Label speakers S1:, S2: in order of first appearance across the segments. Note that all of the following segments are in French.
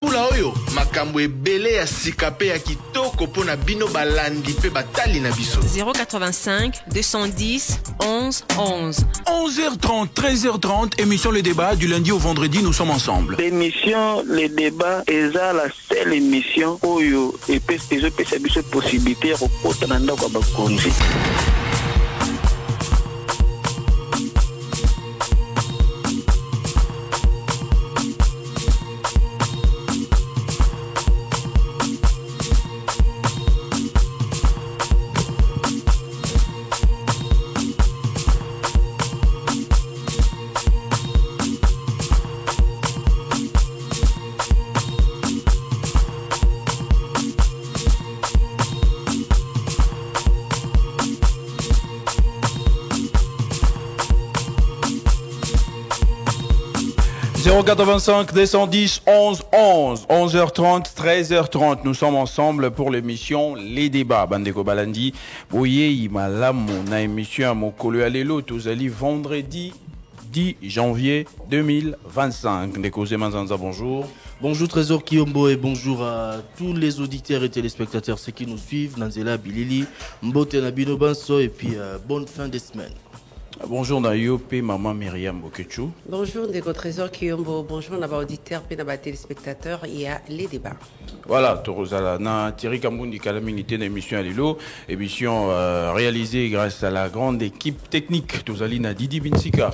S1: Pula oyo makambo ebele ya sikape ya kitoko pona bino balandi pe batali na biso.
S2: 085 210 11 11.
S3: 11h30, 13h30, émission Le Débat, du lundi au vendredi, nous sommes ensemble.
S4: L'émission Le Débat est la seule émission oyo et peut se possibilité au potananda kwa bakonzi.
S3: 085 210 11 11, 11h30, 13h30, nous sommes ensemble pour l'émission Les Débats. Bandeko Balandi, Boye Imalamu, na émission à Mokolo Alelo, Tozali, vendredi 10 janvier 2025. Ndeko Zemanzanza, bonjour.
S5: Bonjour Trésor Kiyombo et bonjour à tous les auditeurs et téléspectateurs, ceux qui nous suivent, Nanzela Bilili, Mbote Nabino Banso et puis bonne fin de semaine.
S3: Bonjour Nayope, maman Myriam Bokechu.
S6: Bonjour Ndeko Trésor Kiyombo, bonjour nos auditeurs et nos téléspectateurs, il y a les débats.
S3: Voilà, Torozala, na Thierry Kambundi Kalaminité d'émission à Lilo, émission réalisée grâce à la grande équipe technique, Tozali na Didi Binsika,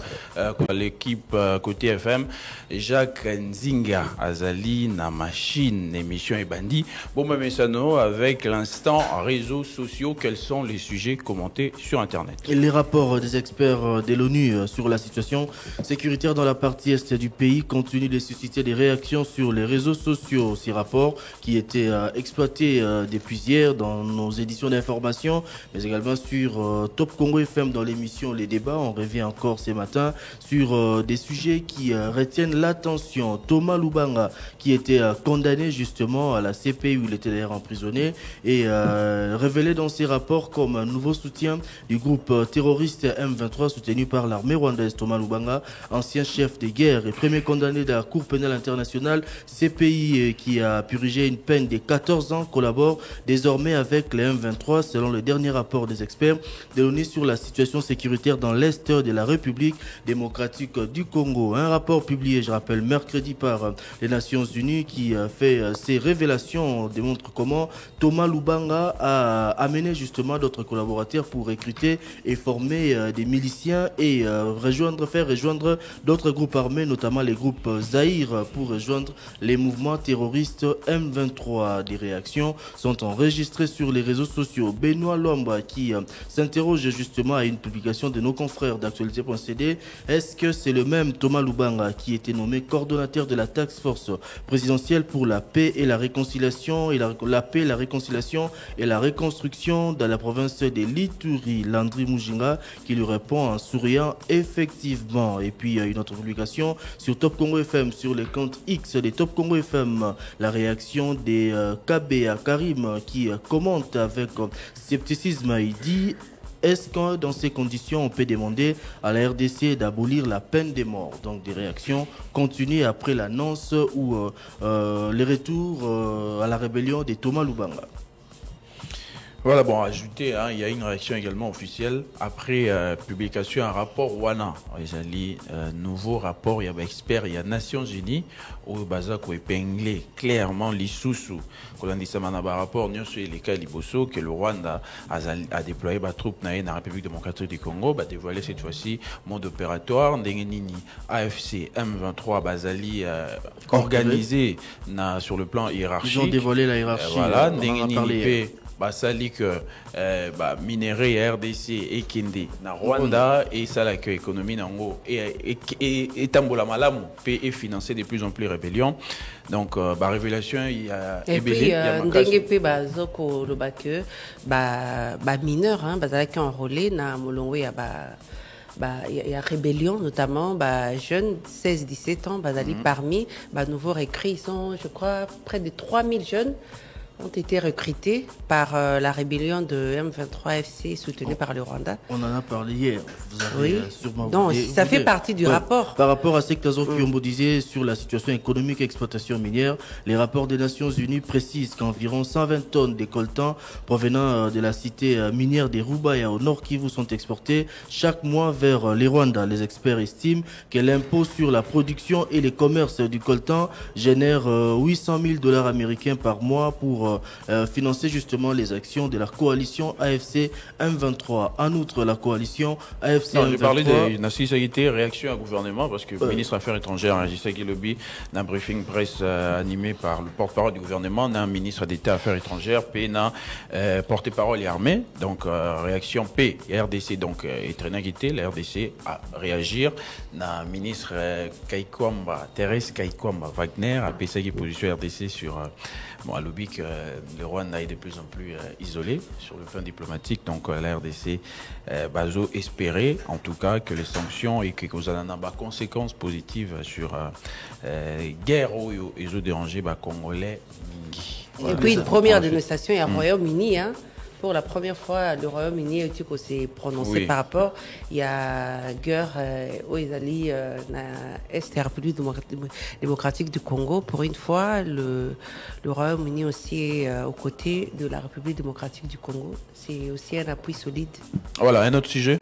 S3: l'équipe côté FM, Jacques Nzinga, Azali na machine, émission et bandi, Bomba Messano avec l'instant réseaux sociaux, quels sont les sujets commentés sur Internet.
S5: Et les rapports des experts de l'ONU sur la situation sécuritaire dans la partie est du pays continuent de susciter des réactions sur les réseaux sociaux. Ces rapports qui étaient exploités depuis hier dans nos éditions d'information, mais également sur Top Congo FM dans l'émission Les Débats. On revient encore ce matin sur des sujets qui retiennent l'attention. Thomas Lubanga, qui était condamné justement à la CPI où il était d'ailleurs emprisonné, et révélé dans ses rapports comme un nouveau soutien du groupe terroriste M23 soutenu par l'armée rwandaise. Thomas Lubanga, ancien chef de guerre et premier condamné de la Cour pénale internationale CPI qui a purgé une peine de 14 ans, collabore désormais avec les M23 selon le dernier rapport des experts de l'ONU sur la situation sécuritaire dans l'est de la République démocratique du Congo. Un rapport publié, je rappelle, mercredi par les Nations Unies qui fait ces révélations démontre comment Thomas Lubanga a amené justement d'autres collaborateurs pour recruter et former des miliciens et faire rejoindre d'autres groupes armés, notamment les groupes Zahir, pour rejoindre les mouvements terroristes M23. Des réactions sont enregistrées sur les réseaux sociaux. Benoît Lomba qui s'interroge justement à une publication de nos confrères d'actualité.cd. Est-ce que c'est le même Thomas Lubanga qui était nommé coordonnateur de la task force présidentielle pour la paix et la réconciliation la paix, la réconciliation et la reconstruction dans la province de l'Ituri? Landry Mujinga qui lui répond en souriant effectivement. Et puis une autre publication sur Top Congo FM, sur les comptes X des Top Congo FM, la réaction des KBA Karim qui commente avec scepticisme. Il dit: est-ce que dans ces conditions on peut demander à la RDC d'abolir la peine de mort? Donc des réactions continuent après l'annonce ou le retour à la rébellion de Thomas Lubanga.
S3: Voilà, bon, ajouter, hein, il y a une réaction également officielle après publication d'un rapport WANA. Il y a nouveau rapport, il y a expert, il y a Nations Unies, où Bazako épinglé clairement l'Issoussou. Quand on dit ça, on a un rapport, nous sur les cas Liboso, que le Rwanda a déployé des troupes dans la République démocratique du Congo, a dévoilé cette fois-ci mode opératoire, Ndengenini, AFC, M23, Bazali, organisé sur le plan hiérarchique.
S5: Ils ont dévoilé la hiérarchie.
S3: Voilà, Ndengenini, basali que minerai RDC et Kinde na Rwanda et ça la que économie nango et tambola malamu et financer de plus en plus rébellion. Donc révélation il y a
S6: et puis ndenge pe bazoko lobake mineur hein bazalaki enrôlé na molongo ya il y a rébellion notamment jeunes 16-17 ans bazali parmi nouveaux recrues. Ils sont je crois près de 3000 jeunes ont été recrutés par la rébellion de M23 FC soutenue par le Rwanda.
S5: On en a parlé hier. Vous avez sûrement
S6: donc ça fait partie du rapport.
S5: Par rapport à ce que Tazor Kyombo disait sur la situation économique et exploitation minière, les rapports des Nations Unies précisent qu'environ 120 tonnes de coltan provenant de la cité minière des Rubaya au nord Kivu sont exportées chaque mois vers les Rwanda. Les experts estiment que l'impôt sur la production et les commerces du coltan génère 800 000 $ américains par mois pour financer justement les actions de la coalition AFC M23. En outre, la coalition AFC M23...
S3: J'ai parlé de Nassi Saïté, réaction au gouvernement, parce que le ministre des Affaires étrangères, Gisèle Lobby, dans un briefing presse animé par le porte-parole du gouvernement, un ministre d'État Affaires étrangères, P, porte-parole et armée, donc réaction P, RDC, donc étranité, la RDC a réagir, un ministre Kaikwamba, Thérèse Kaikwamba Wagner, a fait sa position RDC sur à lobby que le Rwanda est de plus en plus isolé sur le plan diplomatique, donc la RDC bazo espérer en tout cas que les sanctions et que vous allez avoir des conséquences positives sur guerre et les dérangés congolais.
S6: Et puis une première dénonciation et un Royaume-Uni, hein. Pour la première fois, le Royaume-Uni s'est prononcé par rapport. Il y a guerre aux États-Unis, Est et République démocratique du Congo. Pour une fois, le Royaume-Uni aussi est aux côtés de la République démocratique du Congo. C'est aussi un appui solide.
S3: Voilà, un autre sujet.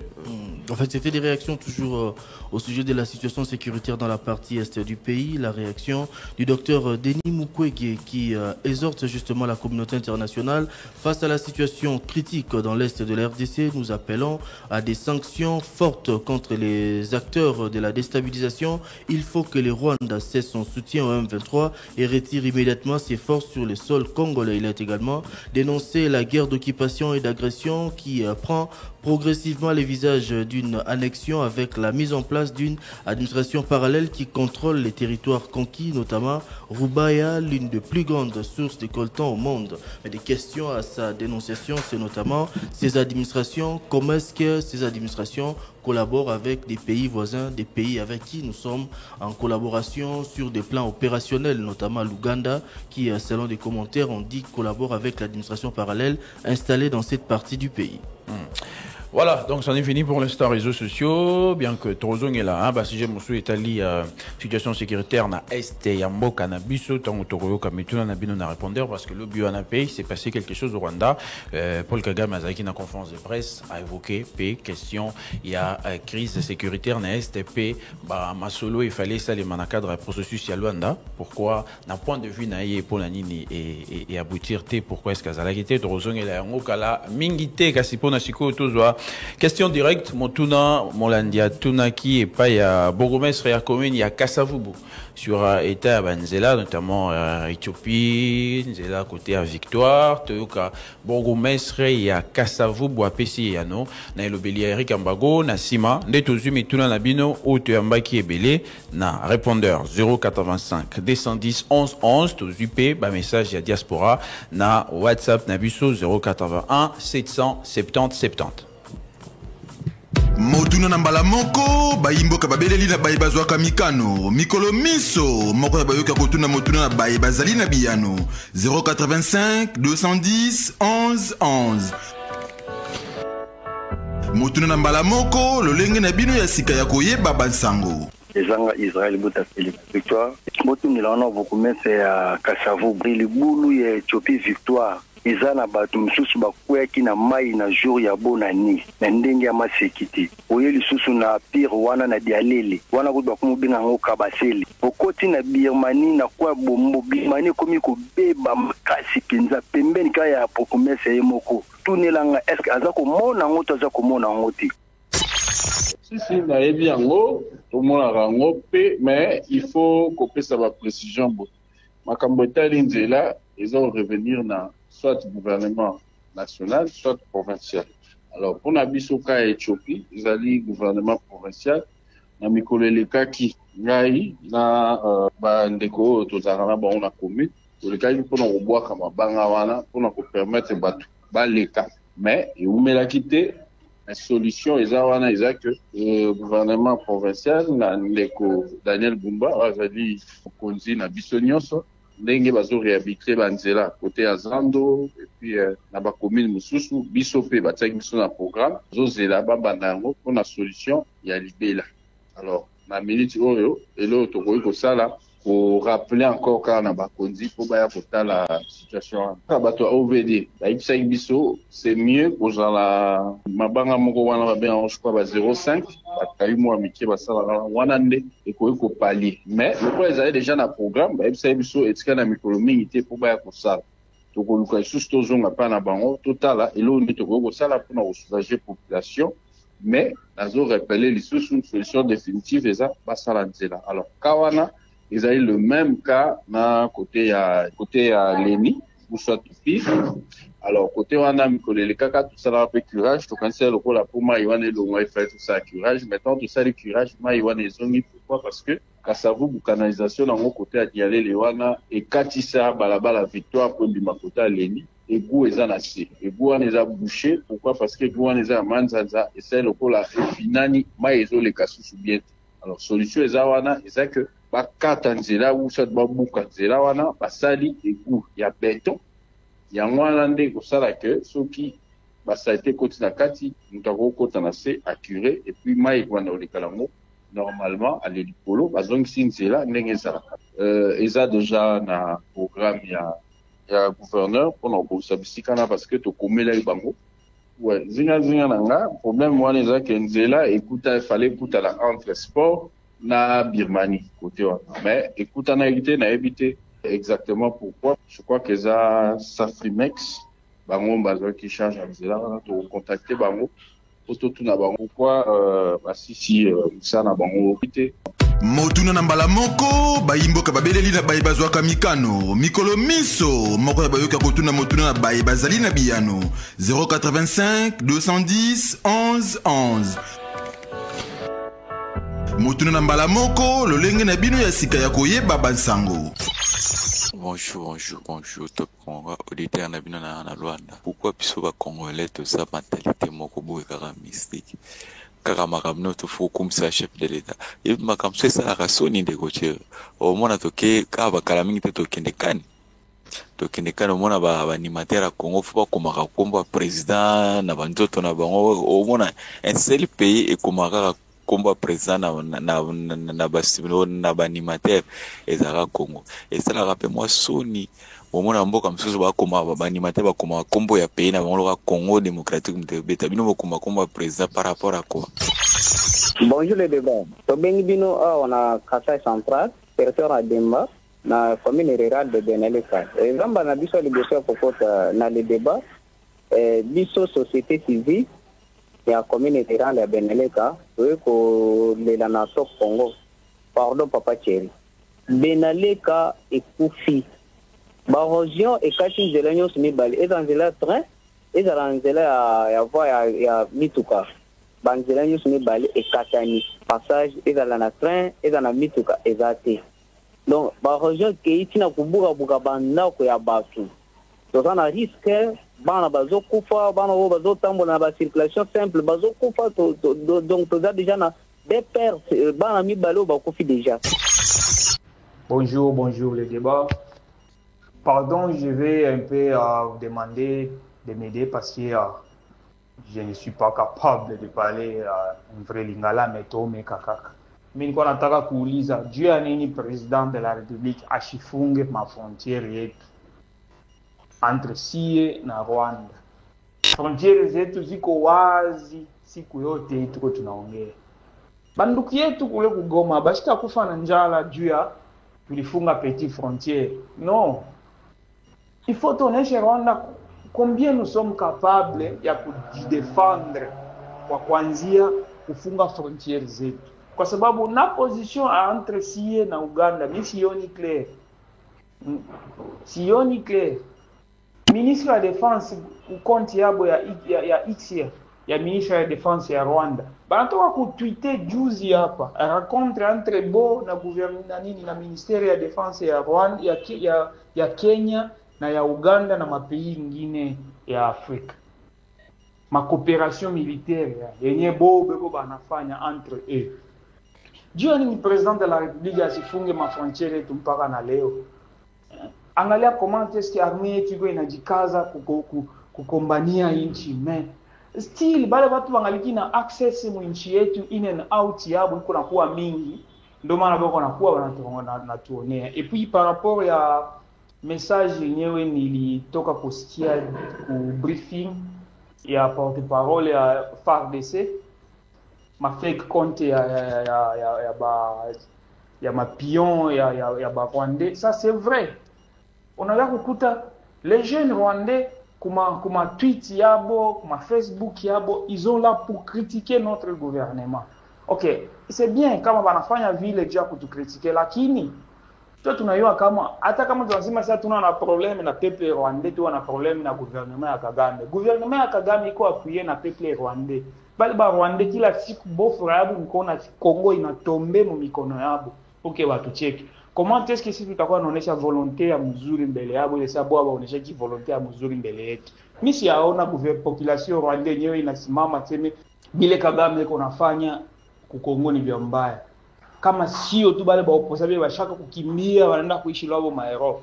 S5: En fait, c'était des réactions toujours au sujet de la situation sécuritaire dans la partie est du pays. La réaction du docteur Denis Mukwege qui exhorte justement la communauté internationale face à la situation critique dans l'est de la RDC. Nous appelons à des sanctions fortes contre les acteurs de la déstabilisation. Il faut que le Rwanda cesse son soutien au M23 et retire immédiatement ses forces sur le sol congolais. Il a également dénoncé la guerre d'occupation et d'agression qui prend progressivement les visages d'une annexion avec la mise en place d'une administration parallèle qui contrôle les territoires conquis, notamment Rubaya, l'une des plus grandes sources de coltan au monde. Mais des questions à sa dénonciation, c'est notamment ces administrations, comment est-ce que ces administrations collaborent avec des pays voisins, des pays avec qui nous sommes en collaboration sur des plans opérationnels, notamment l'Ouganda, qui, selon des commentaires, on dit collabore avec l'administration parallèle installée dans cette partie du pays.
S3: Voilà, donc c'en est fini pour l'instant réseaux sociaux, bien que Trozong est là, hein, si j'aime aussi Italie, situation sécuritaire na Est, Yamboka na Biso, tant Toroyo Kamituna na Bino na répondeur, parce que le bio en pays, c'est passé quelque chose au Rwanda. Paul Kagame Azaki na conférence de presse a évoqué P, question, il y a crise sécuritaire na Est, P, Masolo, il fallait ça les manacadres processus ya Luanda. Pourquoi, d'un point de vue na pour la nini et aboutir T, pourquoi est-ce qu'Azalakité, Trozong est là, Ngokala, Mingite, Kasipona Siko, Tozoa. Question directe, Motuna, Molandia, Tunaki et pas, il y a Bogomestre et à commune, il y a Kassavubu. Sur État Nzela, notamment Éthiopie, Nzela côté à Victoire, Toyoka, Bogomestre, il y a Kassavubu à Pessi et Ano, na Elobeli Eric Ambago, na Sima, Netozumi Tuna Nabino, ou Tuyambaki et Belé, na répondeur 085 210 11 11, Tozup, message il y a diaspora, na WhatsApp Nabiso 081 770 70.
S7: Motuna na mbala moko bayimboka babeleli na baye bazwaka mikano mikolo miso moko ya bayoka kotuna motuna na baye bazali na biyano 085 210 11 11. Motuna na mbala moko lolenge na bino ya sika ya koyeba bansango
S4: ezanga Israël Boutafeli Victoire motuna la ona bokumese ya Kassavu brili bulu ya Éthiopie Victoire izana batu msusu bakweki na mai na jour ya bonani na ndenge ya masekiti oye lisusu na pire wana na dialele wana kudwa kumubinga ngo kabaseli okoti na Birmanie na kwa bombo Birmanie komi ko beba makasi pinza pembeni ka ya pokumese yemoko tunelanga est-ce aza ko mona ngoto aza ko mona ngoti
S8: si na yebi yango to mona rango pe mais il faut kopesa ba précision bo makambo etali nzela ils ont revenir na soit gouvernement national, soit provincial. Alors, pour Nabisoka et Éthiopie, ils allaient gouvernement provincial, na mikoleleka ki ngai na ndeko tozarana ba on a commune, le cas pour nous boire comme banga wana pour nous permettre batu baleka. Mais et où me la quitter la solution wana que gouvernement provincial na ndeko Daniel Bumba azali konzi na bisonyoso ndenge bazo réhabiliter banzela côté ya Zando et puis na ba commune mususu biso pe bataki biso na programme zozela babanda yango mpona solution ya libela. Alors na minute oyo elo tokoki kosala ko rappeler encore kaka na bakonzi po baya kotala situation ka bato OVD bayebisaki biso c'est mieux kozala mabanga moko wana babenga je crois ba 0,5 batayi mwa mike basala wana nde ekoki kopalier mais lokola ezali déjà na programme bayebisaki biso etika na mikolo mingi te po baya kosala tokoluka lisusu tozonga mpa na bango totala eloko nde tokoki kosala mpona kosoulager population mais nazo rappeler lisusu solution définitive eza basala nzela. Alors ka wana ils ont eu le même cas na côté ya Leni ou soit Tupi. Alors côté wana mikolele kaka tout ça là peu curage to cancel le ko la pour ma iwane le moi fait tout ça curage maintenant tout ça le curage ma iwane zongi pourquoi parce que Kasavu bu canalisation dans mon côté à Dialé le wana et katisa balabala victoire pour bima côté à Leni et goût eza na se et goût wana eza bouché pourquoi parce que goût wana eza manzanza et c'est le ko la finani ma ezo le kasusu bien. Alors solution eza wana eza que bakata nzela ou soit babuka nzela wana basali egu ya béton yango wana nde kosala ke soki basalite koti na kati moto akokota na se accuré et puis mai wana olekala ngo normalement ale likolo bazongisi nzela ndenge ezalaka eza déjà na programme ya gouverneur mpona kobisa bisika na parce que tokomelaki bango ouais zinga nanga problème wana eza ke nzela fallait ekutala entre sport na Birmanie côté wana mais écoute na éviter exactement pourquoi je crois que ça Frimex bango bazo qui charge à nzela wana to contacter bango poto tuna bango pourquoi basisi ça na bango éviter
S7: motuna na mbala moko bayimboka babeleli na baye bazwaka mikano mikolo miso moko ya bayoka kotuna motuna na baye bazali na biyano 085 210 11 11 motuna na mbala moko lolenge na bino ya sika ya koyeba bansango.
S9: Bonjour, top Congo, auditeur na bino na Luanda. Pourquoi biso ba Congolais to sa mentalité moko boye kaka mystique. Kaka makamno to fo comme ça chef de l'état. Et makam c'est ça la rasoni de goche. Au mona toke ka ba kala mingi to kendekani. To kendekani mona ba animateur Congo fo ba komaka komba président na banzoto na bango. Au mona un seul pays et komaka komba président na animateur ezala Congo et ça la rappelle moi soni omona mboka msusu ba koma ba animateur ba koma kombo ya pays na bango Congo démocratique mtebeta bino bo koma komba président par rapport à quoi.
S10: Bonjour les débats to bengi bino on a Kasai central territoire à Demba na commune rurale de Beneleka et ngamba na biso liboso kokota na le débat biso société civile ya commune rurale ya Beneleka ko lela na top Congo pardon papa Thierry Beneleka ekufi ba région ekati nzela nyonso mibale eza nzela train eza nzela ya voie ya mituka ba nzela nyonso mibale ekatani passage eza na train eza na mituka eza te donc ba région keiti na kubuka bandako ya bato toza na risque bana bazokufa bana bo bazotambola na ba circulation simple bazokufa donc toza déjà na des pertes bana mibalo bakufi déjà.
S11: Bonjour les débats. Pardon, je vais un peu vous demander de m'aider parce que je ne suis pas capable de parler un vrai lingala mais kakaka. Mimi nataka kuuliza juu ya nini président de la République ashifunge mafrontiere yetu entre sie na Rwanda. Frontiere zetu ziko wazi siku yote tuko tunaongea. Banduki yetu kule kugoma bashika kufa na njala juu ya tulifunga petit frontière. Non. Il faut tuoneshe Rwanda combien nous sommes capables ya kujidefendre kwa kuanzia kufunga frontiere zetu. Kwa sababu na position entre sie na Uganda ni sioni clair. Ministre ya Défense compte yabo ya X ya ministre ya Défense ya Rwanda. Banatoka kutweete juzi hapa rencontre entre bo na gouvernement nini na ministère ya Défense ya Rwanda ya Kenya na ya Uganda na mapays ingine ya Afrika. Ma coopération militaire yenye beko banafanya entre eux. Juu ni président de la République asifunge ma frontiere yetu mpaka na leo. Angalia comment est-ce que armée yetu inajikaza kukombania nchi me still bale watu wangaliki na access mu nchi yetu in and out yabo iko nakuwa mingi, ndio maana bako nakuwa wanatuonea. Et puis par rapport ya message yenyewe nilitoka kusikia ku briefing ya porte-parole ya FARDC, ma fake compte ya mapion ya ba Rwandais. Ça c'est vrai. On a là kukuta les jeunes Rwandais kuma tweet yabo, kuma Facebook yabo, ils sont là pour critiquer notre gouvernement. Ok, c'est bien kama banafanya vile jia kutukritiquer, lakini toi tunayua kama hata kama tunasema sasa tuna na problème na peuple rwandais, tu na problème na gouvernement ya Kagame. Gouvernement ya Kagame iko appuyé na peuple rwandais. Bali ba Rwandais kila siku bofra yabo mkona Kongo inatombe mu mikono yabo. Ok, watu cheki. Comment est-ce que si tutakuwa naonesha volonté ya mzuri mbele yabo, ile sababu waonesha ki volonté ya mzuri mbele yetu. Mimi siaona population rwandais yenyewe inasimama teme bile Kagame iko nafanya ku Kongo ni vya mbaya. Kama sio tu bale ba opposable bashaka kukimbia wanaenda kuishi lwabo ma Europe.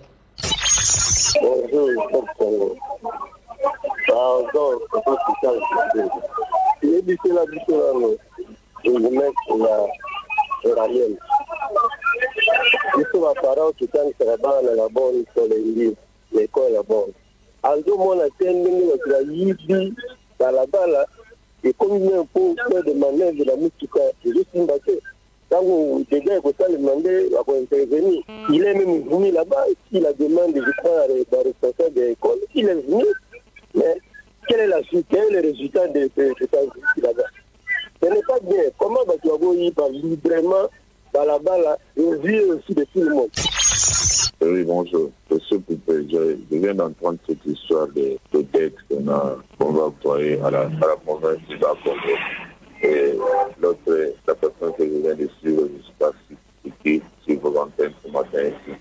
S12: Isso va parar que tant que rabana la bonne sur l'école la bonne. Aldo mona tendingi la yibi balabala et combien pour faire de manœuvres la mutuka juste mbaké. Quand vous déjà que ça le demander à intervenir, il est même venu là-bas, il a demandé de croire les responsables de l'école, il est venu, mais quel est la suite, quel est le résultat de cette activité là-bas? Ce n'est pas bien. Comment tu vas y parler librement balabala, une vie aussi de tout le monde.
S13: Oui, bonjour. Je viens d'entendre cette histoire de dette qu'on va octroyer à la province du Bas-Congo. Et l'autre, la personne que je viens de suivre, je ne sais pas si sur vos antennes ce matin ici,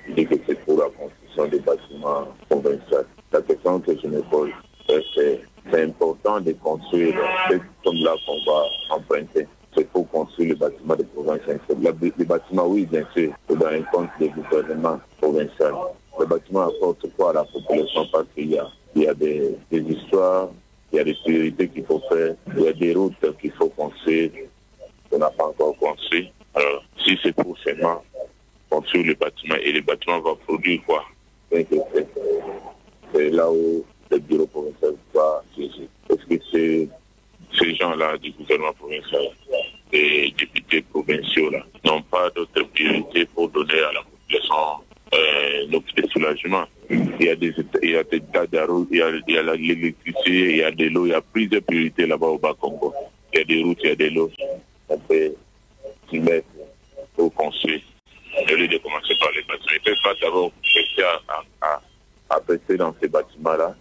S13: il dit que c'est pour la construction des bâtiments provinciaux. La question que je me pose, c'est important de construire cette somme-là qu'on va emprunter. C'est pour construire le bâtiment de province. Les bâtiments, oui, bien sûr, c'est dans un compte des gouvernements provinciaux. Le bâtiment apporte quoi à la population parce qu'il y a des histoires, il y a des priorités qu'il faut faire, il y a des routes qu'il faut construire, qu'on n'a pas encore construit. Alors, si c'est pour seulement construire le bâtiment, et le bâtiment va produire quoi? C'est là où le bureau provincial va siéger. Est-ce que c'est ces gens-là du gouvernement provincial, des députés provinciaux là, n'ont pas d'autres priorités pour donner à la population des soulagements? Il y a des tas de routes, il y a l'électricité, il y a de l'eau, il y a plusieurs priorités là-bas au Bas-Congo. Il y a des routes, il y a de l'eau. On peut s'y mettre pour construire. Au lieu de commencer par les bâtiments, ils ne peuvent pas d'abord rester à rester dans ces bâtiments-là.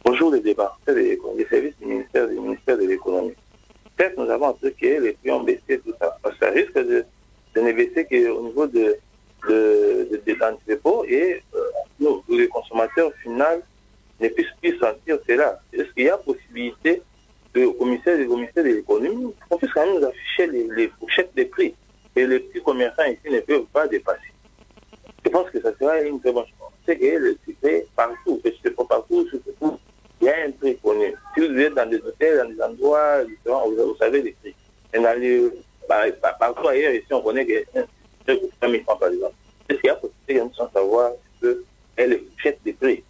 S14: Bonjour les débats des services du ministère de l'économie. Certes, nous avons appris que les prix ont baissé, tout ça. Ça risque de ne baisser qu'au niveau de l'entrepôt et nous, les consommateurs final, ne puissent plus sentir cela. Est-ce qu'il y a possibilité au commissaire de l'économie qu'on puisse quand même nous afficher les fourchettes des prix et les petits commerçants ici ne peuvent pas dépasser? Je pense que ça sera une très bonne chose. C'est que le prix partout, je ne sais pas partout, il y a un prix connu. Si vous êtes dans des hôtels, dans des endroits différents, vous savez les prix. Et dans les, partout ailleurs, ici, on connaît que c'est 3 000 francs par exemple. Est-ce qu'il y a possibilité sans savoir qu'elle est fourchette des prix?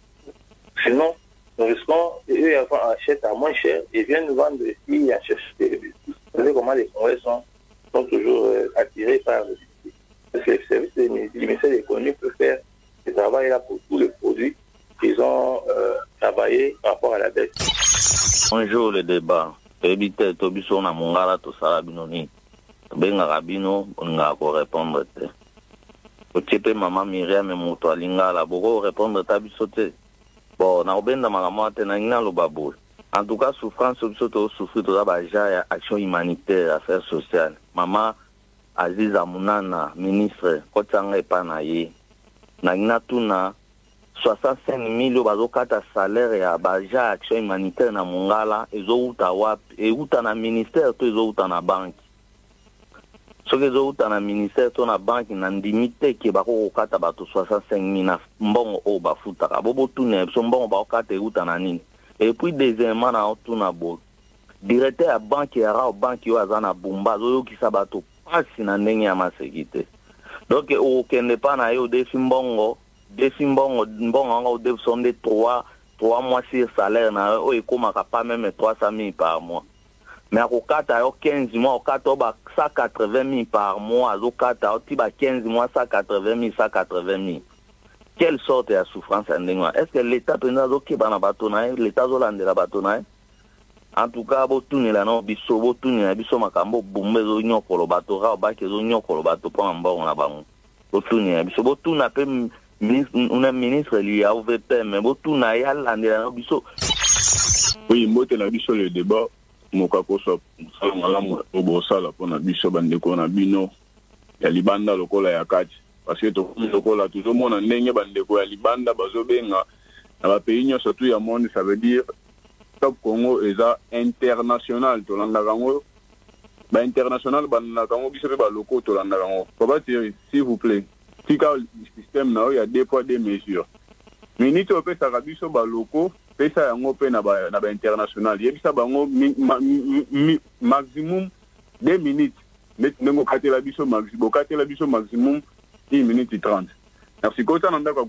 S14: Sinon, nous risquons, eux achètent à moins cher et viennent nous vendre ici à chercher des bus. Vous savez comment les Congolais sont toujours attirés par le prix. Parce que le service du ministère de l'économie peut faire ce travail là pour tous les produits qu'ils ont travaillé par rapport à la dette.
S15: Bonjour le débat. Évitez Tobiso na Mongala to Salabinoni. Benga Rabino, on n'a pas répondre. Otipe maman Myriam et Mouto Lingala, Bogo répondre Tabisote. Bon, na obenda malamate na ina lo babo. En tout cas, souffrance soto souffrir de la action humanitaire, affaires sociales. Maman Aziza Munana, ministre, Kotanga Epanaye. Na ina tuna 65 000 bazokata salaire ya baja action humanitaire na Mongala ezo uta wapi e uta na ministère to ezo uta na banki soki ezouta na ministère to na banque na ndimi te ke bakokokata bato 65 na mbongo oyo bafutaka bobotuna biso mbongo bakokata euta na nini. Et puis deuxièmement na otuna bo directeur ya banque ya rao banque oyo aza na bumba azoyokisa bato pasi na ndenge ya masekite. Donc okende pa na ye odefi mbongo mbongo odefi sonde 3 mois sur salaire na yo ekomaka pas même 300 000 par mois. Mais à Kokata, 15 mois, au 180 000 par mois, à Kokata, 15 mois, 180 000, 180 000. Quelle sorte de souffrance est-ce que l'État peut nous dire l'État hollandais la bâtonne? En tout cas, botouni la non biso, botouni la biso makambo, boumbe zo nyoko lo bato, ra ba ke zo nyoko lo bato pour un bon na bango. Botouni la biso, botouni na pe ministre lui a ouvert mais botouni na ya landé la non biso.
S16: Oui, mbote na biso le débat. Mokako so sala malamu obo sala pona biso bandeko na bino ya libanda lokola ya kati parce que to lokola toujours mona ndenge bandeko ya libanda bazobenga na ba pays nyonso tout ya monde, ça veut dire Top Congo eza international to landa kango ba international banda kango biso ba loko to landa kango papa Thierry s'il vous plaît tika système na ya deux poids deux mesures minute au pesa biso ba loko pesa yango pe na ba international yebisa bango maximum 2 minutes nengo katela biso maximum 10 minutes 30. Merci kota nanda kwa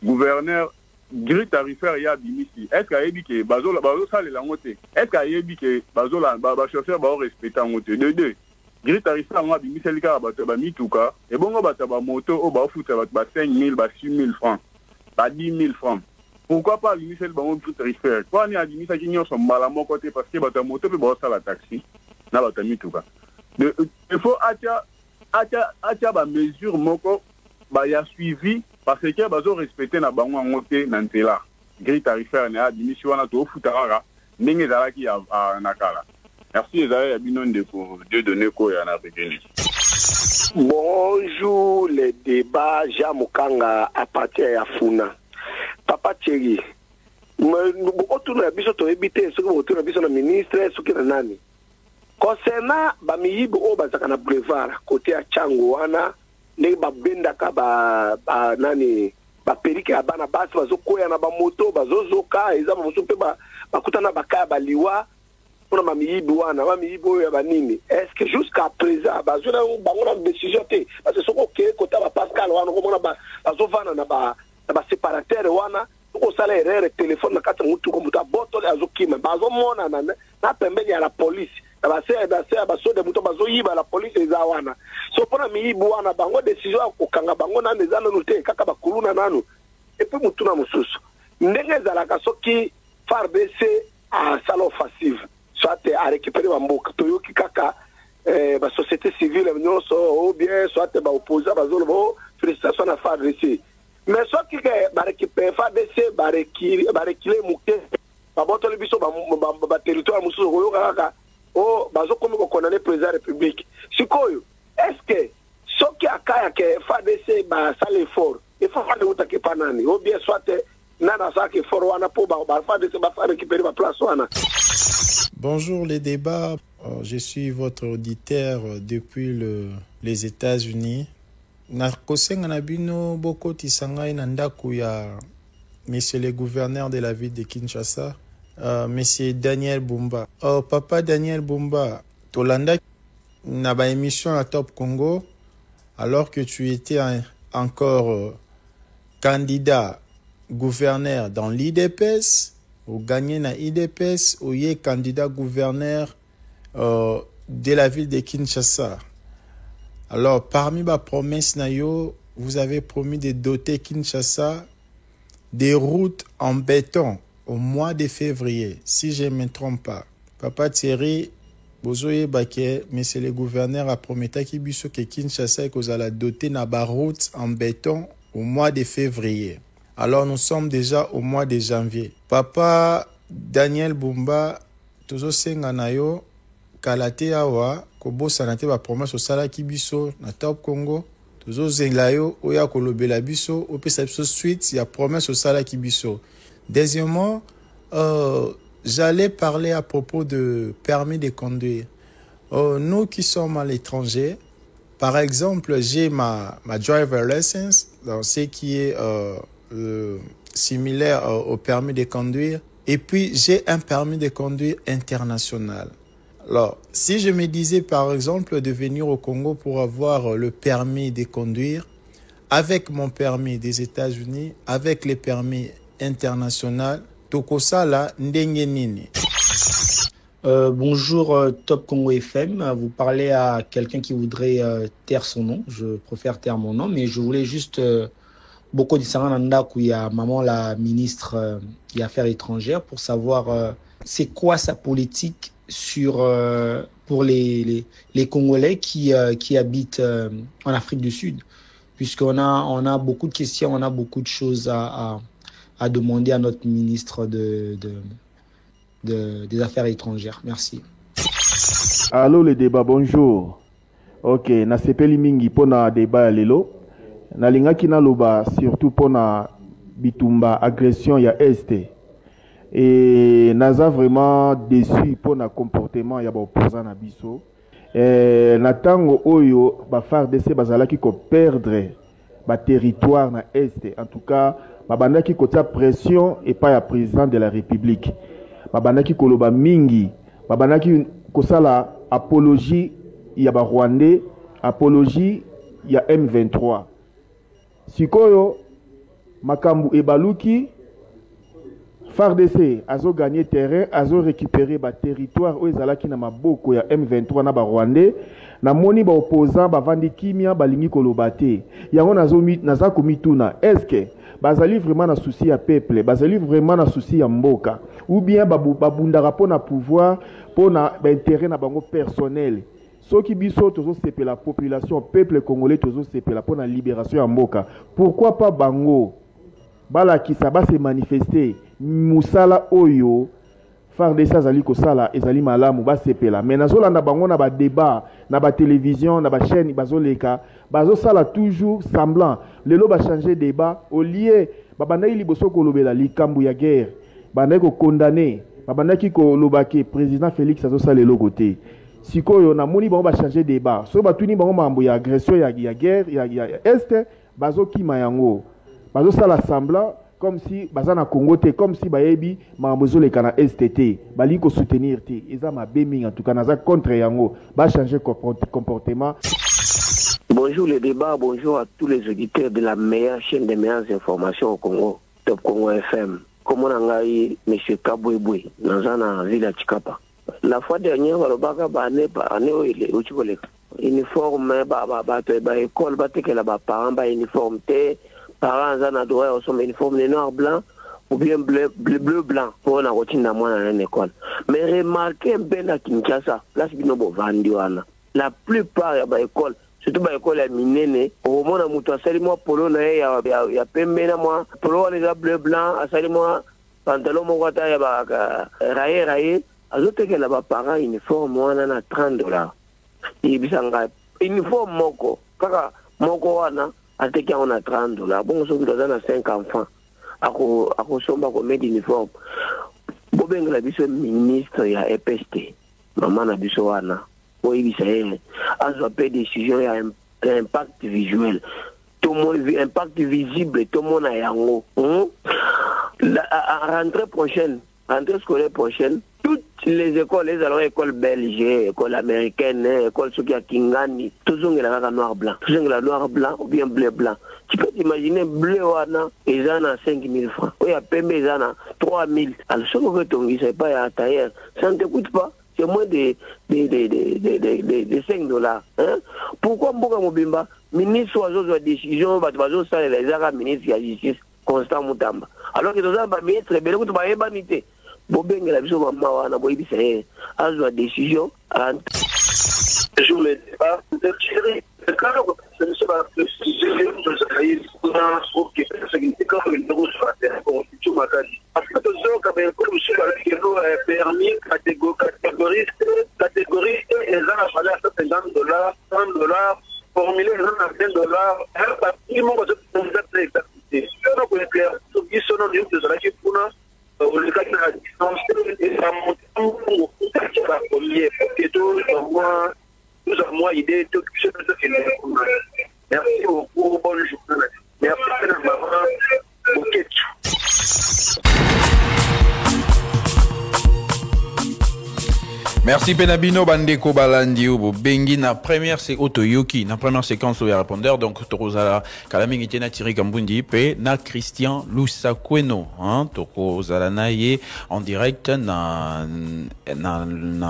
S16: gouverneur grille tarifaire ya bimisi est-ce que yebi ke bazo sale la ngote est-ce que yebi ke bazo la ba chauffeur ba respecter ngote de deux grille tarifaire nga bimisi lika ba mituka e bongo ba moto o ba futa ba 5 000 ba 6 000 francs ba 10 000 francs. Pourquoi pas l'unité bango grille tarifaire? Quoi ni adimi ça qui n'y sont mal à mon côté parce que ba moto pe ba la taxi na ba mituka. Il faut acha ba mesure moko ba ya suivi parce que bazo respecter na bango ngote na ntela grille tarifaire na adimi si wana to futara ndenge zalaki ya nakala. Merci Ezaïe Abinon de pour Dieu donner ko ya na bekeni.
S12: Bonjour les débats Jean Mukanga à partir ya Funa. Papa Thierry, otuna biso to ebite soki otuna biso na ministre soki na nani. Concernant ba miyibu o bazaka na boulevard côté ya Chango wana ne ba bendaka ba nani ba perike ya bana basi bazokoya na ba moto bazozoka eza bamoso pe bakutana bakaya baliwa pour ma miyibu wana ba miyibu ya banini. Est-ce que jusqu'à présent bazona bango na décision te parce que soko ke kota ba Pascal wana ko mona bazovana na ba séparateur wana ko sala erreur téléphone na kata mutu ko muta botole azokima bazomona na pembeni ya la police na ba so de mutu bazoyiba la police eza wana so pona miyibu wana bango décision ko kanga bango na neza nanu te kaka bakuluna nanu et puis mutu na mususu ndenge zalaka soki FARDC a sala offensive soit à récupérer bamboka toyoki kaka ba société civile nyonso ou bien soit ba opposant bazolo frustration na FARDC. Mais ce qui est récupéré FARDC barekile muke babotole biso ba territoire mususu koyo kaka o bazokomi ko condamner président république sikoyo. Est-ce que ce qui akaya ke FARDC ba sale effort il faut faire uta ke panani ou bien soit nana sa ke effort wana po ba FARDC ba récupérer ba place wana.
S17: Bonjour les débats, je suis votre auditeur depuis les États-Unis. Nakosenga na bino boko tisangai na ndako ya monsieur le gouverneur de la ville de Kinshasa, monsieur Daniel Bumba. Papa Daniel Bumba, tolanda na ba émission à Top Congo alors que tu étais encore candidat gouverneur dans l'IDPS, ou gagné na IDPS, ou y est candidat gouverneur de la ville de Kinshasa. Alors, parmi ma promesse, vous avez promis de doter Kinshasa des routes en béton au mois de février, si je ne me trompe pas. Papa Thierry, Bozoye Baké, monsieur le gouverneur a promis que Kinshasa a doté des routes en béton au mois de février. Alors, nous sommes déjà au mois de janvier. Papa Daniel Bumba, Tozo Senganayo, Kalate Awa, Kobo Sanate ba promesse au Salaki Biso, na Top Congo, Tozo Zenglayo, Oya Kolobela Biso, Opesa Biso suite, il y a promesse au Salaki Biso. Deuxièmement, j'allais parler à propos de permis de conduire. Nous qui sommes à l'étranger, par exemple, j'ai ma driver license, donc ce qui est similaire au permis de conduire. Et puis, j'ai un permis de conduire international. Alors, si je me disais, par exemple, de venir au Congo pour avoir le permis de conduire, avec mon permis des États-Unis, avec les permis internationaux, Tokosala Ndenge Nini.
S18: Bonjour Top Congo FM, vous parlez à quelqu'un qui voudrait taire son nom, je préfère taire mon nom, mais je voulais juste beaucoup de Sarananda où il y a maman la ministre des Affaires étrangères pour savoir c'est quoi sa politique sur pour les Congolais qui habitent en Afrique du Sud, puisqu'on a beaucoup de questions, on a beaucoup de choses à demander à notre ministre des Affaires étrangères. Merci.
S19: Allô les débats, bonjour. Ok, na sepeli mingi pona débat lelo. Na lingaki na loba surtout pona bitumba agression ya este. Et naza vraiment déçu pona comportement ya ba opposant na biso. Na tango oyo ba FARDC bazalaki ko perdre ba territoire na este. En tout cas, babandaki ko tia pression et pas ya président de la République. Babandaki koloba mingi, babandaki kosala apologie ya ba Rwandais, apologie ya M23. Sikoyo makambu ebaluki FARDC azo gagné terrain, azo récupéré ba territoire o ezalaki na maboko ya M23 na ba Rwandais, na moni ba opposant ba vandi kimia balingi koloba te. Yango naza komituna, est-ce que bazali vraiment na souci ya peuple, bazali vraiment na souci ya mboka, ou bien babundaka pona pouvoir, pona ba intérêt na bango personnel. Soki biso tozo sepela la population, peuple congolais tozo sepela pona libération ya mboka. Pourquoi pas bango bala ki sa ba se manifester musala oyo FARDC azali kosala ezali malamu ba sepela. Mais nazolanda bango na ba débat, na ba télévision, na ba chaîne bazoleka, bazosala toujours semblant. Lelo ba changer débat au lieu babandaki liboso kolobela likambu ya guerre. Bandaki ko condamner, babandaki ko lobaki président Félix azosala lelo côté. Sikoyo na moni bango ba changer débat. So batuni bango mambo ya agression ya guerre ya est bazokima yango. Bazosala semblant comme si bazana Congo te, comme si bayebi mambozo le kana STT bali ko soutenir te. Eza mabemi en tout cas naza contre yango ba changer comportement.
S12: Bonjour les débats, bonjour à tous les auditeurs de la meilleure chaîne des meilleures informations au Congo, Top Congo FM. Comment on a eu M. Kabouéboué dans la ville de Chikapa. La fois dernière, on a eu uniforme, école, parents, uniforme, parents ont droit au uniforme noir blanc ou bien bleu blanc pour la routine dans l'école. Mais remarquez un peu à Kinshasa, là c'est une bonne la plupart de l'école, surtout dans l'école à Minene, au moment où tu as sali moi polo na ya pembe na moi polo les bleu blanc, sali moi pantalon mo kata ya ba raye azote que là-bas parents uniforme wana na $30. Ibisanga uniforme moko kaka moko wana ateki on a $30. Bon so que dans 5 enfants ako somba ko mettre uniforme. Bobengla biso ministre ya EPST. Maman na biso wana. Oui, ça peut décision, il y a un impact visuel. Tout le monde, impact visible, tout le monde a yango. À rentrée prochaine, rentrée scolaire prochaine, toutes les écoles, les écoles belges, écoles américaines, écoles qui à Kingani, tous ont la noir-blanc. Tous ont la noir-blanc ou bien bleu-blanc. Tu peux t'imaginer, bleu, ils en ont 5 000 francs. Oui, à PMB, ils en ont 3 000. Alors, ce que tu dis, c'est pas à tailleur. Ça ne t'écoute pas. C'est moins de $5. Hein? Pourquoi Mboka Mobimba, ministre oiseau de décision, ça les arabes ministres de la justice, Constant Moutamba. Alors que nous avons ministre, mais nous avons une banité. Bobeng la biso mama na boyibi c'est azo décision. Bonjour les débats. Parce que tous ceux qui ont permis catégoriste, ils ont fallu $50, $100, formulé $20, un bâtiment de exactité. Donc, les clairs, ceux qui sont dans le de la Kipuna, le cas de la distance, et ça monte la première, et tout, moi, idée, tout ce qui est
S3: Merci Penabino Bandeko Balandi Obo Bengi na première c'est Otoyoki na première séquence au répondeur donc Torozala Kalamingi Tena Thierry Kambundi pe na Christian Lusakweno hein Torozala naye en direct na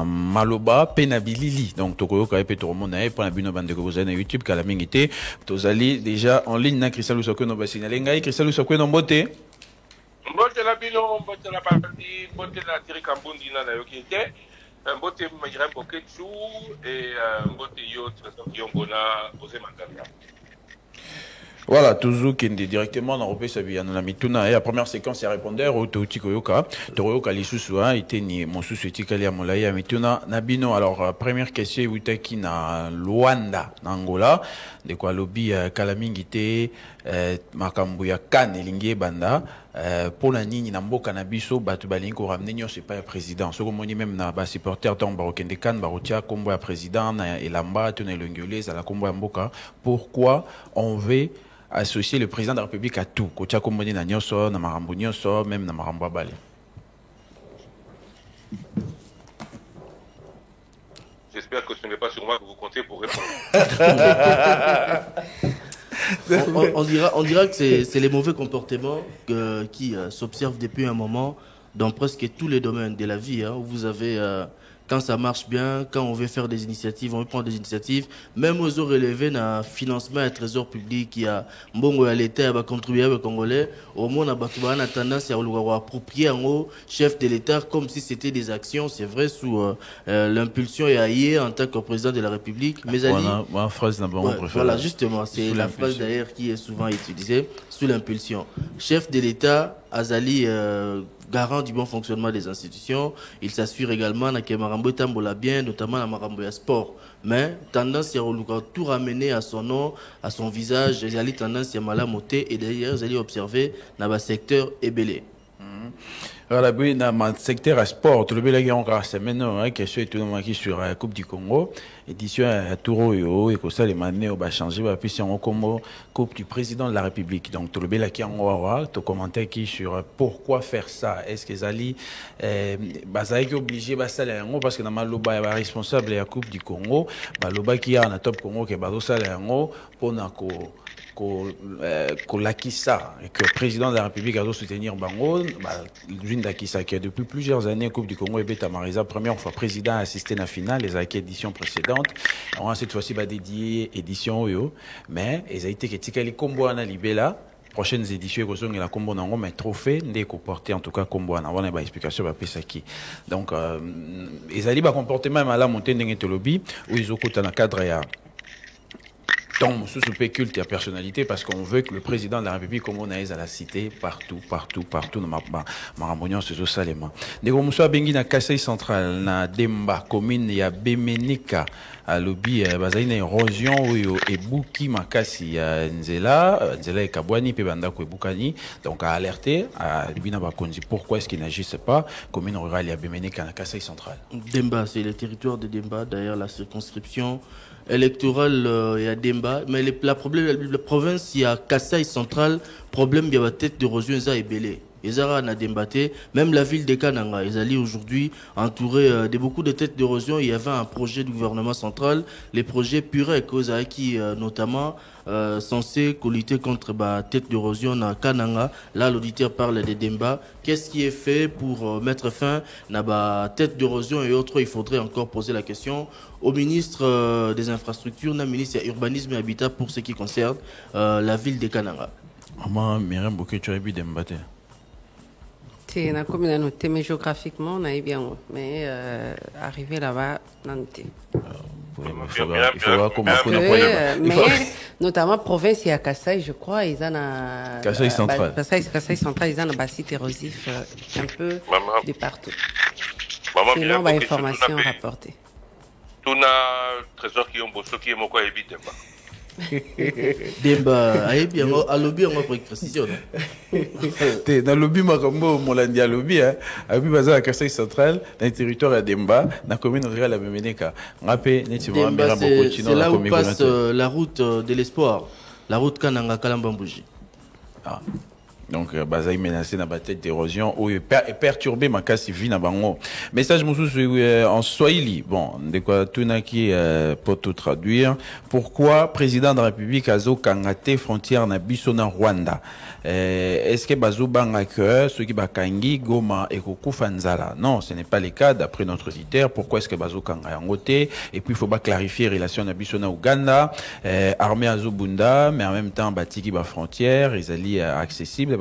S3: Maloba Penabilili donc Tokoyoka pe Toromona Penabino Bandeko Bozana YouTube Kalamingi Te Tozali déjà en ligne na Christian Lusakweno ba signaler ngai Christian Lusakweno mbote
S20: mbote la bino mbote la partie mbote la Thierry Kambundi na yoki te mbote Majiram Boketsu et mbote yo Trésor Kiongona Osé Manganda.
S3: Voilà, toujours qui est directement dans Europé Sabiano la mituna et la première séquence est répondeur au Tikoyoka. Toroyoka Lisusu a été ni mon sous Tikali à Molaya mituna Nabino. Alors première question Witaki na Luanda Angola de quoi lobby Kalamingite Makambuya Kan Elingie Banda pour la nini na mboka na biso batu balingo ramener c'est pas le président. Ce qu'on dit même na ba supporter tant barokende kan barotia kombo ya président na elamba tone longolese à la kombo ya mboka. Pourquoi on veut associer le président de la République à tout. Kocha Komboni na nyoso, na marambo nyoso, même na marambo bale.
S20: J'espère que ce n'est pas sur moi que vous comptez pour répondre.
S5: on dira que c'est les mauvais comportements qui s'observent depuis un moment dans presque tous les domaines de la vie. Hein, où vous avez... quand ça marche bien, quand on veut faire des initiatives, on veut prendre des initiatives, même aux eaux relevées dans le financement et le trésor public, il y a mbongo à l'État, à contribuer aux Congolais, au moins on a tendance à approprier en haut chef de l'État comme si c'était des actions, c'est vrai, sous l'impulsion et aïe en tant que président de la République. Mais voilà, justement, c'est la phrase d'ailleurs qui est souvent utilisée, sous l'impulsion. Chef de l'État, Azali, garant du bon fonctionnement des institutions, il s'assure également que Marambo tambola bien, notamment la Marambo sport. Mais tendance à tout ramener à son nom, à son visage, il y a tendance à malamoter et d'ailleurs, vous allez observer dans le secteur ébélé.
S3: Voilà, dans le secteur sport, tout le monde a encore semaine, question est tout le monde qui sur la Coupe du Congo, édition à Touro et que ça les manées va changer, puis c'est en Congo, Coupe du président de la République. Donc tout le monde qui en aura, tu commentais qui sur pourquoi faire ça. Est-ce que Zali, Bazaï qui obligé, Bassalé en parce que dans Maloba est responsable de la Coupe du Congo, Maloba qui a un top Congo qui est Badosalé en haut pour Nako. Kolakisa et que le président de la République a dû soutenir Bango, l'une d'Akissa qui a depuis plusieurs années Coupe du Congo et Beta Marisa, première fois président a assisté à la finale, les acquis éditions précédentes. On a cette fois-ci dédié édition Oyo, mais ils ont été que Tikali Combo Ana Libela. Prochaines éditions, ils ont la combo nango, mais trophée, dès qu'on portait en tout cas combo ana, on a une explication par Pesaki. Donc, ils ont dit comportement à la montée d'un lobby où ils ont coûté dans le cadre à tant sous ce culte et à personnalité parce qu'on veut que le président de la République comme on a à la cité partout dans ma ramonion c'est au Salema. Nego Moussa Bengi na Kasai central na Demba commune ya Bemenika à lobby bazaine érosion et Buki Makasi Nzela et Kabwani pe bandako et Bukani donc à alerter à Bina Bakonzi pourquoi est-ce qu'il n'agissent pas commune rurale ya Bemenika na Kasai central.
S5: Demba c'est le territoire de Demba d'ailleurs la circonscription électorale il y a Demba mais la province il y a Kasai central problème il y a la tête d'érosion ça est belé ils ont débattu même la ville de Kananga ils allaient aujourd'hui entourés de beaucoup de têtes d'érosion il y avait un projet du gouvernement central les projets Purek qui notamment censé lutter contre la tête d'érosion à Kananga là l'auditeur parle de Demba qu'est-ce qui est fait pour mettre fin à la tête d'érosion et autres il faudrait encore poser la question au ministre des infrastructures au ministre de l'urbanisme et habitat pour ce qui concerne la ville de Kananga.
S3: Maman Myriam Bokeh tu as vu Demba
S6: c'est une communauté, mais géographiquement, on a bien, mais arriver là-bas, non.
S3: Il faut comment
S6: mais notamment province, il y a Kasai, je crois, ils ont un
S3: Kasai central.
S6: Kasai central, ils ont un site érosif un peu de partout.
S20: Sinon,
S6: bah, information rapportée.
S20: Tout le trésor qui ont bossé, qui est mon quoi évite.
S5: Demba bien à lobby on va prendre précision
S3: t'es dans lobby makambo molandi à lobby hein abi baza à Kasai central dans le territoire à Demba dans commune rurale à Bemeneka ngapé netima mera beaucoup
S5: c'est là où passe la route de l'espoir la route Kananga Kalambambuji
S3: Donc bazaï menacé na tête d'érosion ou perturbé ma casse vie na bango. Message mususu en Swahili. Bon, de quoi tunaki pour tout traduire. Pourquoi président de la République azo kangate frontière na biso na Rwanda? Est-ce que bazo banga que ceux qui bakangi Goma et kokufa nzala? Non, ce n'est pas le cas d'après notre auditeur. Pourquoi est-ce que bazo kanga yangote? Et puis il faut pas clarifier relation na biso na Uganda, armée azo bunda, mais en même temps batiki ba frontière, ils alliés accessibles.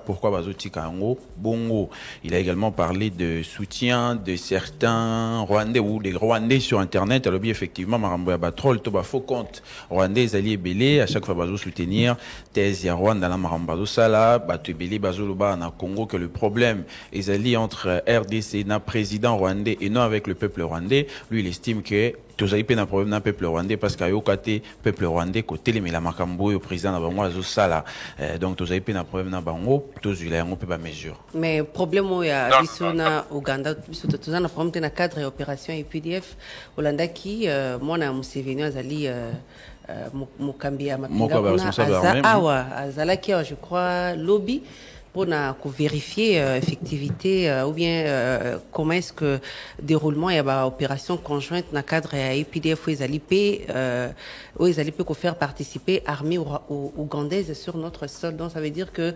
S3: Pourquoi Bazo Tikango Bongo? Il a également parlé de soutien de certains Rwandais ou des Rwandais sur Internet. Alors bien effectivement, Marambo Batrol, Toba faux compte Rwandais, alliés belé, à chaque fois Bazo soutenir thèse ya Rwanda la Marambazo Sala, Batu belé Bazo Loba na Congo que le problème est allié entre RDC na président rwandais et non avec le peuple rwandais. Lui il estime que tous avez un problème dans le peuple rwandais parce qu'à côté peuple rwandais côté les Melamakambou au président Nabango Azosala donc tous avez un problème dans Bango tous il a un peu pas mesure
S6: mais problème où il y a bisona Uganda bisota tous un problème dans le cadre opération EPDF Hollanda qui moi na Museveni azali Mukambi ya mapinga awa azalaki je crois lobby pour vérifier effectivité ou bien comment est-ce que déroulement il y a opération conjointe dans le cadre de EPDF où ils allaient faire participer armée ougandaise sur notre sol. Donc ça veut dire que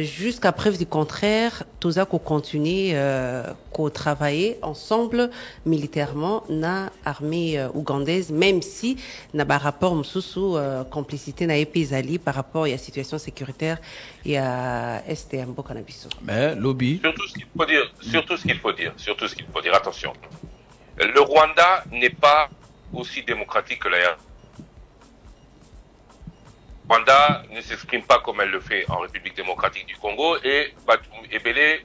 S6: jusqu'à preuve du contraire, tous à continuer qu'au travailler ensemble militairement na armée ougandaise, même si n'a pas rapport sous complicité na épizali par rapport à la situation sécuritaire et à STM Bokanabiso.
S3: Mais lobby.
S20: Surtout ce qu'il faut dire, attention. Le Rwanda n'est pas aussi démocratique que la RDC. Rwanda ne s'exprime pas comme elle le fait en République démocratique du Congo et Ebele,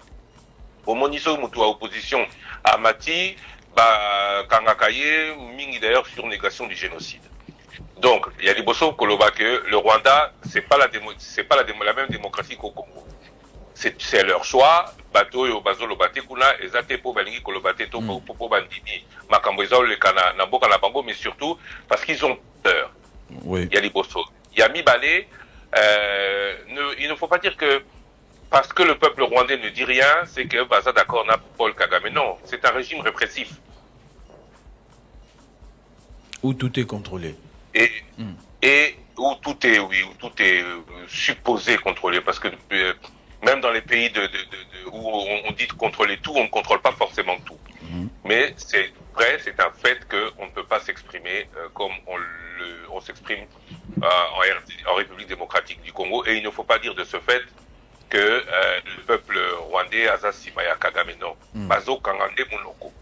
S20: au Moniso Moutoua opposition à Mati, Kangakaye, Mingi d'ailleurs sur négation du génocide. Donc, il y a des Bosso Koloba que le Rwanda, c'est pas la même démocratie qu'au Congo. C'est leur choix, Bato et Bazo Lobate Kuna, Ezate Po Balingi Kolobate To Popo Bandimi, Makambozo le Kana, Namboka Nabango, mais surtout parce qu'ils ont peur.
S3: Oui.
S20: Il y a des Bosso. Yami Balé, il ne faut pas dire que parce que le peuple rwandais ne dit rien, c'est que Baza d'accord n'a Paul Kagame. Non, c'est un régime répressif.
S3: Où tout est contrôlé.
S20: Et où tout est supposé contrôlé. Parce que même dans les pays où on dit de contrôler tout, on ne contrôle pas forcément tout. Mais c'est vrai, c'est un fait qu'on ne peut pas s'exprimer comme on s'exprime en République démocratique du Congo. Et il ne faut pas dire de ce fait que le peuple rwandais Azasimaya Kagame, non. Bazo Kangande Mounoko.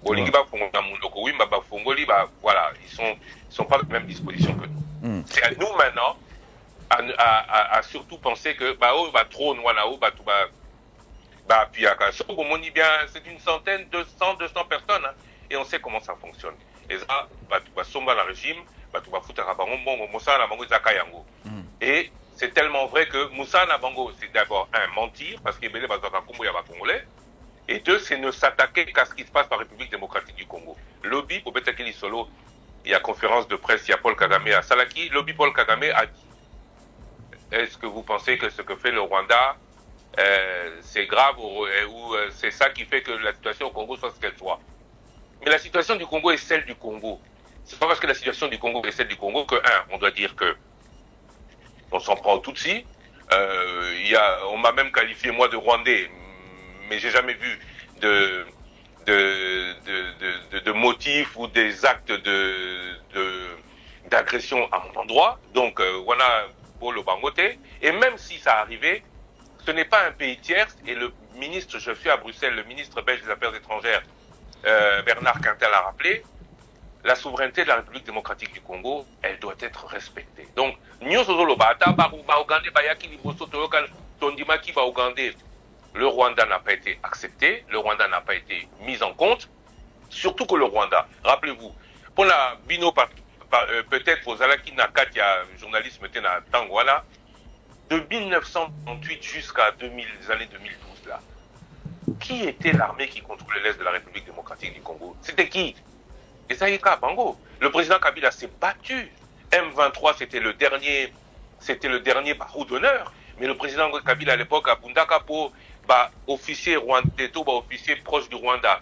S20: Bolingi ba Fongola Mounoko, oui, Baba Fongoli, voilà, ils sont pas à la même disposition que nous. C'est à nous maintenant à surtout penser que trop Nwanao, puis c'est une centaine, 200 personnes, hein, et on sait comment ça fonctionne. Et ça, somba le régime, et c'est tellement vrai que Moussa Nabango, c'est d'abord mentir, parce qu'il y a Congolais, et deux, c'est ne s'attaquer qu'à ce qui se passe dans la République démocratique du Congo. Lobby, pour Betakeli Solo, il y a conférence de presse, il y a Paul Kagame à Salaki, Lobby Paul Kagame a dit, est-ce que vous pensez que ce que fait le Rwanda, c'est grave ou c'est ça qui fait que la situation au Congo soit ce qu'elle soit? Mais la situation du Congo est celle du Congo. C'est pas parce que la situation du Congo est celle du Congo que, on doit dire que on s'en prend au Tutsi. On m'a même qualifié, moi, de Rwandais, mais j'ai jamais vu de motifs ou des actes d'agression à mon endroit. Donc, voilà, pour le Bangote. Et même si ça arrivait, ce n'est pas un pays tiers. Et le ministre, je suis à Bruxelles, le ministre belge des Affaires étrangères, Bernard Quintal a rappelé, la souveraineté de la République démocratique du Congo, elle doit être respectée. Donc, le Rwanda n'a pas été accepté, le Rwanda n'a pas été mis en compte, surtout que le Rwanda, rappelez-vous, pour la bino, peut-être aux Alaki Nakatia, journaliste Metena Tangwala, de 1938 jusqu'à les années 2012 là, qui était l'armée qui contrôlait l'Est de la République démocratique du Congo? C'était qui? Et ça y est, Bango. Le président Kabila s'est battu. M23, c'était le dernier barreau d'honneur. Mais le président Kabila à l'époque a Bundaka pour officier rwandais, officier proche du Rwanda.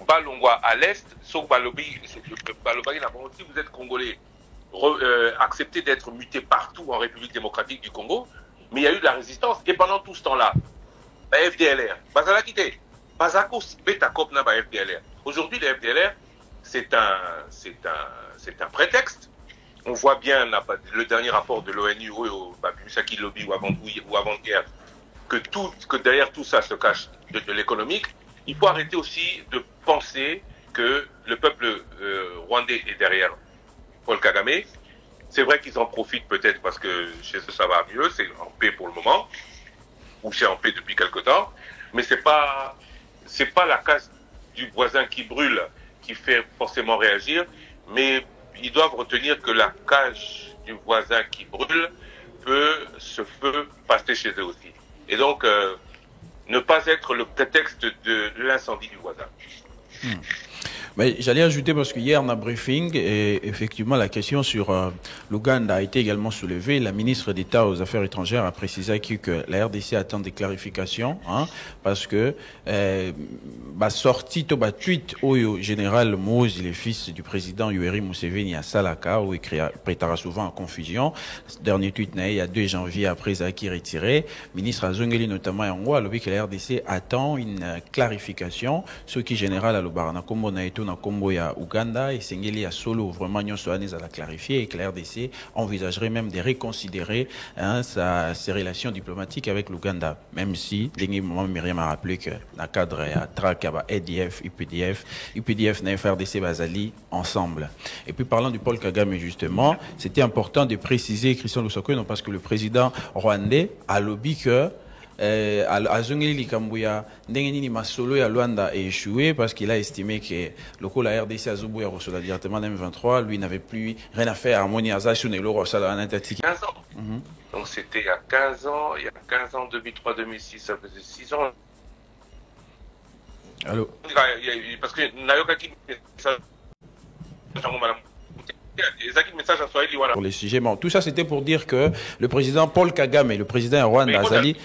S20: Balongwa à l'est, sauf Balobi, si vous êtes congolais, acceptez d'être muté partout en République démocratique du Congo, mais il y a eu de la résistance. Et pendant tout ce temps-là, FDLR, Bazala quitté, Bazako Betakop na FDLR. Aujourd'hui, le FDLR, c'est un prétexte. On voit bien le dernier rapport de l'ONU, Misaki Lobby ou avant-guerre, que derrière tout ça se cache de l'économique. Il faut arrêter aussi de penser que le peuple rwandais est derrière Paul Kagame. C'est vrai qu'ils en profitent peut-être parce que chez eux ça va mieux, c'est en paix pour le moment, ou c'est en paix depuis quelque temps, mais c'est pas la case du voisin qui brûle qui fait forcément réagir, mais ils doivent retenir que la cage du voisin qui brûle peut passer chez eux aussi. Et donc, ne pas être le prétexte de l'incendie du voisin.
S3: Mais j'allais ajouter, parce qu'hier, on a briefing, et effectivement, la question sur l'Ouganda a été également soulevée. La ministre d'État aux Affaires étrangères a précisé que la RDC attend des clarifications, parce que sorti au tweet au général Moïse, le fils du président Yoweri Museveni à Salaka, où il prêtera souvent en confusion. Ce dernier tweet il y a 2 janvier après Zaki retiré. Ministre Azongeli notamment en Angola, a dit que la RDC attend une clarification, ce qui général à l'Obarana Kombo na eto na Kombo ya Uganda et Sengeli à Solo vraiment nyon soanes à la clarifier et que la RDC envisagerait même de reconsidérer ses relations diplomatiques avec l'Ouganda, même si dernier moment Myriam a rappelé que dans le cadre à TRAC EDF, UPDF na FRDC Bazali ensemble. Et puis parlant du Paul Kagame justement, c'était important de préciser Christian Lusoko parce que le président rwandais a lobby que Azongeli Likambuya Ndengeni Masolo ya Luanda a échoué parce qu'il a estimé que le la RDC Azubuya reçoit directement M23, lui n'avait plus rien à faire à Harmonie Azashu et l'Euro ça en Antarctique.
S20: 15 ans. Donc c'était il y a 15 ans, 2003, 2006, ça faisait 6 ans.
S3: Allô.
S20: Parce que Nayoka
S3: pour les sujets, bon, tout ça c'était pour dire que le président Paul Kagame et le président Rwanda Azali,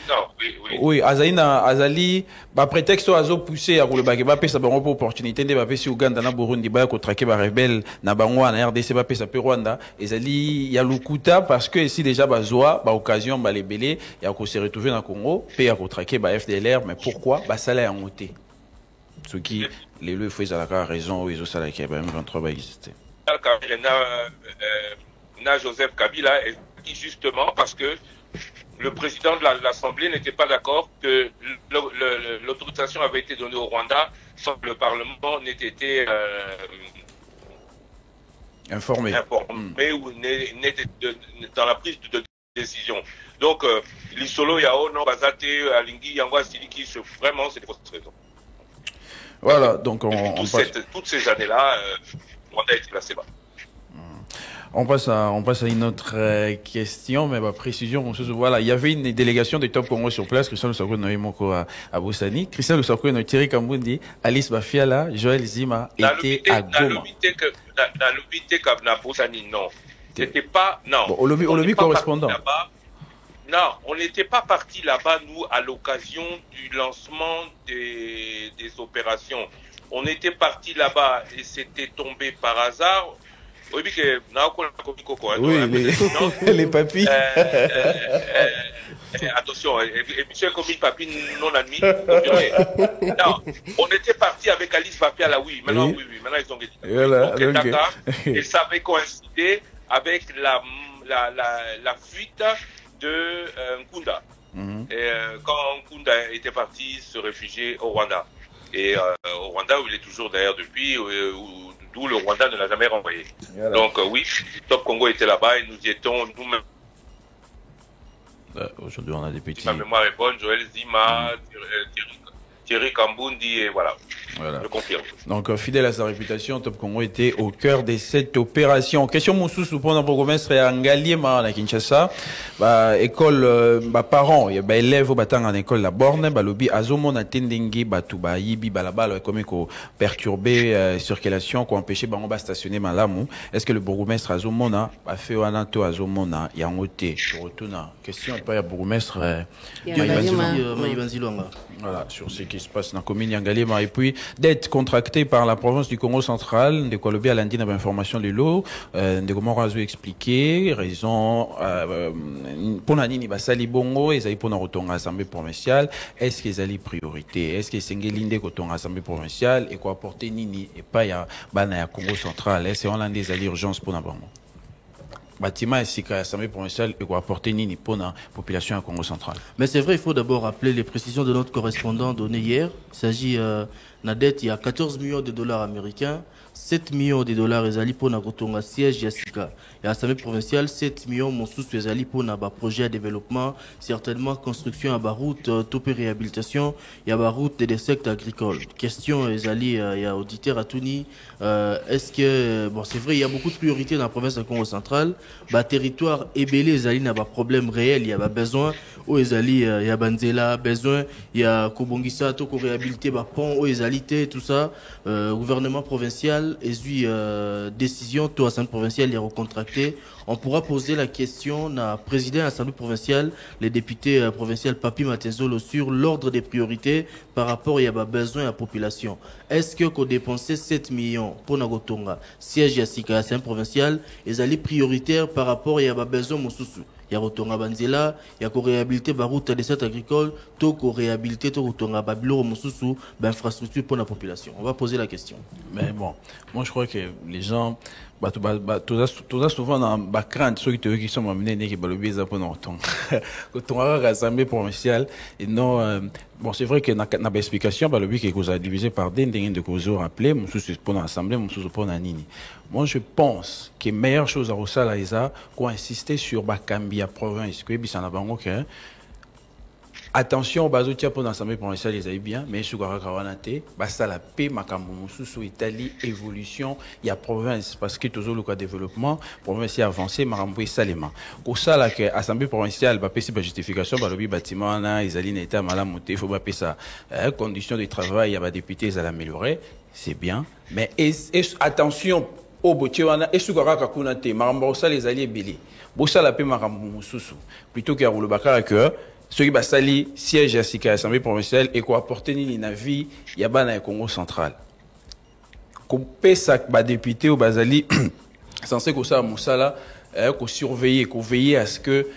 S3: oui, Azali, prétexte Azo poussé à le bagé, ça va pour opportunité de passer Uganda na Burundi, ba ko traquer ba rebelle na Bangwa na RDC ba pesa pe Rwanda, Azali ya lukuta parce que ici déjà bazoa, ba occasion ba les belé, ya ko se retrouver dans Congo, pe ya ko traquer ba FDLR, mais pourquoi ba ça là en moté. Ce qui les le fait à la raison où ils ont ça là qui ba M23 va exister.
S20: Joseph Kabila est justement parce que le président de l'Assemblée n'était pas d'accord que l'autorisation avait été donnée au Rwanda sans que le Parlement n'ait été
S3: informé
S20: ou n'était dans la prise de décision. Donc, l'Isolo Yao, non, Bazate, Alingi, Yangwa, Siliki, vraiment, c'est des fausses raisons.
S3: Voilà, donc
S20: toutes ces années-là, Rwanda est placé bas.
S3: On passe à une autre question, mais précision. Voilà, il y avait une délégation des Top Congo sur place. Christian Lusoko Noimoko à Boussani. Christian Lusoko Thierry Kambundi, Alice Bafiala, Joël Zima étaient à Goma.
S20: Dans l'obité à Boussani, non. C'était pas, non.
S3: Bon, au lobby correspondant.
S20: Non, on n'était pas parti là-bas, nous, à l'occasion du lancement des opérations. On était parti là-bas et c'était tombé par hasard. Oui,
S3: les papis.
S20: Attention, et monsieur commis papi non admis. Non, on était parti avec Alice Vapiala, oui. Maintenant, oui, maintenant ils ont gagné.
S3: Voilà,
S20: et ça avait coïncidé avec la fuite de Nkunda. Et quand Nkunda était parti se réfugier au Rwanda. Et au Rwanda, où il est toujours d'ailleurs depuis, d'où le Rwanda ne l'a jamais renvoyé. Voilà. Donc oui, Top Congo était là-bas et nous y étions nous-mêmes.
S3: Aujourd'hui, on a des petits.
S20: Ma mémoire est bonne, Joël Zima, Thierry Kambundi, et voilà.
S3: Voilà.
S20: Je confirme.
S3: Donc, fidèle à sa réputation, Top Congo était au cœur de cette opération. Question Moussous, pour notre bourgmestre à Ngaliema, à Kinshasa, école, parents, il y a élèves au batang en école la borne, lobby azomon a tendengi, batuba, yibi, balabala, comme qu'on perturber circulation, qu'on empêcher, on va stationner malamu. Est-ce que le bourgmestre azomona a fait un anto azomona, il y a un côté, je retourne. Question, pas il y a bourgmestre, voilà, sur ce qui se passe dans la commune Yangalema. Et puis, dette contractée par la province du Congo central, de quoi le bien lundi n'a information de l'eau, de comment on a expliqué, raison, pour la nini, basali bongo, et ça y pour notre assemblée provinciale, est-ce qu'ils allaient priorité, est-ce que c'est l'inde qu'on assemblée provinciale, et quoi apporter nini, et pas ya, bana Congo central, est-ce qu'on a des alliés urgences pour n'avoir bâtiment ainsi qu'à l'Assemblée provinciale et quoi apporter nini pour la population à Congo central.
S5: Mais c'est vrai, il faut d'abord rappeler les précisions de notre correspondant donné hier. Il s'agit d'une dette, il y a 14 millions de dollars américains, 7 millions de dollars ezali pour un siège Yassika. Et à l'Assemblée provinciale, 7 millions mon sous ezali pour un projet de développement, certainement construction à la route, topé réhabilitation, il y a la route des secteurs agricoles. Question ezali, il y a auditeur à Touni, est-ce que, bon c'est vrai, il y a beaucoup de priorités dans la province de Congo central, bah territoire ébélé ezali n'a pas problème réel, il y a besoin, où ezali, il y a Banzela, besoin, il y a Kobongisa, toko réhabilité, bah pont, où ezali tout ça, gouvernement provincial, et décision, tout l'Assemblée provinciale est recontracté. On pourra poser la question à président de l'Assemblée provinciale, les députés provinciaux Papi Matenzolo sur l'ordre des priorités par rapport à besoin de la population. Est-ce que qu'on dépensait 7 millions pour Nagotonga, siège Yassika, l'Assemblée provinciale, et les prioritaires par rapport à besoin de Moussoussou? Il y a Rotonga Banzela, il y a qu'on réhabiliter la route des secteurs agricoles, tout qu'on réhabiliter tout Rotonga Babilo Moussoussou, infrastructure pour la population. On va poser la question.
S3: Mais bon, moi je crois que les gens, tout ça souvent dans la crainte, ceux qui sont amenés, qui ont le pour nous. Quand on a l'Assemblée provinciale, et non, bon, c'est vrai qu'il y a une explication, le but qui est divisé par des de causes rappelées, mon sous pour l'Assemblée, mon sous pour la Nini. Moi, je pense que la meilleure chose à Rossala, c'est qu'on insister sur Bakambia province, que Bissana Bango, attention, bazotia pour l'Assemblée provinciale, ils aillent bien, mais sur Garakawanate, basta la paix, Makamou, sous Italie, évolution, il y a province, parce que toujours le cas développement, province avancée, Maramboué Salema. Pour ça, là, que l'Assemblée provinciale, va payer sa justification, bah, le bâtiment, ils allaient n'état mal monté, il faut pas payer ça. Conditions de travail, il y a des députés, ils allaient améliorer, c'est bien, mais attention, au Botiwana, et sur Garakakunate, Maramboué, les alliés Béli. Bossa la paix, Marambou, sous plutôt qu'à Roulebakar, que ceux qui ont sali siège à l'Assemblée provinciale et qui ont apporté une vie, il y a un Congo central. Qu'on paie ça, député au Bazali, censé que ça, Moussala, qu'on surveille, qu'on veille à ce que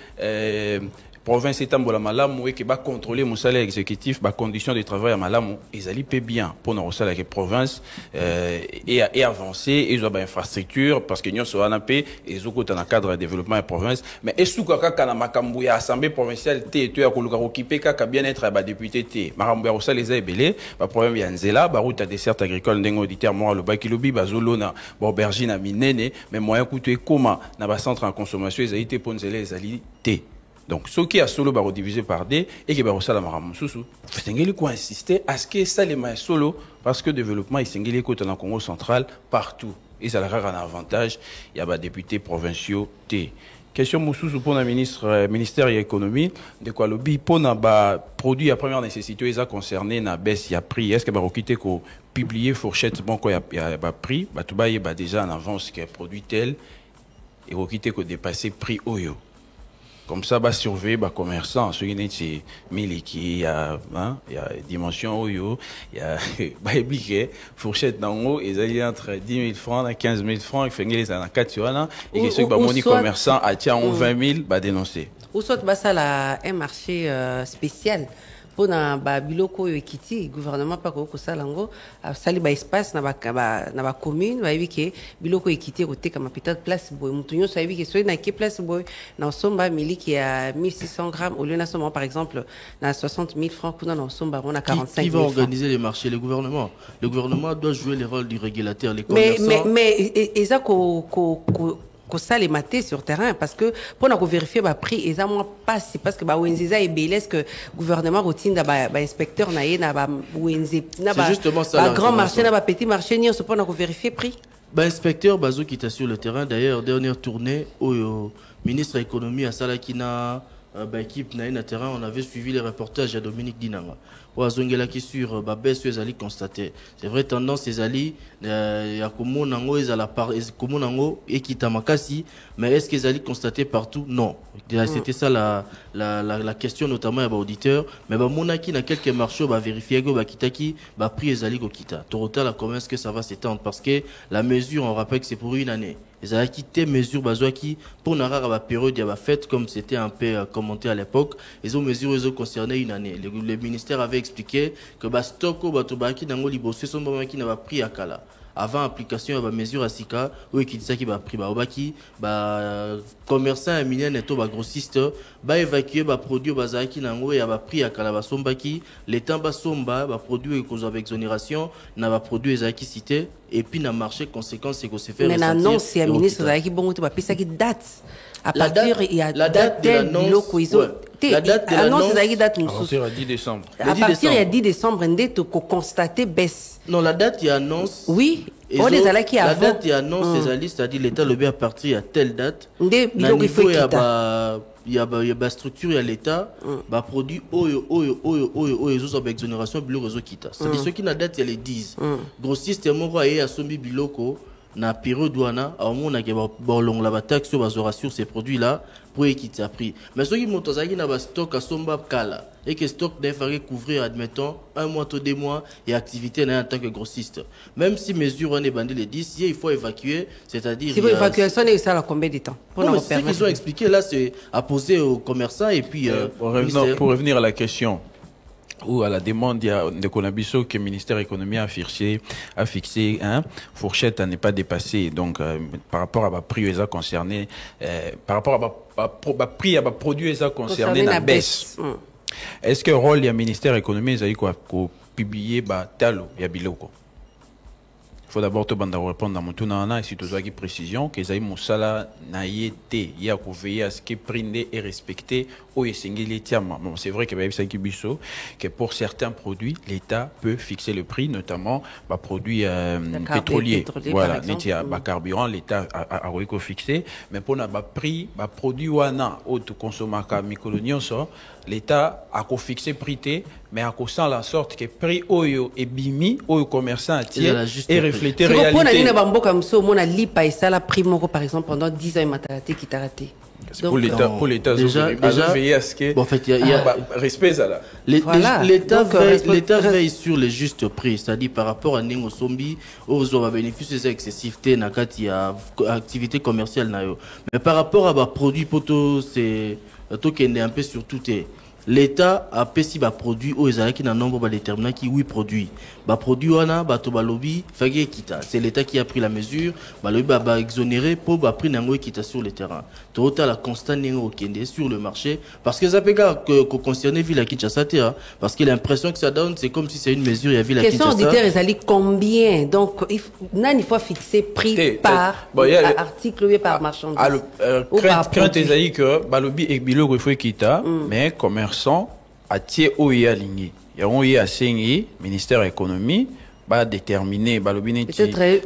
S3: province est en malamu et qui va contrôler mon salaire exécutif, les conditions de travail à malamu, ils allaient payer bien pour nos salaires province et avancer, ils ont des infrastructures parce que nous sommes en paix, ils ont un cadre de développement de province, mais est-ce que quand on a makambuya assemblée provinciale t tu as occupé qu'à bien être à député t makambuya au salaire les a belé, le problème est nzela, ba route à dessert agricole n'engo auditeur moi le bakilobi bazolona, ba aubergine à minene, mais moyen coûter comment na ba centre en consommation ils a été pour nzela les ali t. Donc, ce qui a solo baro divisé par D et qui va la maram sousou. Fengeli ko insister à ce que ça les mains solo parce que développement il sengeli ko dans le Congo central partout. Et ça a un avantage, il y a des députés provinciaux T. Question Moussou pour le ministère de l'économie, de quoi le bi pour na produit à première nécessité, ils a concerné na baisse, il y a prix. Est-ce que va quitter ko publier fourchette bon quoi il y a prix, ba tout ba il y déjà en avance qui est produit tel et quitter ko dépasser prix oyo. Comme ça, bah, surveiller, bah, commerçants, ceux qui sont miliki, il y a dimension oyo, il y a, bah, fourchette dans haut, ils allaient entre 10 000 francs et 15 000 francs, ils font les en 4 ans, et qui sont, bah, moni commerçants, à tiens, 20 000, bah, dénoncer.
S6: Ou soit, bah, ça, là, un marché, spécial. Pour na ba biloko yo ekiti gouvernement pas ko salango sali ba espace na ba commune ba yiki biloko ekiti côté comme peut-être place boy mutunyo sa yiki so na ki place boy na somba miliki ya 1600 grammes au lieu na somba par exemple na 60 000 francs pour na somba on a 45 000
S5: qui va organiser les marchés? Le gouvernement doit jouer le rôle du régulateur, les commerçants.
S6: Mais ça ça les mater sur terrain parce que pour nous vérifier le prix et ça moi passe parce que bah Wenziza et Bélès que gouvernement routine bah inspecteur naïe na bah Wenzi na bah
S5: justement ça
S6: grand marché na bah petit marché ni on se prend nous vérifier prix.
S5: Bah inspecteur Bazo qui est sur le terrain d'ailleurs dernière tournée au ministre de l'économie à Salakina équipe na terrain on avait suivi les reportages à Dominique Dinanga. Wazongela qui sur baisse les ali constaté. C'est vrai tendance ces ali ya komo nango ezala par komo nango ekita makasi mais est-ce qu'ils ali constaté partout? Non. C'était ça la question notamment à auditeur mais ba monaki na quelques marchés ba vérifier go ba kitaki ba prix ezali ko kita. Total comment est-ce que ça va s'étendre parce que la mesure on rappelle que c'est pour une année. Ils ont quitté mesure bazouaki pour n'avoir la période de la fête comme c'était un peu commenté à l'époque. Ils ont mesuré ils ont concerné une année. Le ministère avait expliqué que ba stock au batobaki dango libosé son bamaki n'a pas pris à Kala. Avant application ba mesure à Sika ou qui dit ça qui va pris ba obaki ba commerçant minien neto ba grossiste ba évacuer ba produit bazaki nango et ba pris à Kala ba sombaki l'état ba somba ba produit cause avec exonération n'a ba produit ezaki cité et puis na marché conséquence c'est que se fait
S6: mais l'annonce c'est ministre zaki bon tu ba pisa qui date à partir il y a la date de l'annonce
S5: la date de l'annonce
S6: date
S3: à 10 décembre
S6: à partir il y a 10 décembre ndé to constater baisse.
S5: Non, la date il annonce.
S6: Oui.
S5: La date il annonce c'est-à-dire l'État le bien à partir à telle date. Il y a structure il y a l'État bah produit ils ont exonération bilo réseau kita. C'est-à-dire ceux qui na date ils les disent. Grossiste mon et à sombi biloko na période douana au moins na bolong la taxe sur ces produits là pour équiter à prix. Mais ceux qui montent na ba stock à somba kala et que stock devrait couvrir admettons un mois ou 2 mois et activité en tant que grossiste. Même si mesure on est bandé les 10, il faut évacuer, c'est-à-dire
S6: si l'évacuation est ça la combien de temps
S5: pour nous permettre. Ce qu'ils ont expliqué là c'est à poser aux commerçants et puis
S3: pour revenir à la question ou à la demande de Konabiso que le ministère de l'économie a fixé fourchette à ne pas dépasser donc par rapport à la prix concernés par rapport à prix à produit concerné la baisse. Est-ce que le rôle du ministère de l'économie est quoi publier talo ya biloko? Il faut d'abord te répondre à mon tour et si tu as une précision que les moussala naïté y a veiller à ce que prendre et respecter au c'est vrai que pour certains produits l'État peut fixer le prix notamment produits pétroliers voilà carburant l'État a fixé mais pour na prix produit wana auto consomaka mikolonio l'État a fixé prix mais a sent la sorte que prix oyo et bimi oyo commerçant et refléter réalité.
S6: Par exemple pendant 10 ans il m'a qui t'a raté.
S3: Pour l'État déjà veiller à ce que
S5: bon, en fait il y a
S3: respect ça là.
S5: L'État veille sur les justes prix, c'est-à-dire par rapport à Nengo Sombi aux bénéfices des excessivité na kati ya activité commerciale na yo. Mais par rapport à produit poto c'est to kende un peu sur tout est l'État a payé ba produit aux ezalaki na nombre ba déterminant qui oui produit ba produit wana ba to ba lobby fagé kita c'est l'État qui a pris la mesure ba lobby ba exonéré pour ba prix nango kita sur le terrain total la constant nengo kende sur le marché parce que ça peut que concerner ville à Kinshasa parce que l'impression que ça donne c'est comme si c'est une mesure il y a ville à Kinshasa.
S6: Question auditeur ezali combien donc il faut fixer prix par article ou par marchandise
S3: crainte ezali que ba lobby et biloko il faut kita mais commerçant à tiers ou y a ligné il y a sengi ministère de l'économie va déterminer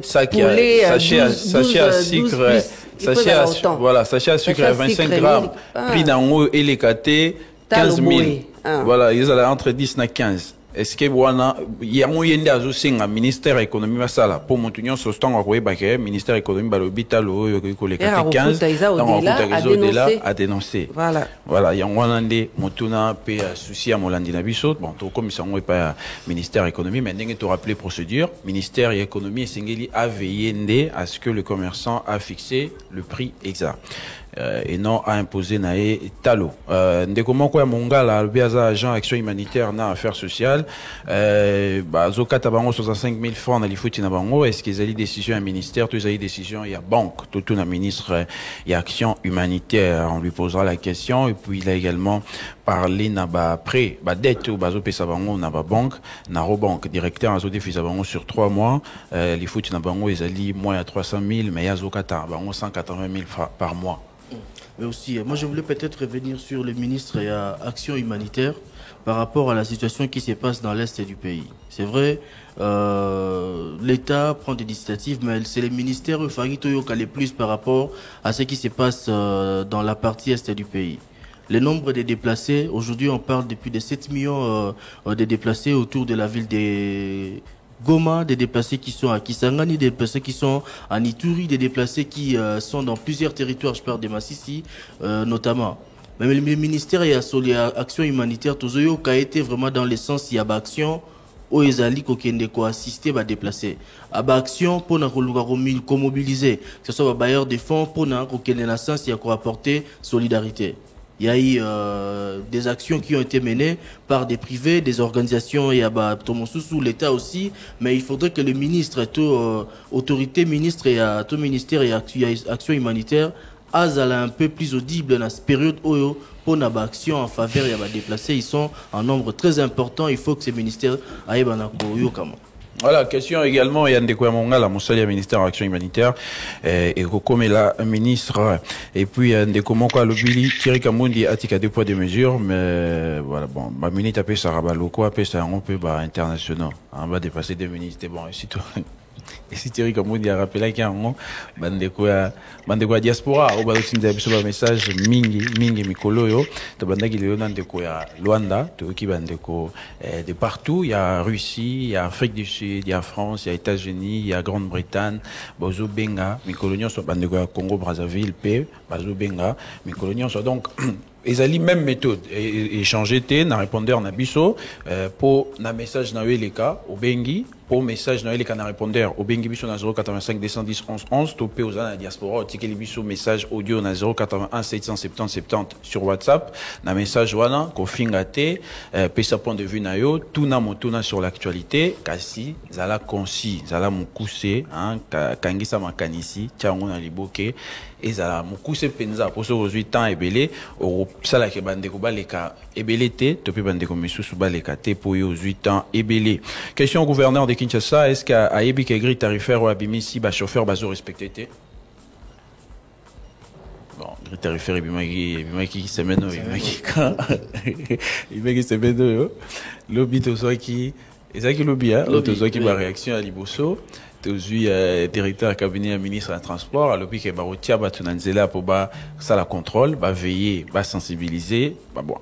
S3: ça qui a sachet à sucre voilà sachet à sucre à 25 grammes prix dans haut et les KT 15 000 voilà ils allaient entre 10 et 15. Est-ce que wana ya moyende azosenga ministère de l'économie basala pour montunyo sostan wa koyeba ke ministère de l'économie balobita lo yo ko le 15 à dénoncer voilà ya wana nde motuna pe souci à molandi na biso bon to commission ngo pa ministère de l'économie mais ndenge to rappeler procédure ministère de l'économie sengeli a veillé ndé à ce que le commerçant a fixé le prix exact et non à imposer nae talo ndeko moko ya mongala biaza agent action humanitaire na affaires sociales zokata bango 65 000 francs na lifuti na bango est-ce qu'ils ont décision un ministère tous ont décision il y a banque tout un ministre et action humanitaire on lui posera la question et puis il a également parler na ba prêt ba dette ou bazo pesa bango na ba banque na robank directeur azo defisa bango sur 3 mois les faut na bango ezali moins à 300 000 mais yazo kata bango 180 000 par mois.
S5: Mais aussi moi je voulais peut-être revenir sur le ministre et Action humanitaire par rapport à la situation qui se passe dans l'est du pays. C'est vrai, l'État prend des initiatives, mais c'est les ministères qui les plus par rapport à ce qui se passe dans la partie est du pays. Le nombre de déplacés, aujourd'hui on parle depuis de 7 millions de déplacés autour de la ville de Goma, des déplacés qui sont à Kisangani, des déplacés qui sont à Ituri, des déplacés qui sont dans plusieurs territoires, je parle de Massissi notamment. Même le ministère et Action humanitaire, tout ça a été vraiment dans le sens il y a action où ils allaient assister à déplacer. Action pour nous mobiliser, que ce soit bailleurs de fonds pour nous apporter solidarité. Il y a eu des actions qui ont été menées par des privés, des organisations et sous l'État aussi, mais il faudrait que le ministre, autorité ministre et tout ministère et Action humanitaire azala un peu plus audible dans cette période où pour une action en faveur des déplacés, ils sont en nombre très important. Il faut que ces ministères aillent dans
S3: Voilà, question également, Yann Dekouamonga, la Moussali, ministère de l'Action humanitaire, et comme la ministre, et puis Yann Dekouamonga, l'Obili, Thierry Kamundi, Atika 2 poids 2 mesures, mais voilà, bon, ma minute a fait ça, Rabaloko, a fait ça, on peut, international, on va dépasser 2 minutes, bon, et c'est tout. Et si Thierry Kamundi a rappelé qu'il y a un moment, bandeko diaspora, au bas de message, mingi mikolo yo, to bandaki le bandeko ya Luanda, to ki bandeko de partout, il y a Russie, il y a Afrique du Sud, il y a France, il y a États-Unis, il y a Grande-Bretagne, bozo benga, mikolo nyonso bandeko ya Congo Brazzaville, pe, bozo benga, mikolo nyonso donc ils ont même méthode échanger na répondeur na biso pour na message na weleka au bengi pour message na weleka na répondeur au bengi biso na 085 210 11 11 topé aux na diaspora tikeli biso message audio na 081 770 70 sur WhatsApp na message wana ko fingate pesa point de vue na yo tout na motuna sur l'actualité kasi zala concis zala mukuse hein kangisa makanisi tiango na liboke ezala mukuse penza pour ce aujourd'hui temps ebelé au sala ke bande ko baleka ebelé te topi bande ko misusu baleka te pour yo 8 ans ebelé. Question au gouverneur de Kinshasa, est-ce qu'à ayebi ke grille tarifaire ou abimisi ba chauffeur bazo respecté te? Bon, grille tarifaire ebimaki semaine ebimaki semaine yo lobby to so qui ezaki lobby hein to so qui ba réaction à liboso tozui directeur cabinet ministre des transports alobi ke barotia batunanzela pour ba ça la contrôle ba veiller ba sensibiliser ba bon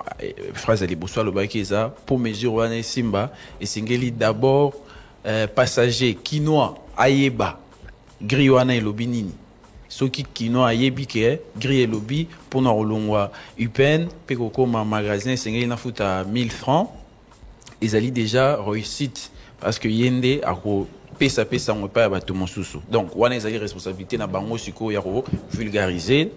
S3: phrase ali boso alobaki eza pour mesure wana simba esengeli d'abord passager kinoa ayeba grille wana elobi nini soki kinoa ayebi ke grille elobi pour na rolongwa UPN pe kokoma magasin esengeli na futa 1000 francs ezali déjà réussite parce que yende ako pesa on pas bato mosusu donc wana ezali responsabilité na bango siko ya ko vulgariser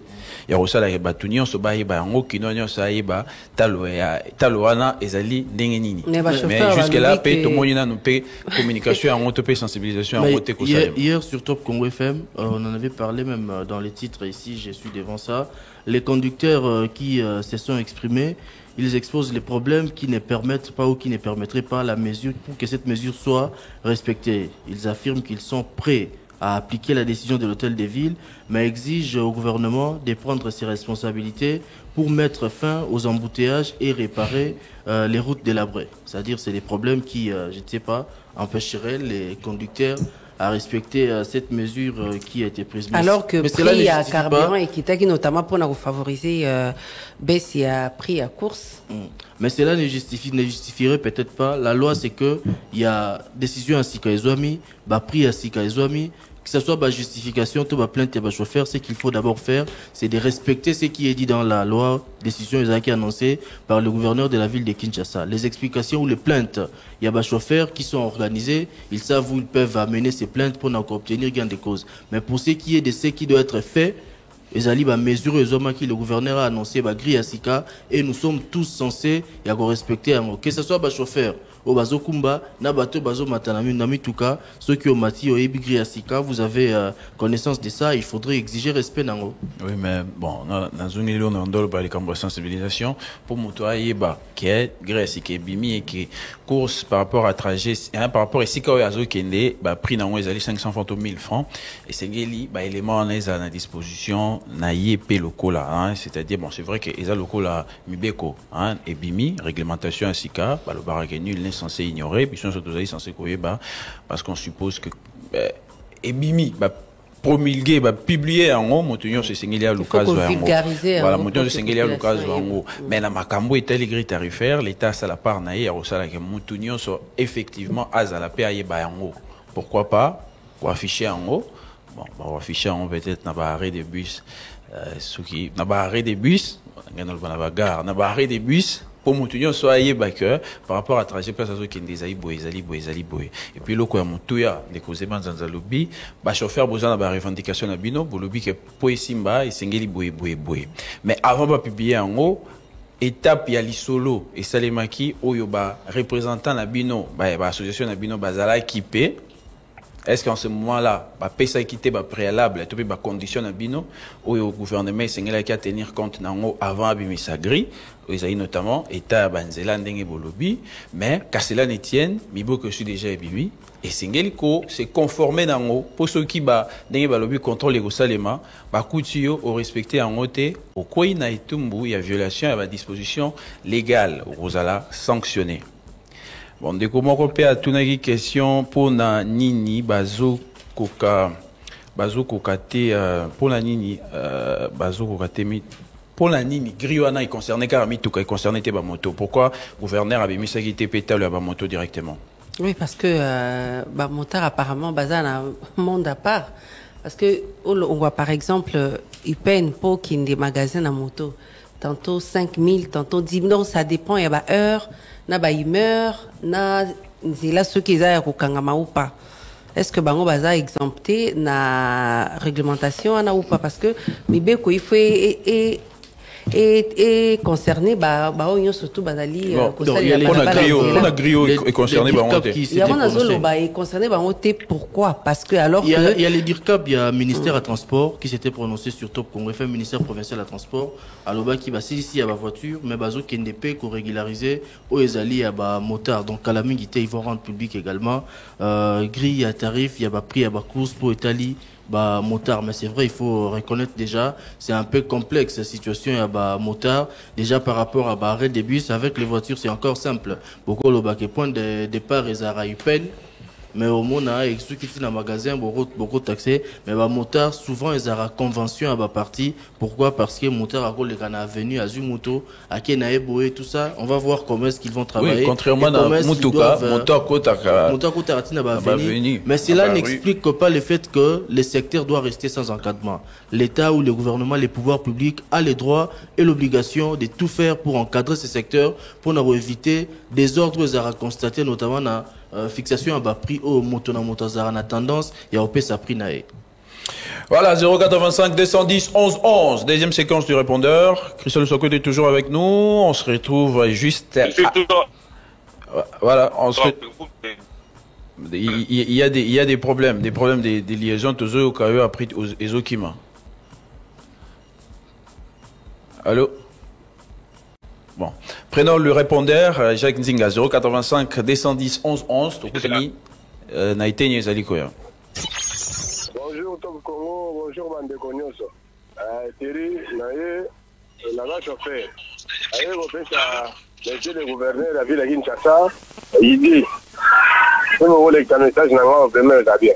S3: ya ko sala bato nyonso ba yeba yango kino nyonso ayeba talo wana ezali ndenge nini mais jusque là pe to moni na no pe communication yango to pe sensibilisation yango te ko sala
S5: hier sur Top Congo FM on en avait parlé même dans les titres ici je suis devant ça les conducteurs qui se sont exprimés. Ils exposent les problèmes qui ne permettent pas ou qui ne permettraient pas la mesure pour que cette mesure soit respectée. Ils affirment qu'ils sont prêts à appliquer la décision de l'hôtel des villes, mais exigent au gouvernement de prendre ses responsabilités pour mettre fin aux embouteillages et réparer les routes délabrées. C'est-à-dire c'est des problèmes qui, je ne sais pas, empêcheraient les conducteurs à respecter cette mesure qui a été prise.
S6: Alors que prix à carburant et qui notamment pour nous favoriser baisse à prix à course.
S5: Mais cela ne justifierait peut-être pas. La loi c'est que il y a décision à Sikaizwami, prix à Sikaizwami, que ce soit justification, tout plainte et chauffeur, ce qu'il faut d'abord faire, c'est de respecter ce qui est dit dans la loi, décision qui est annoncée par le gouverneur de la ville de Kinshasa. Les explications ou les plaintes, il y a des chauffeurs qui sont organisés, ils savent où ils peuvent amener ces plaintes pour obtenir gain de cause. Mais pour ce qui est de ce qui doit être fait, ezali ba mesure ezomaki le gouverneur a annoncé ba grille à sika et nous sommes tous censés ya ko respecter yango, que ce soit ba chauffeur au bazo kumba na bato bazo matanami na mituka ceux qui ont mati au grille à sika, vous avez connaissance de ça, il faudrait exiger respect nango.
S3: Oui, mais bon, dans une île on doit parler de sensibilisation pour moto yeba qui est grèce qui est bimi et qui course par rapport à trajet par rapport à sika oyazo kende ba prix nango ezali 500 francs 1000 francs et c'est ngeli ba élément on est à disposition na yepé lokola hein, c'est-à-dire bon c'est vrai que eza lokola mibeko hein et bimi réglementation à sika ba le baraka nul n'est censé ignorer puis sont tous censés koyeba parce qu'on suppose que et bimi ba promulguer ba publier en haut motonyo c'est singeli à l'occasion voilà motonyo c'est singeli à l'occasion en haut mais la makambo est telle grille tarifaire l'état ça la part naïe à osala que motonyo soit effectivement azala pe ayeba en haut pourquoi pas pour afficher en haut bon on va afficher en haut peut-être na ba arrêt de bus souki na ba arrêt de bus ngana na ba gare na ba arrêt de bus pour motunyo soit yeba que par rapport à trajet place azo kende ezali boy et puis loko ya mutuya de kozema nzanza lobi ba chauffeur besoin na ba revendication na bino bolobi que po esimba esengeli boy mais avant ba publier en haut étape ya lisolo et salemaki oyo ba représentant na bino ba association na bino bazala équipé. Est-ce qu'en ce moment-là, bah, pesa équité, bah, préalable, et puis, bah, condition à bino, où le gouvernement, c'est qu'il a tenir compte, avant, abimisa gris, ils ont notamment, État, banzela, ndenge bolobi, mais, cela ne tienne, mibo que je suis déjà abimi, et c'est c'est conformé dans l'eau, pour ceux qui, bah, ndenge balobi, contrôle les salema, bah, koutio, au respecté en oté, au quoi il y a violation, à la disposition légale, au rosala, sanctionné. Bon, de comment on peut une question pour na nini bazo kokate pour la nini bazo kokate mi pour la nini griwana est concerné car mi tout est concerné te ba moto. Pourquoi gouverneur a mis ça qui était pété le ba moto directement?
S6: Oui, parce que ba motard apparemment bazan un monde à part parce que on voit par exemple ils peinent pour qu'il des magasins à moto tantôt 5000 tantôt 10 000 donc ça dépend il y a ba heure na ba humeur na nzela ceux qui za kokangama ou pas est-ce que bango baza exempté na réglementation na ou pas parce que mibeko il faut et concerné surtout bazali
S3: on a griot est concerné
S6: pourquoi parce que alors
S5: il y a les DIRCAP, il y a ministère à transport qui s'était prononcé sur Top Congrès fait ministère provincial à transport aloba qui va ici à ba voiture mais bazo KNDP ko régulariser au ezali à ba motard donc à la mingité ils vont rendre public également grille à tarif il y a ba prix à ba course pour Italie bah motard mais c'est vrai il faut reconnaître déjà c'est un peu complexe la situation à bah motard déjà par rapport à barrer des bus avec les voitures c'est encore simple beaucoup le bac point de départ et à peine mais au moins avec ceux qui font un magasin beaucoup taxé mais bah motard souvent ils ont convention à bah partie pourquoi parce que motard a les gana avenue à Zumoto à Kenaeboé tout ça on va voir comment est-ce qu'ils vont travailler
S3: oui, contrairement à Mutuka
S5: mais cela n'explique pas le fait que le secteur doit rester sans encadrement l'État ou le gouvernement les pouvoirs publics a le droit et l'obligation de tout faire pour encadrer ce secteur pour éviter des ordres à constater notamment dans fixation à bas prix au motonamotazara na tendance et au pesa prix nae.
S3: Voilà 085 210 11 11 deuxième séquence du répondeur. Christophe Soko est toujours avec nous. On se retrouve juste. Voilà, on se il y a des problèmes des liaisons tous au cas où après aux Ezokima. Allô. Bon, prenons le répondeur, Jacques Nzinga, 085 210 11 11. Naïteni Zalikoya.
S12: Bonjour Top Congo, bonjour Bandeko Nyoso. Thierry, Naye, Naga chauffeur. Aye, monsieur le gouverneur de la ville de Kinshasa, il dit, si vous voulez que le message n'a pas vraiment bien.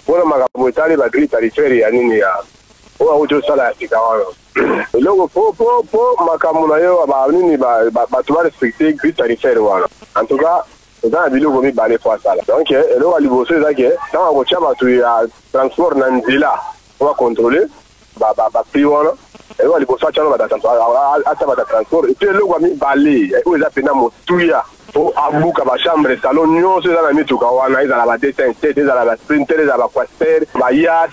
S12: Pour le Magamotali, la grille tarifaire, il y a une autre salaire. Eloko po makambo na yo nini bato ba respecter grille tarifaire wana en tout cas eza na biloko mibale fo asala donc eloko ya liboso eza ke ntango akotia bato ya transport na nzela oba contrôler prix wana eza liboso atyano ata transport et puis eloko ami bale oyo eza mpena motuya po abuka bachambre salon nyonso eza na mituka wana ezala badetintet ezala basprinter ezala baquaster bayas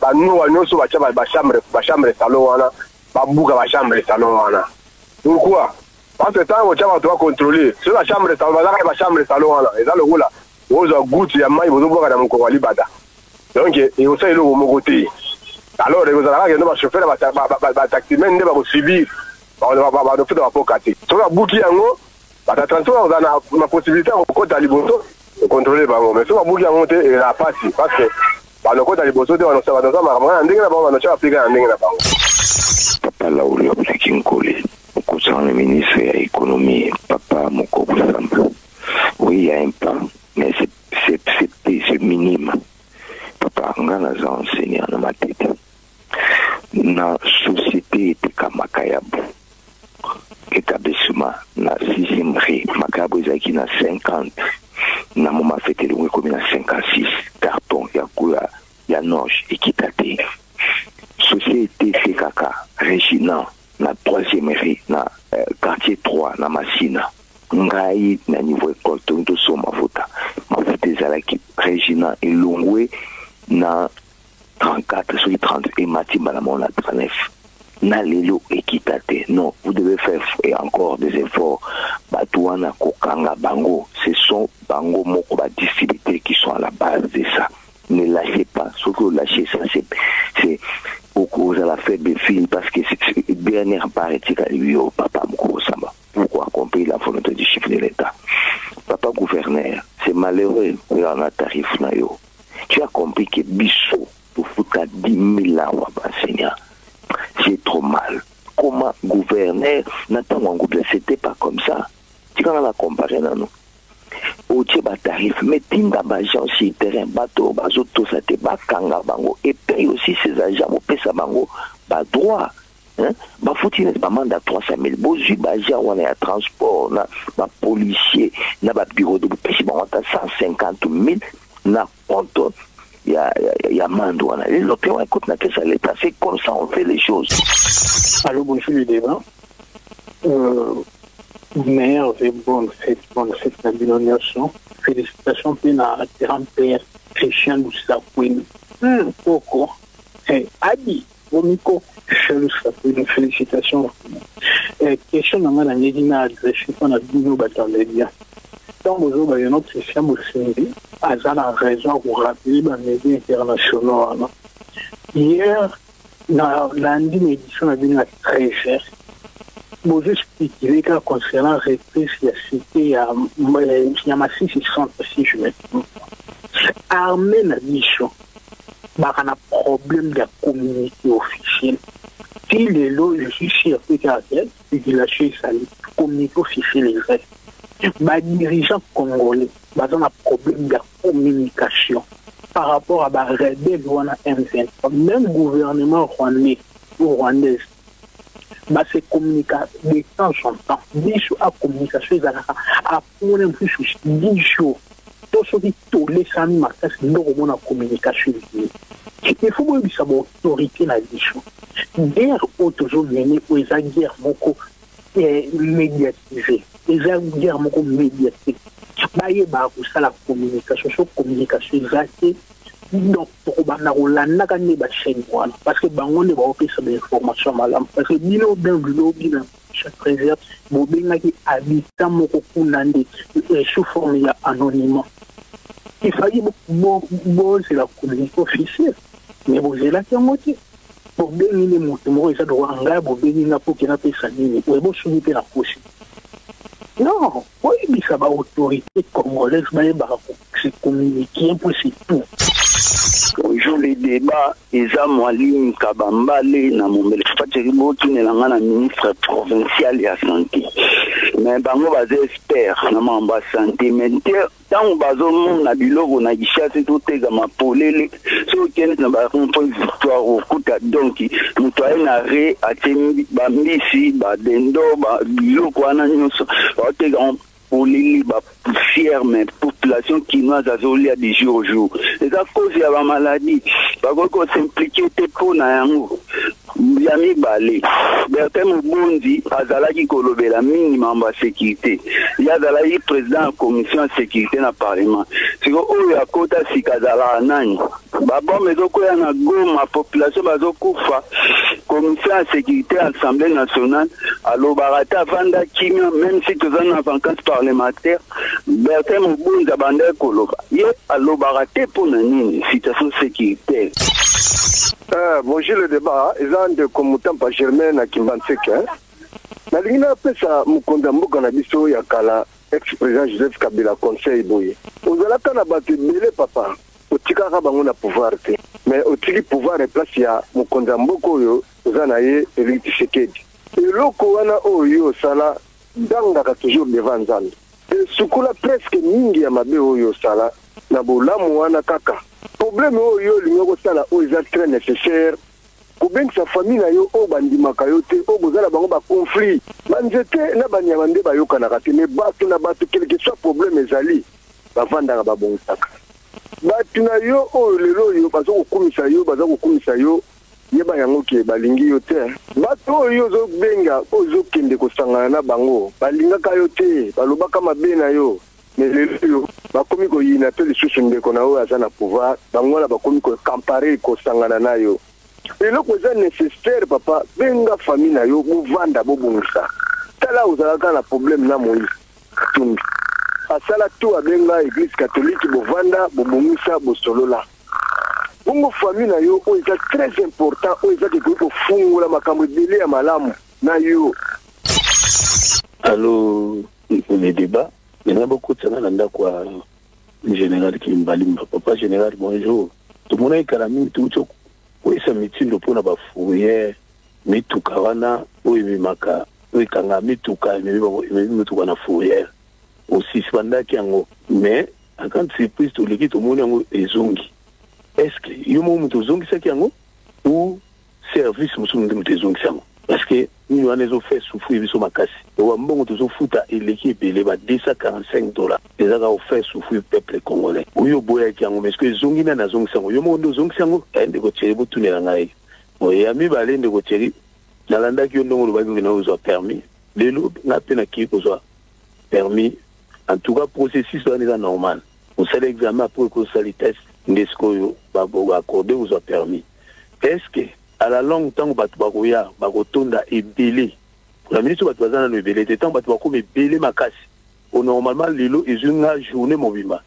S12: banuwa nyonso batya bachambre salon wana babuka bachambre salon wana pourquoi parce que ntango tya bato bacontrôle so bachambre salon bazaka bachambre salon wana eza lokola ozwa goutte ya mai bozobwaka na mokoko ya libata donc ekosala eloko moko te alors ekozalaka kendo bachauffeur bataximen nde bakosubir badofeta bapoka te soki babuki yango batatransport kozala na possibilité ya kokota liboso econtrôle bango mais soki babuki yango te ezala pasi parce que banokota liboso te banosa makambo na ndenge na bango banosa baplika na ndenge na bango.
S15: Papa Lauri Obseki Nkole, concernant le ministre de l'économie, Papa Moko Samba. Oui, il y a un plan, mais c'est minime. Papa, on a enseigné dans ma tête. Na société était comme Makayabu. Établissement, na 6e rue, Makayabu est na 50. Na moma fêté le comme na 56. Carton, ya noche, équitaté. Société CKK, Régina, na 3e rue, na quartier 3, na Massina. Ngai, na niveau école, tout so mafuta. Mafuta ezalaki Régina et Longwe, na 34 sur 30 et Matimba la 39. Nalelo équitaté. Non, vous devez faire et encore des efforts. Batouana Kokanga Bango, ce sont Bango Moko distributeurs qui sont à la base de ça. Ne lâchez pas. Ce que vous lâchez, ça c'est au cause à la fête des filles parce que c'est dernier paraît lui au papa Moko Samba. Pourquoi compris la volonté du chef de l'État? Papa gouverneur, c'est malheureux. Il y en a tarif na yo. Tu as compris que Bissot, pour foutre 10 000 ans à enseignant, c'est trop mal. Comment gouverner, c'était pas comme ça. Tu quand on a comparé, non? Au Tchèba tarif, mais tinda bajan sur terrain, bateau, bazo, tout ça, te bakanga bango, et paye aussi ses agents, au pesa bango, pas droit. Ba fouti n'est pas mandat 300 000. Bozu baja on est à transport, na ba policier, na ba bureau de pêche, on a 150 000. Na compte, il y a mando. L'autre, on écoute na caisse à l'État. C'est comme ça, on fait les choses.
S21: Allô, bonjour le débat. Maire, bonne fête, la dénomination. Félicitations pour la terre Christian Loussakouine. Pourquoi? Adi, Bomiko, Christian Loussakouine, félicitations. Question dans la Nédina adressée par la Bino Batalédia. Dans vos autres, il y a notre Christian Moussindi, à la raison pour rappeler les médias internationaux. Hier, dans lundi, l'édition a été très chère. Vous expliquez que concernant la reprise, il y a cité, il y a massif 60, si je me trompe. Armée l'édition, il y a un problème de la communauté officielle. Si les lots, je suis sûr que il a chez sa communauté officielle est vrai. Les dirigeants congolais ont un problème de communication par rapport à la rebelle M23. Même le gouvernement rwandais ou rwandais, se communique de temps en temps. 10 jours à communication, à pour un peu 10 jours. Tout ce qui tous les amis marquent, c'est la communication. Il faut que ça soit autorité la 10 jours. Guerre toujours menée pour les guerres médiatisées. Les guerres médiatisées. Baye ba ça la communication, exacte. Donc pour banarolanda quand les chaîne parce que bango ne va pas faire des informations malam parce que bino bien chaque réserve bobinga qui habitant moko kunande sous forme anonyme. Il fallait bon c'est la communication officielle mais vous êtes là qui moitié pour bien les mots ça doit engager pour bien na pour qu'il na pesa nini pour bon soutenir la poche. Non, oui, mais ça va autorité congolaise mais ba se communiquer pour c'est tout.
S22: Bonjour les débats, Eza Mwalim Kabambale, na Mombele Fatirimo, tout n'est la ministre provincial de la santé. Mais bango bazé expert, na mamba santé, mais tant bazo mon na bilogo na gishase tout tega ma polele, so kene na ba point victoire au kuta donc, mutoye na re atemi ba mbisi, ba dendo, ba biloko wana nyonso, ba tega polili ba poussière mais population quinoise azolia du jour au jour. C'est à cause ya ba maladie. Ba ko s'impliquer te pona yango. Ya mibale Bertin Mubundi azalaki kolobela minimum ba sécurité ya azalaki président ya commission ya sécurité na parlement siko oyo akota sikazala nani babombe ezokoya na Goma population bazokufa commission ya sécurité ya assemblée nationale alobaka te avanda kimia même si toza na vacances parlementaire Bertin Mubundi abanda koloba ye alobaka te mpona nini situation sécuritaire.
S12: Bonjour le débat, ils ont de commutant par Germain à Kimbansek. Nalina pesa mukonda mboka na biso ya kala ex-président Joseph Kabila conseil boye. Ozalaka na batu bele papa, otikaka bango na pouvoir te. Mais otiki pouvoir e place ya mukonda mboka oyo ozana ye Félix Tshisekedi. Eloko wana oyo sala dangaka toujours devant Nzambe. Sukula presque mingi ya mabe oyo sala na bolamu wana kaka. Problème oyo lingo sala oyo eza très nécessaire kobengisa famille na yo oyo bandimaka yo te oyo bozala bango baconflit banzete na banyama nde bayokanaka te me bato na bato quelque soit problème ezali bavandaka babongisaka bato na yo oyo lelo oyo baza kokumisa yo yeba yango ke balingi yo te bato oyo ozobenga oyo ozokende kosangana na bango balingaka yo te balobaka mabe na yo mais lelo bakomi koyina pe lisusu ndeko na oyo aza na pouvoir bango wana bakomi kokampare kosangana na yo eloko eza nécessaire papa benga famille na yo bovanda bobongisa tala ozalaka na problème na Moïse Katumbi asala to abenga église catholique bovanda bobongisa bosolola bongo famille na yo oyo eza très important oyo eza kekoki kofungola makambo ebele ya malamu na yo.
S21: Allô, les débats. Il y a beaucoup de gens qui ont un général qui est papa général, bonjour. Tout le monde est carrément tout le oui, ça médecine de pour la fourrière, mais tout carana, oui, mais maka, oui, kanga, mais tout cas, mais tout na fourrière. Aussi, c'est qui en mais, en quand c'est pris, tout le monde est zongi. Est-ce que, il y a un moment où zongi, c'est qui en ou service, nous sommes des zongi, parce que nous avons fait souffrir sur ma casse. Nous avons fait l'équipe de $245. Nous avons fait souffrir le peuple congolais. Nous avons fait parce que nous avons fait nous avons fait nous avons permis. Permis. En tout cas, le processus est normal. Vous savez l'examen pour que vous les tests, nous avons accordé vous permis. Est-ce que à la longue temps batu bakoya bakotonda ebele la ministre batu bazana no ebele te temps batu bakoma ebele makasi au normalement lelo ezunga journée mobimba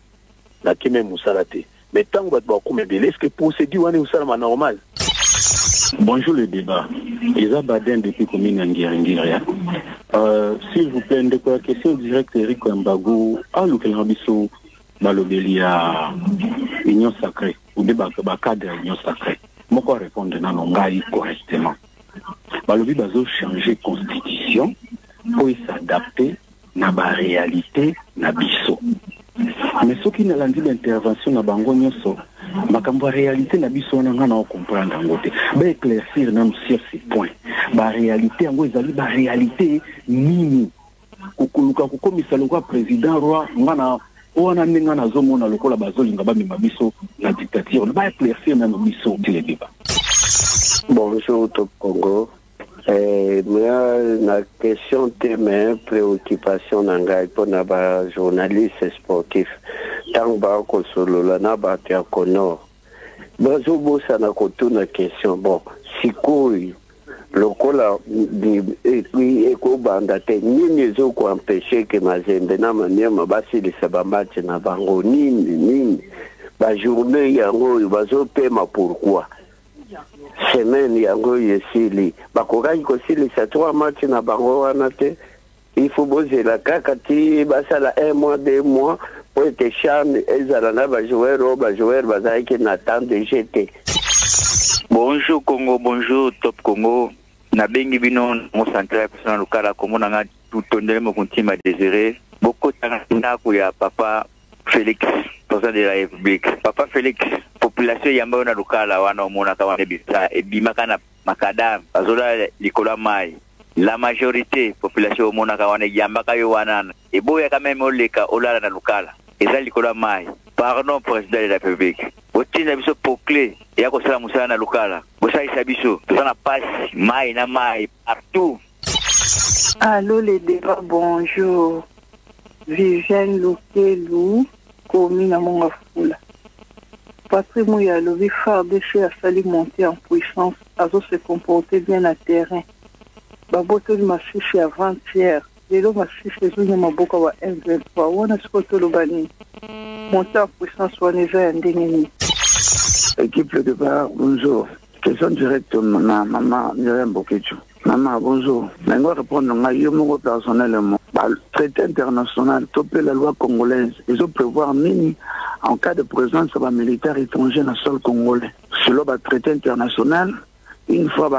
S21: na keme musala te mais tant batu bakoma ebele est-ce que procédure wana usala normal.
S1: Bonjour le débat. Isa Baden depuis commune Ngiri. S'il vous plaît, une question directe Eric Mbago à l'Ukelrabiso balobeli à Union Sacrée ou débat cadre Union Sacrée. Je vais répondre correctement. Balobi bazo changer constitution pour s'adapter à la réalité na biso. Mais ce qui n'a pas d'intervention na bango nyoso, makambo réalité na biso na ngana comprendre ngote. Ba éclaircir nam sur ces points. Ba réalité ngo ezali ba réalité nini. Kokuluka kokomisa lokwa président roi ngana wana ninga na zomona lokola bazolinga bamema biso na dictature ba éclaircir na biso le débat.
S22: Bonjour Top Congo. La question de mes préoccupations pour les journalistes sportifs. Tant que solo la naba te akono. Bazo bosa na kotuna question. Bon, si koi lokola di eko banda te nini zo ko empêcher que Mazembe na mania mabasi li sabamache na bango nini ba journée yango bazo pema pourquoi semaine yango yesili bakokai kosili sa 3 matchs na bango wana te il faut poser la kakati basala 1 mois 2 mois pour que charme ezala na ba joueur bazaki na temps de jeter.
S2: Bonjour Congo, bonjour Top Congo. Na bengi bino mo central personnel lokala Congo na tutondele mo kontima désiré. Beaucoup tanga ya papa Félix, président de la République. Papa Félix, population yamba na lokala wana omona ka wana bisa ebimaka na makadam azola likola mai. la majorité population monaka wana yambaka yo wana et boya quand même oleka olala na lukala ezali kola mai pardon président de la République otina biso poclé ya ko sala musala na lukala bosaisa biso tozana passe mai na mai partout.
S4: Allô les débats, bonjour. Viviane Lukelou, commune à Mongafula. Patrick Mouya, le FARDC a fallu monter en puissance, à se comporter bien à terrain. Baboto de Massissi avant-hier, les lots Massissi, les gens Maboka wa M23, on a ce que le bani. Monter en puissance, on est déjà indénié.
S22: Équipe le débat, bonjour. Question directe, maman, Myriam Bokecho. Maman, bonjour. Je vais répondre à moi personnellement. Le traité international, topé la loi congolaise, ils ont prévoir en cas de présence de militaires étrangers dans le sol congolais. Selon le traité international, une fois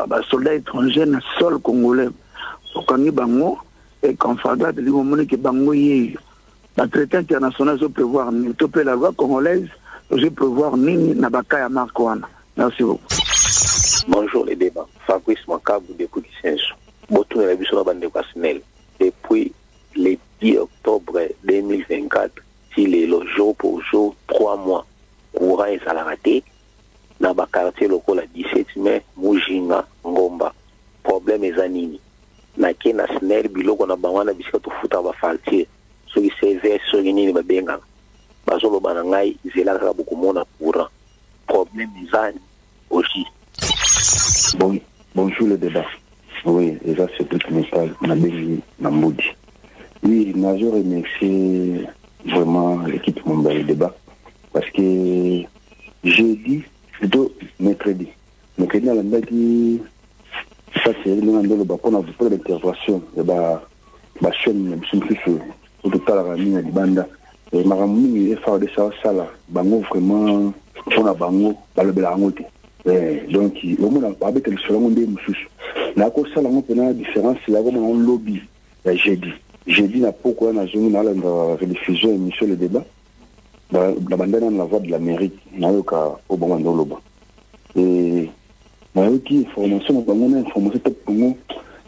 S22: les soldats étrangers dans le sol congolais, quand ils bango et quand Fada de l'Imouni qui bango le traité international, ils ont prévoir topé la loi congolaise, ils ont prévoir dans Bakaya Markouana. Merci beaucoup.
S8: Bonjour les débats. Fabrice Makabou depuis Kisenso. Botou na biso bande personnel. Depuis le 10 octobre 2024, si les jour pour jour, 3 mois, courant et salaraté, dans le quartier local à 17 mai, Mujinga, Ngomba. Problème est anini. Na kena snel biloko na banwana bisika to futa ba faltier. So ki CV so ki nini ba benga. Bazolo banangai zela ka beaucoup mona courant. Problème est anini aussi.
S23: Bonjour le débat. Oui, et ça c'est tout métal, Namoudi. Oui, je remercie vraiment l'équipe Mumbai débat parce que jeudi, plutôt mercredi, on a dit ça c'est pour l'intervention de la chaîne pour tout à la mine de banda. Et Maramuni est fort de ça là, bango vraiment, on a bango, le belangote. Donc, au moins, on a avec le salon de Moussous. La cause ça, on a une différence, c'est là où on lobby. Jeudi, n'a pourquoi on a joué dans la rediffusion émission le débat. Dans la bandana, la voix de l'Amérique, n'a eu qu'à au bon endroit là-bas. Et, n'a eu qui information, on a information top pour nous.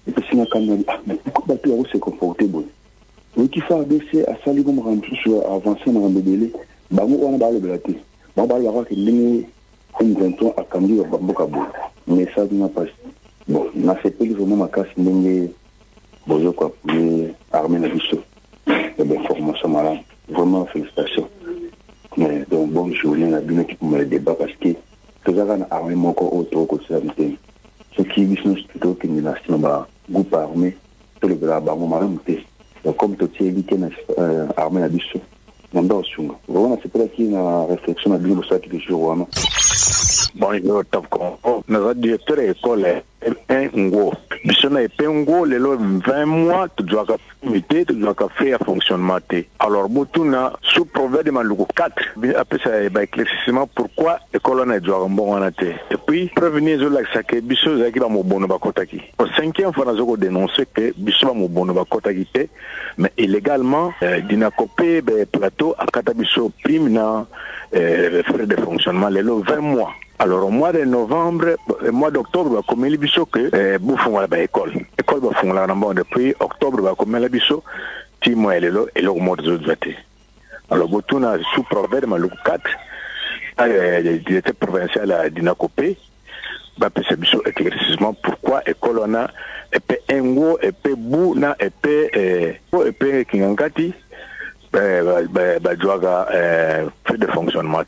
S23: Et puis, c'est un canal. Mais pourquoi tu as se comporter, bon? Oui, qui fait abaisser à salir comme rempli sur avancer dans le délai. Bah, on a parlé de la télé. Bah, on va que une 23 à Kambi à Bambokabo. Mais ça n'a pas. Bon, on a fait vraiment ma casse n'engé. Bonjour quoi, pour l'armée de Bissau. Et bien, formation malade. Vraiment, félicitations. Mais donc, bonne journée, la bonne équipe pour le débat parce que tout ça va armée mon corps autour de ça. Ce qui est business plutôt que une nation, groupe armé, tout le gars, malade. Donc, comme tout est évité, l'armée de Bissau. Vraiment, c'est pour ça qu'il y a une réflexion à bien pour ça qui est toujours.
S24: Bonjour, Top Congo. Notre directeur de l'école est Ngo. Bisona est Ngo, les 20 mois, tu dois faire tu dois faire fonctionnement. Alors, Boutuna, sous proverbe de Maluku 4, après ça, il y a éclaircissement pourquoi l'école n'a pas bon en été. Et puis, prévenir les gens que Bissot Zaki va m'oubonner Bakotaki. Au 5e fois, nous avons dénoncé que Bissot va m'oubonner Bakotaki, mais illégalement, d'inaccoper plateau à Katabiso prime na frais de fonctionnement, les 20 mois. Alors au mois de novembre, au mois d'octobre, comme il y a que bouffons la école. L'école va fonctionner depuis octobre, comme il y a que mois et le mois de juillet. Alors Botuna sous proverbe de Malou 4, le directeur provincial a d'inacopé, va passer biso éclaircissement pourquoi l'école on a épée Ngo, épée Bouna, épée Kingangati, joaga fait de fonctionnement.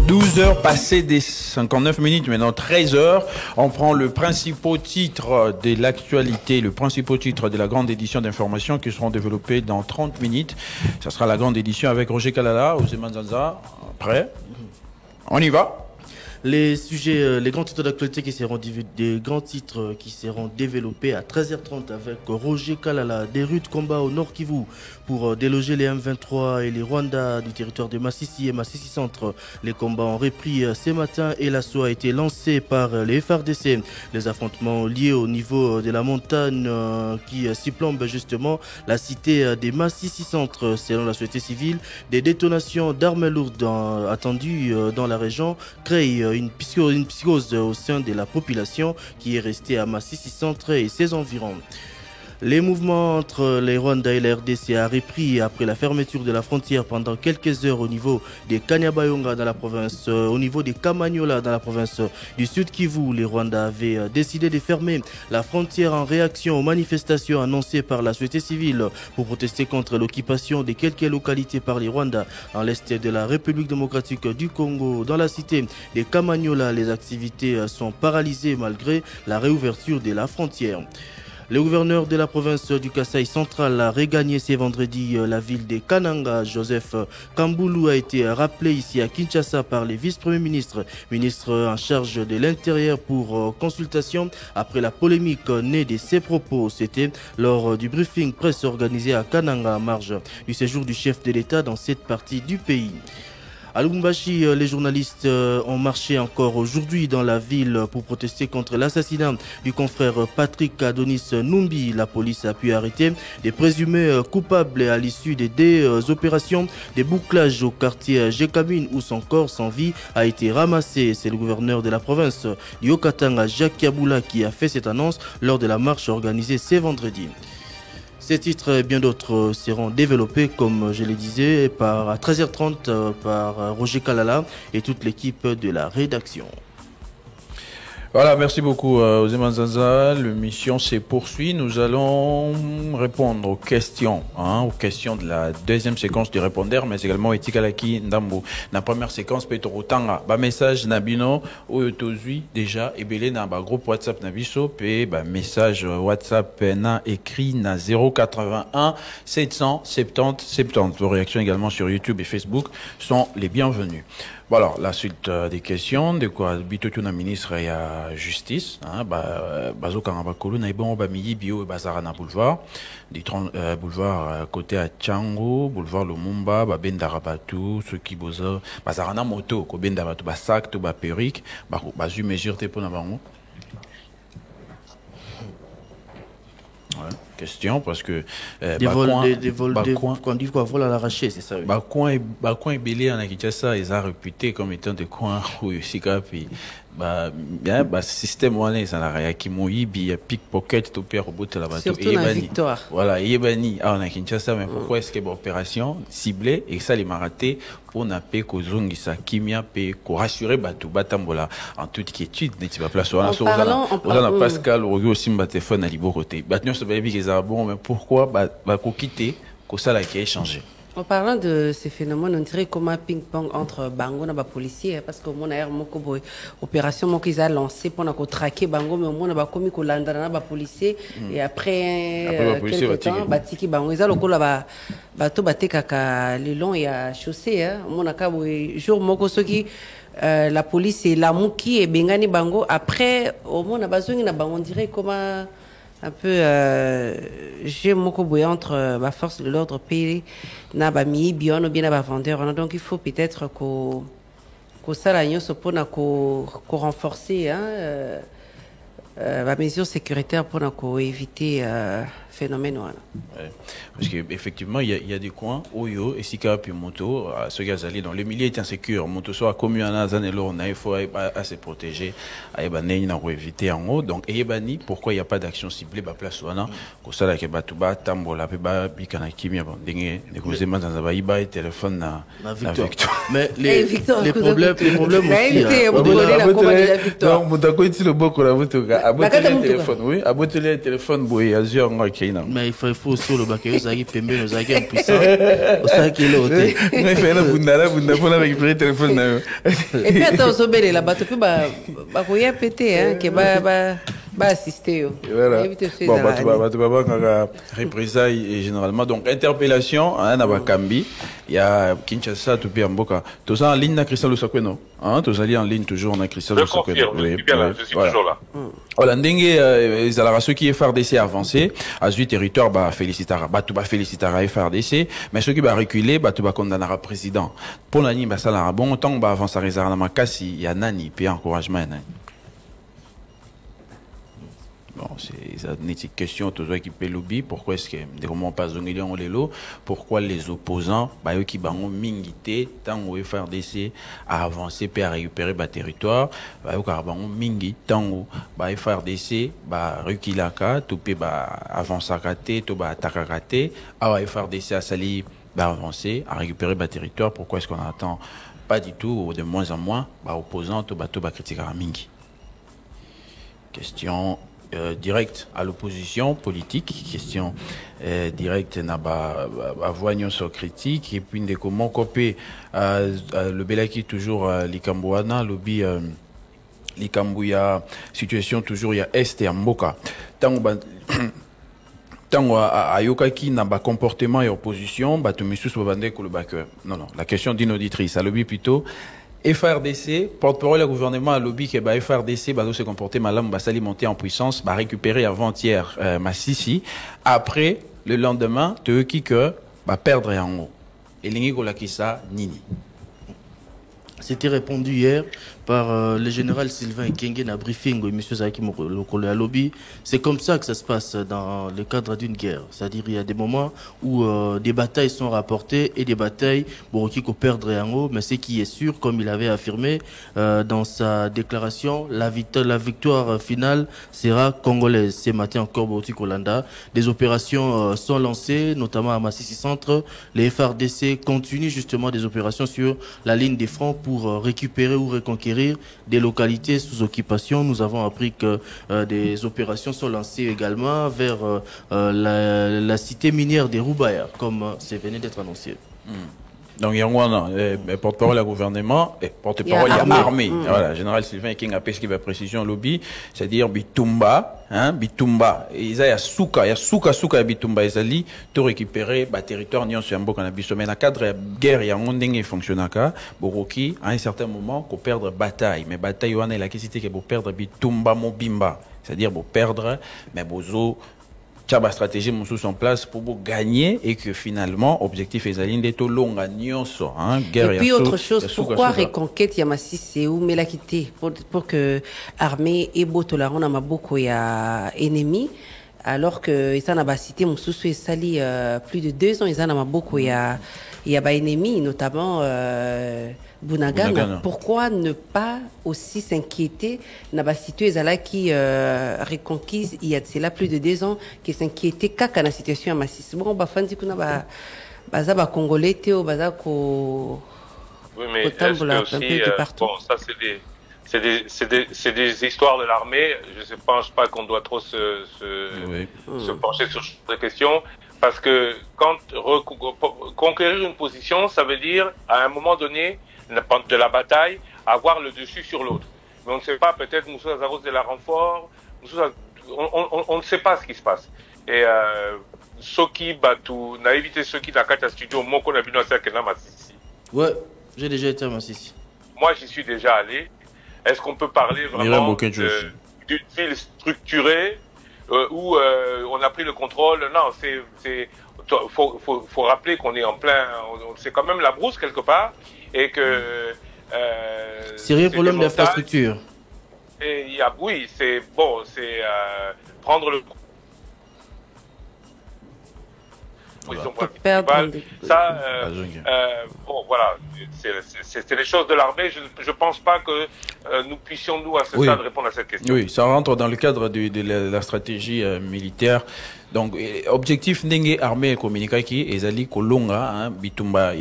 S3: 12h passées des 59 minutes, maintenant 13h. On prend le principal titre de l'actualité, le principal titre de la grande édition d'information qui seront développés dans 30 minutes. Ça sera la grande édition avec Roger Kalala, Ousmane Zanza. Prêt? On y va?
S5: Les sujets, les grands titres d'actualité des grands titres qui seront développés à 13h30 avec Roger Kalala. Des rudes combats au Nord Kivu pour déloger les M23 et les Rwandais du territoire de Massissi et Massissi Centre. Les combats ont repris ce matin et l'assaut a été lancé par les FARDC. Les affrontements liés au niveau de la montagne qui surplombe justement la cité des Massissi Centre. Selon la société civile, des détonations d'armes lourdes attendues dans la région créent une psychose au sein de la population qui est restée à Massissi Centre et ses environs. Les mouvements entre les Rwandais et la RDC a repris après la fermeture de la frontière pendant quelques heures au niveau des Kanyabayonga dans la province, au niveau des Kamanyola dans la province du Sud Kivu. Les Rwandais avaient décidé de fermer la frontière en réaction aux manifestations annoncées par la société civile pour protester contre l'occupation de quelques localités par les Rwandais en l'est de la République démocratique du Congo. Dans la cité des Kamanyola, les activités sont paralysées malgré la réouverture de la frontière. Le gouverneur de la province du Kasaï central a regagné ce vendredi la ville de Kananga. Joseph Kambulu a été rappelé ici à Kinshasa par les vice-premiers ministres, ministre en charge de l'Intérieur pour consultation après la polémique née de ses propos. C'était lors du briefing presse organisé à Kananga à marge du séjour du chef de l'État dans cette partie du pays. À Lubumbashi, les journalistes ont marché encore aujourd'hui dans la ville pour protester contre l'assassinat du confrère Patrick Adonis Numbi. La police a pu arrêter des présumés coupables à l'issue des opérations de bouclage au quartier Jekabine où son corps sans vie a été ramassé. C'est le gouverneur de la province du Haut-Katanga, Jacques Kabula, qui a fait cette annonce lors de la marche organisée ce vendredi. Ces titres et bien d'autres seront développés, comme je le disais, à 13h30 par Roger Kalala et toute l'équipe de la rédaction.
S3: Voilà, merci beaucoup Ozema Zaza. L'émission se poursuit. Nous allons répondre aux questions de la deuxième séquence du répondeur, mais également Etikalaki Ndambo. La première séquence peut être Rotanga. Message Nabino, Oyotozui, déjà, ebele na groupe WhatsApp Nabiso, puis message WhatsApp na écrit na 081 770 70. Vos réactions également sur YouTube et Facebook sont les bienvenues. Bon alors, la suite des questions, de quoi Bitotuna ministre et justice, bazo Karabakolo, naibon bamiyi bio bazarana boulevard, boulevard côté à Tchango, boulevard Lumumba, benda Rabatu, ceux qui boza bazarana moto, ko benda batu basak to ba perruque, bazu mesure te pona bango. Question parce que
S5: des vols qu'on dit quoi, vol à l'arraché, c'est ça.
S3: Coin et belé en Kinshasa, ils ont réputé comme étant des coins où Sikapi système wana ça la qui moyibi pickpocket to père robot la bateau
S6: et Victoire.
S3: Voilà, yebani on a Kinshasa, mais pourquoi est-ce que opération ciblée et ça les maraté pour na pe ko zongisa kimia pe ko rassurer bateau batambola en toute quiétude n'est pas place wana so on a Pascal Rogo aussi mba téléphone à liboroté batnyo so baby que ça bon, mais pourquoi ba ko quitter ko ça la qui a échangé.
S6: En parlant de ces phénomènes, on dirait comme un ping-pong entre Bango et les policiers, parce que mon air, mon opération qu'ils ont lancé pour nous traquer Bango, mais on a commis qu'on l'a les policiers et après quelques temps, batiki Bango, ils ont le coup là bateau batté kaka le long et à chaussée, mon a jour moko qui la police et la mouki et bengani Bango après au moins on a besoin de Bango, on dirait comme un peu j'ai mon boy entre ma force de l'ordre pays na ba mi bien ou bien na vendeur, donc il faut peut-être qu'on s'alligne sur pour renforcer la mesure sécuritaire pour éviter phénomène. Voilà.
S3: Ouais. Parce qu'effectivement, il y a des coins, Oyo, et Sika, puis Moto, ce gars allé dans le milieu est insécure. Moto soit commun à Zanelo, il faut se protéger, éviter en haut. Donc, Eyebani, pourquoi il n'y a pas d'action ciblée, place Wana, pour ça, que Batouba, Tambola, Peba, Bikana, Kimia, Dingue, négociement dans un baïba et téléphone na Victor.
S5: Mais les problèmes aussi.
S3: Non, Moutako est le beau qu'on a voté. Abotelé le téléphone, oui, abotelé le téléphone, boy, Azure,
S5: mais il faut aussi le bac, nous avons pembe, nous avons impuissant, au sein qu'il est ôté.
S3: Mais fait la bunda, pour récupérer le téléphone.
S6: Et puis attends, Sobel, là-bas, tu peux, péter, hein, que Bah, assister.
S3: Voilà. Bon, tu vas représailles généralement. Donc, interpellation, hein, na Bakambi. Il y a Kinshasa, tout bien, Mboka. Tout ça en ligne, na Christelle Lusakweno. Hein, tout ça en ligne, toujours, na Christelle Lusakweno.
S20: Je confirme, je suis bien là, je suis toujours là.
S3: Voilà, Ndengue, ceux qui est FARDC avancé, à ce territoire, bah, félicitera, bah, tout va félicitera FARDC, mais ceux qui va reculer, bah, tout va condamnera président. Pour l'année, bah, ça l'a bon, tant, bah, avancer à la makasi, il y a nani, puis encouragement, hein. Bon, c'est une question toujours qui peut lobby. Pourquoi est-ce que des romans pas on les lots? Pourquoi les opposants, bah, eux qui ont mingité, tant où FARDC a avancé puis à récupérer le territoire, bah, eux qui ont mingi, tant où bah, FARDC, bah, reculaka, tout peut bah, avancer à rater, tout bah, attaquer à rater, alors FARDC a sali, bah, avancer, à récupérer le territoire. Pourquoi est-ce qu'on attend pas du tout, ou de moins en moins, bah, opposants, tout bah, critiquer à mingi? Question direct à l'opposition politique, question directe na ba voignon sur critique et puis de comment copier le Belaki toujours l'Ikambouana lobby l'Ikambouya situation toujours il y a est et Mboka tant ayokaki na ba comportement et opposition ba to misus babande ko le backer non la question d'une auditrice à lobby plutôt FARDC, porte-parole du gouvernement à lobby que bah, FARDC va se comporter mal, va s'alimenter en puissance, va récupérer avant-hier Massissi. Après, le lendemain, de eux qui que va perdre en haut. Et l'ingi kolakisa nini.
S5: C'était répondu hier par le général Sylvain Kenge na briefing M. Zaki Mokolo à lobby. C'est comme ça que ça se passe dans le cadre d'une guerre. C'est-à-dire il y a des moments où des batailles sont rapportées et des batailles qui qu'on perdrait en haut. Mais ce qui est sûr, comme il avait affirmé dans sa déclaration, la victoire finale sera congolaise. Ce matin encore, Kolanda, des opérations sont lancées, notamment à Massissi Centre. Les FARDC continuent justement des opérations sur la ligne des fronts pour récupérer ou reconquérir des localités sous occupation. Nous avons appris que des opérations sont lancées également vers la cité minière des Roubaïa, comme c'est venu d'être annoncé.
S3: Donc, il y a un porte-parole au gouvernement et porte-parole il y a armée. Voilà, général Sylvain King a pêché qui va précision lobby, c'est-à-dire Bitumba, hein, Bitumba. Il y a Souka, Bitumba, ils tout récupérer, territoire, n'y a sur un beau cannabis. Mais dans le cadre de guerre, il y a un monde qui fonctionne Boroki, à un certain moment, qu'on perdre bataille. Mais bataille, on est la question que pour perdre Bitumba, Mobimba. C'est-à-dire, pour perdre, mais bozo, la stratégie sous en place pour gagner et que finalement objectif est d'aller d'être long à Nyonso, hein, guerre.
S6: Et puis autre chose, pourquoi reconquête Yamassi c'est où mais la quitter pour que armée et Botola on a beaucoup ya ennemis alors que ils en a cité mon sous et sali plus de 2 ans ils en a beaucoup ya ennemis notamment Bunagana. Pourquoi ne pas aussi s'inquiéter n'a situé Zala qui reconquise il y a de cela plus de 2 ans qui s'inquiétait qu'à la situation à Massis. Bon bah fan qu'on a baza congolais théo baza ko.
S20: Oui mais est-ce que aussi bon ça c'est des histoires de l'armée. Je ne pense pas qu'on doit trop se pencher sur cette question. Parce que quand conquérir une position, ça veut dire à un moment donné de la bataille, avoir le dessus sur l'autre. Mais on ne sait pas, peut-être Moussa Zaros de la renfort, on ne sait pas ce qui se passe. Et ceux qui battent, n'a évité ceux qui dans le studio, mon qu'on a vu dans ce Massissi.
S5: Ouais, j'ai déjà été à Massissi.
S20: Moi, j'y suis déjà allé. Est-ce qu'on peut parler vraiment d'une ville structurée où on a pris le contrôle? Non, faut rappeler qu'on est en plein, c'est quand même la brousse quelque part. Et que
S5: c'est un problème d'infrastructure.
S20: Et oui, c'est bon, c'est prendre le ça, bon voilà, c'est les choses de l'armée. Je pense pas que nous puissions nous à ce stade répondre à cette question.
S3: Oui, ça rentre dans le cadre de la stratégie militaire Donc objectif ndenge armée communiquer qui ezali kolonga bitumba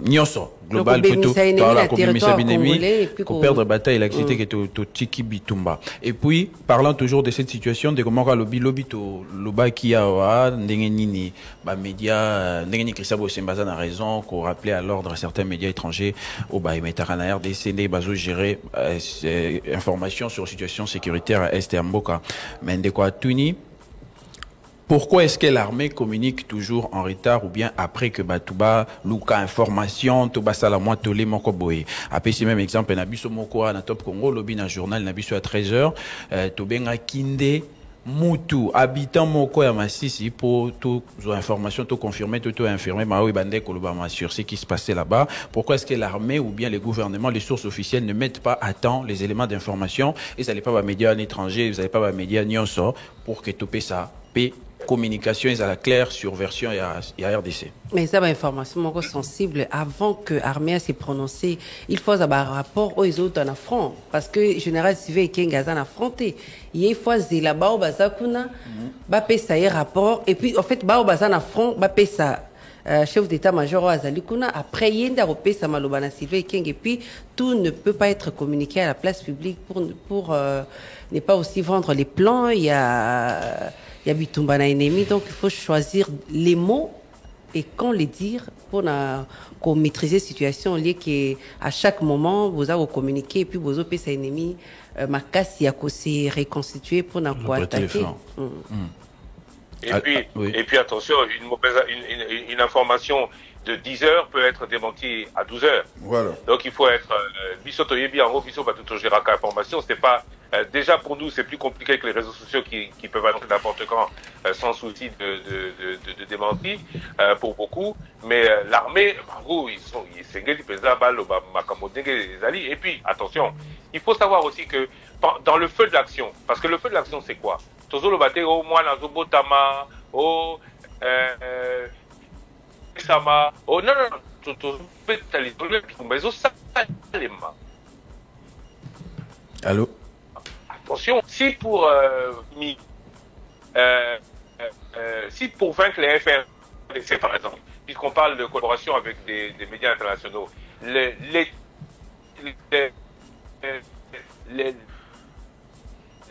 S3: nyoso global plutôt la communauté binemi pour perdre bataille l'activité qui est to tiki bitumba. Et puis parlant toujours de cette situation de comment le lobby to loba qui a ndenge nini ba médias ndenge ni Christophe Osembaza a raison qu'on rappelait à l'ordre certains médias étrangers au ba metara na RDC ne bazo gérer information sur situation sécuritaire à Est et Mboka mais de quoi tuni. Pourquoi est-ce que l'armée communique toujours en retard ou bien après que Batouba, Luka information, Toba Salamwa, Tolé, Moko Boé. Après, c'est même exemple, Nabiso Moko, na Top Congo, lobby na journal, Nabiso à 13h, Tobenga Kinde, Moutou, habitant Moko ya Massisi, pour toute information, tout confirmer, tout infirmer, Maoui Bande, Kolobama, sur ce qui se passait là-bas. Pourquoi est-ce que l'armée ou bien les gouvernements, les sources officielles ne mettent pas à temps les éléments d'information et ça n'est pas les médias en étranger, vous n'avez pas les médias nyonso pour que topé ça, paix, communication est à la claire sur version et à RDC.
S6: Mais ça, information sensible avant que l'armée s'est prononcée, il faut avoir un rapport aux autres en front. Parce que le général Sivé et Kengazan affronté. Il y a fois là-bas au Bazakuna, Bapé ça y rapport. Et puis, en fait, Bazan à front, Bapé ça. Chef d'état-major Azalikuna, après Yenda Ropé Samalobana Sivé et Keng. Et puis, tout ne peut pas être communiqué à la place publique pour ne pas aussi vendre les plans. Il y a Bitumbana ennemi, donc il faut choisir les mots et quand les dire pour maîtriser la situation liée qui à chaque moment vous avez communiqué et puis vous avez sa ennemi ma casse il y a s'est reconstitué pour attaquer.
S20: Et puis attention, une information de 10 heures peut être démentie à 12 heures.
S3: Voilà.
S20: Donc il faut être bisoto yebi en gros biso va tout gérer à information, c'est pas déjà pour nous c'est plus compliqué que les réseaux sociaux qui peuvent annoncer n'importe quand sans souci de démenti pour beaucoup, mais l'armée en gros ils et puis attention, il faut savoir aussi que dans le feu de l'action, parce que le feu de l'action c'est quoi? Tozo le baté au moins dans Zobotama au Sama oh non
S3: allô.
S20: Attention, si pour vaincre les FRDC par exemple, puisqu'on parle de collaboration avec des médias internationaux,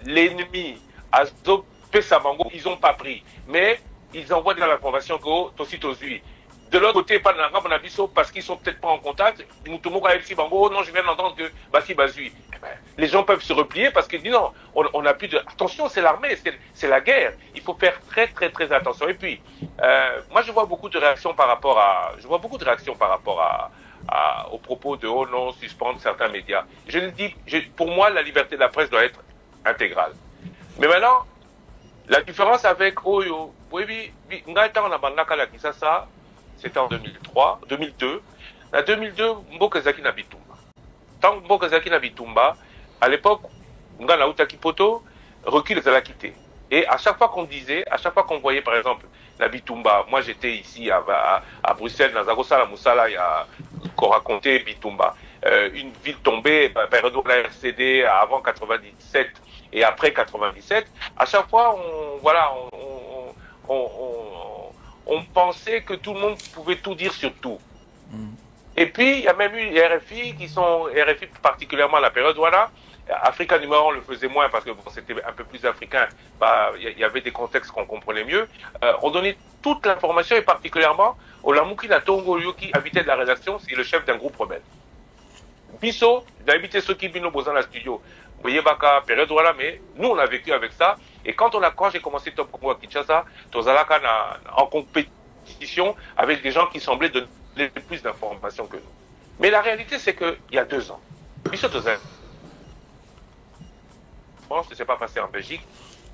S20: l'ennemi Azo Pesamango, ils n'ont pas pris, mais ils envoient de l'information que Tositozui. De l'autre côté, pas de la parce qu'ils sont peut-être pas en contact. Non, je viens d'entendre que Basi Bazui. Les gens peuvent se replier parce qu'ils disent non, on n'a plus de. Attention, c'est l'armée, c'est la guerre. Il faut faire très très très attention. Et puis, moi, je vois beaucoup de réactions par rapport aux propos de oh non, suspendre certains médias. Je le dis, pour moi, la liberté de la presse doit être intégrale. Mais maintenant, la différence avec Oyo, oui, c'était en 2002. En 2002, Mbokezaki na Bitumba. Tant Mbokezaki na Bitumba, à l'époque, Ngana Utaki Poto, recul à la quitter. Et à chaque fois qu'on voyait par exemple la Bitumba, moi j'étais ici à Bruxelles, dans Zagosala Moussala, il y a qu'on racontait Bitumba. Une ville tombée, période de la RCD avant 97 et après 97. À chaque fois, on pensait que tout le monde pouvait tout dire sur tout. Et puis, il y a même eu les RFI RFI particulièrement à la période voilà. Africa numéro 1 le faisait moins parce que bon, c'était un peu plus africain. Il y avait des contextes qu'on comprenait mieux. On donnait toute l'information et particulièrement Olamuki Natongolio qui habitait de la rédaction, c'est le chef d'un groupe rebelle. Bisso, d'habiter ceux qui viennent dans la studio. Vous voyez, période voilà, mais nous on a vécu avec ça. Et quand j'ai commencé Top Congo à Kinshasa, Tozalaka en compétition avec des gens qui semblaient donner plus d'informations que nous. Mais la réalité, c'est qu'il y a 2 ans, France ne s'est pas passé en Belgique,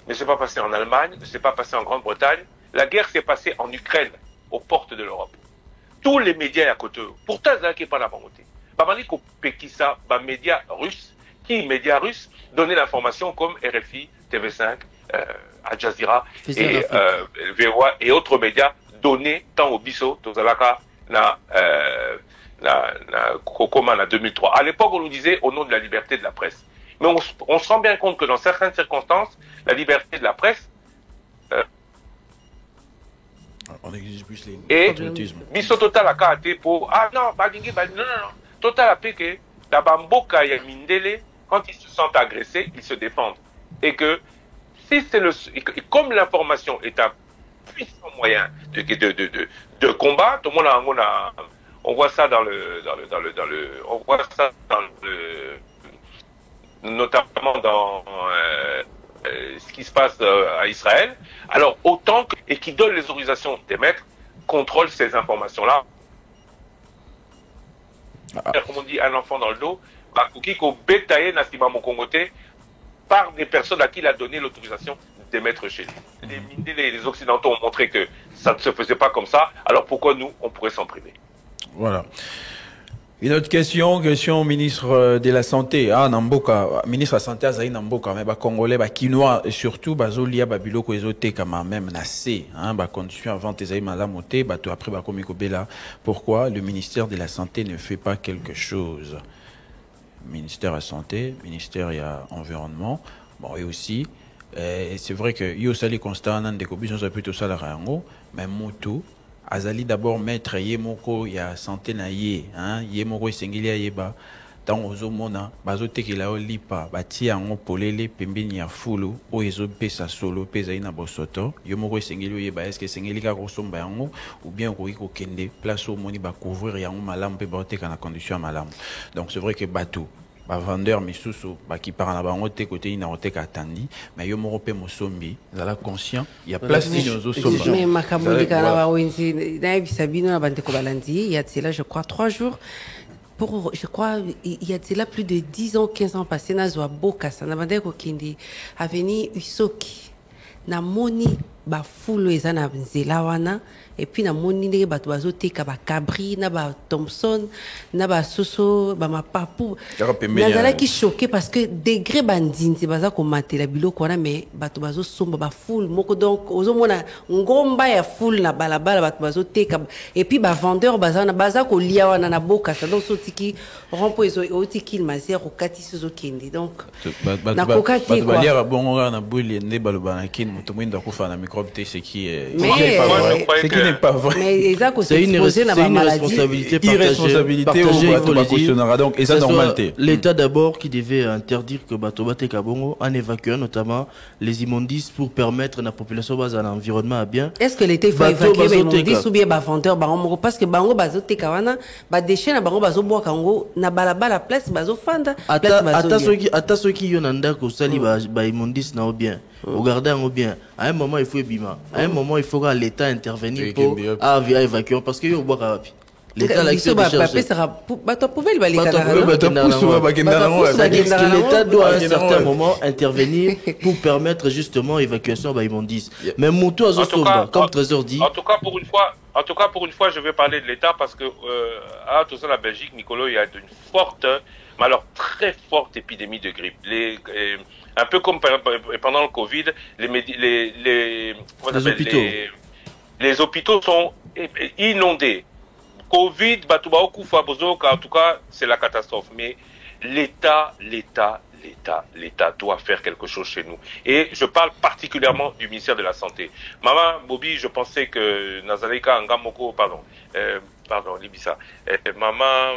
S20: ne s'est pas passé en Allemagne, ne s'est pas passé en Grande-Bretagne. La guerre s'est passée en Ukraine, aux portes de l'Europe. Tous les médias à côté, pourtant, ça n'est pas la volonté. Bamaniko Pekisa, médias russes, donnaient l'information comme RFI, TV5, Al Jazeera et VOA et autres médias donnés tant au Bisso, Tozalaka, Kokoma, en 2003. À l'époque, on nous disait au nom de la liberté de la presse. Mais on se rend bien compte que dans certaines circonstances, la liberté de la presse
S3: exige plus les
S20: et
S3: patriotisme.
S20: biso total a kate pour non balingi non total a que la bamboka ya mindele quand ils se sentent agressés, ils se défendent et que si c'est comme l'information est un puissant moyen de combat, tout le monde on voit ça notamment dans ce qui se passe à Israël. Alors autant et qui donne les autorisations d'émettre, contrôle ces informations-là. Comme on dit, un enfant dans le dos, par des personnes à qui il a donné l'autorisation d'émettre chez lui. Les Mindele et les Occidentaux ont montré que ça ne se faisait pas comme ça, alors pourquoi nous, on pourrait s'en priver?
S3: Voilà. Une autre question au ministre de la Santé. Namboka, ministre de la Santé, Azaï Namboka, mais Congolais, Kinois, et surtout, Bazolia, Babiloko, Ezote, comme même Nassé, condition avant Tezaï Malamote, après Bakomiko Bela. Pourquoi le ministère de la Santé ne fait pas quelque chose? Ministère de la Santé, ministère de l'Environnement, bon, et aussi, c'est vrai que Yosali constat, des copies, sont plutôt salariés, mais Moto, Azali d'abord mettre Yemoko ya santé na ye, Yemoko sengili ya yeba, dans Ozomona, Bazote ki la olipa, bati yango polele, pembeni ya fulu, o ezo pesa solo, pesa ina bosoto, Yemoko sengili yeba, est-ce que sengili ka kosomba yango, ou bien ko kende, place au moni ba couvrir yango malam, pe baote kana condition malam. Donc c'est vrai que bateau. Ba vendeur misusu ba ki para na bango te côté ina ote ka tandi mais yo moko pe mosombi zala conscient il y a place ni ozo somba
S6: mais makamuli kana ba wenzi na bisabino na bande ko balandi il y a là je crois 3 jours pour je crois il y a là plus de 10 ans 15 ans passé na zo boka ça na bande ko kindi avenue Usoki na moni ba fulo ezana nzela wana et puis na moni ndenge bato bazoteka ba cabri na ba Thompson na ba soso ba mapapu nazalaki choqué parce que degré bandinzi baza komatela biloko wana mais bato bazosomba ba foule moko donc ozomona ngomba ya foule na balabala bato bazoteka et puis ba vendeur baza kolia wana na boka ça donc sotiki rompo ezo otiki maser okati sozo kende donc na kokati
S3: quoi bato balia bongo na buli ne balobana kin moto mwinda kufa na microbe te ce qui est pas vrai.
S6: Mais
S5: c'est une responsabilité partagée.
S3: Donc, et ça, normalité.
S5: L'État d'abord qui devait interdire que Batobate Kabongo en évacuant notamment les immondices pour permettre à la population dans un environnement à bien.
S6: Est-ce que l'État faut évacuer les immondices ou bien vendeur parce que Bango Bazote Kawana, déchets na Bango Bazo Bois Kango, na balabala place Bazo Fanda.
S5: Ata ceux qui yonanda ko sali ba immondices na bien. Regardez en bien. À un moment il faut bima. À un moment il faudra l'État intervenir pour évacuer parce que yo bois rapi.
S6: L'État l'accès de charge. L'État
S5: doit à un certain moment intervenir pour permettre justement l'évacuation de l'immondice. Mais Moutou Azosomba, comme Trésor dit.
S20: En tout cas pour une fois, je vais parler de l'État parce que à tout ça la Belgique, Nicolas, il y a une forte, mais alors très forte épidémie de grippe. Un peu comme pendant le Covid, les hôpitaux sont inondés. Covid, en tout cas, c'est la catastrophe. Mais l'État doit faire quelque chose chez nous. Et je parle particulièrement du ministère de la Santé. Maman Bobby, je pensais que Nazaleka Ngamoko, pardon, Libissa. Maman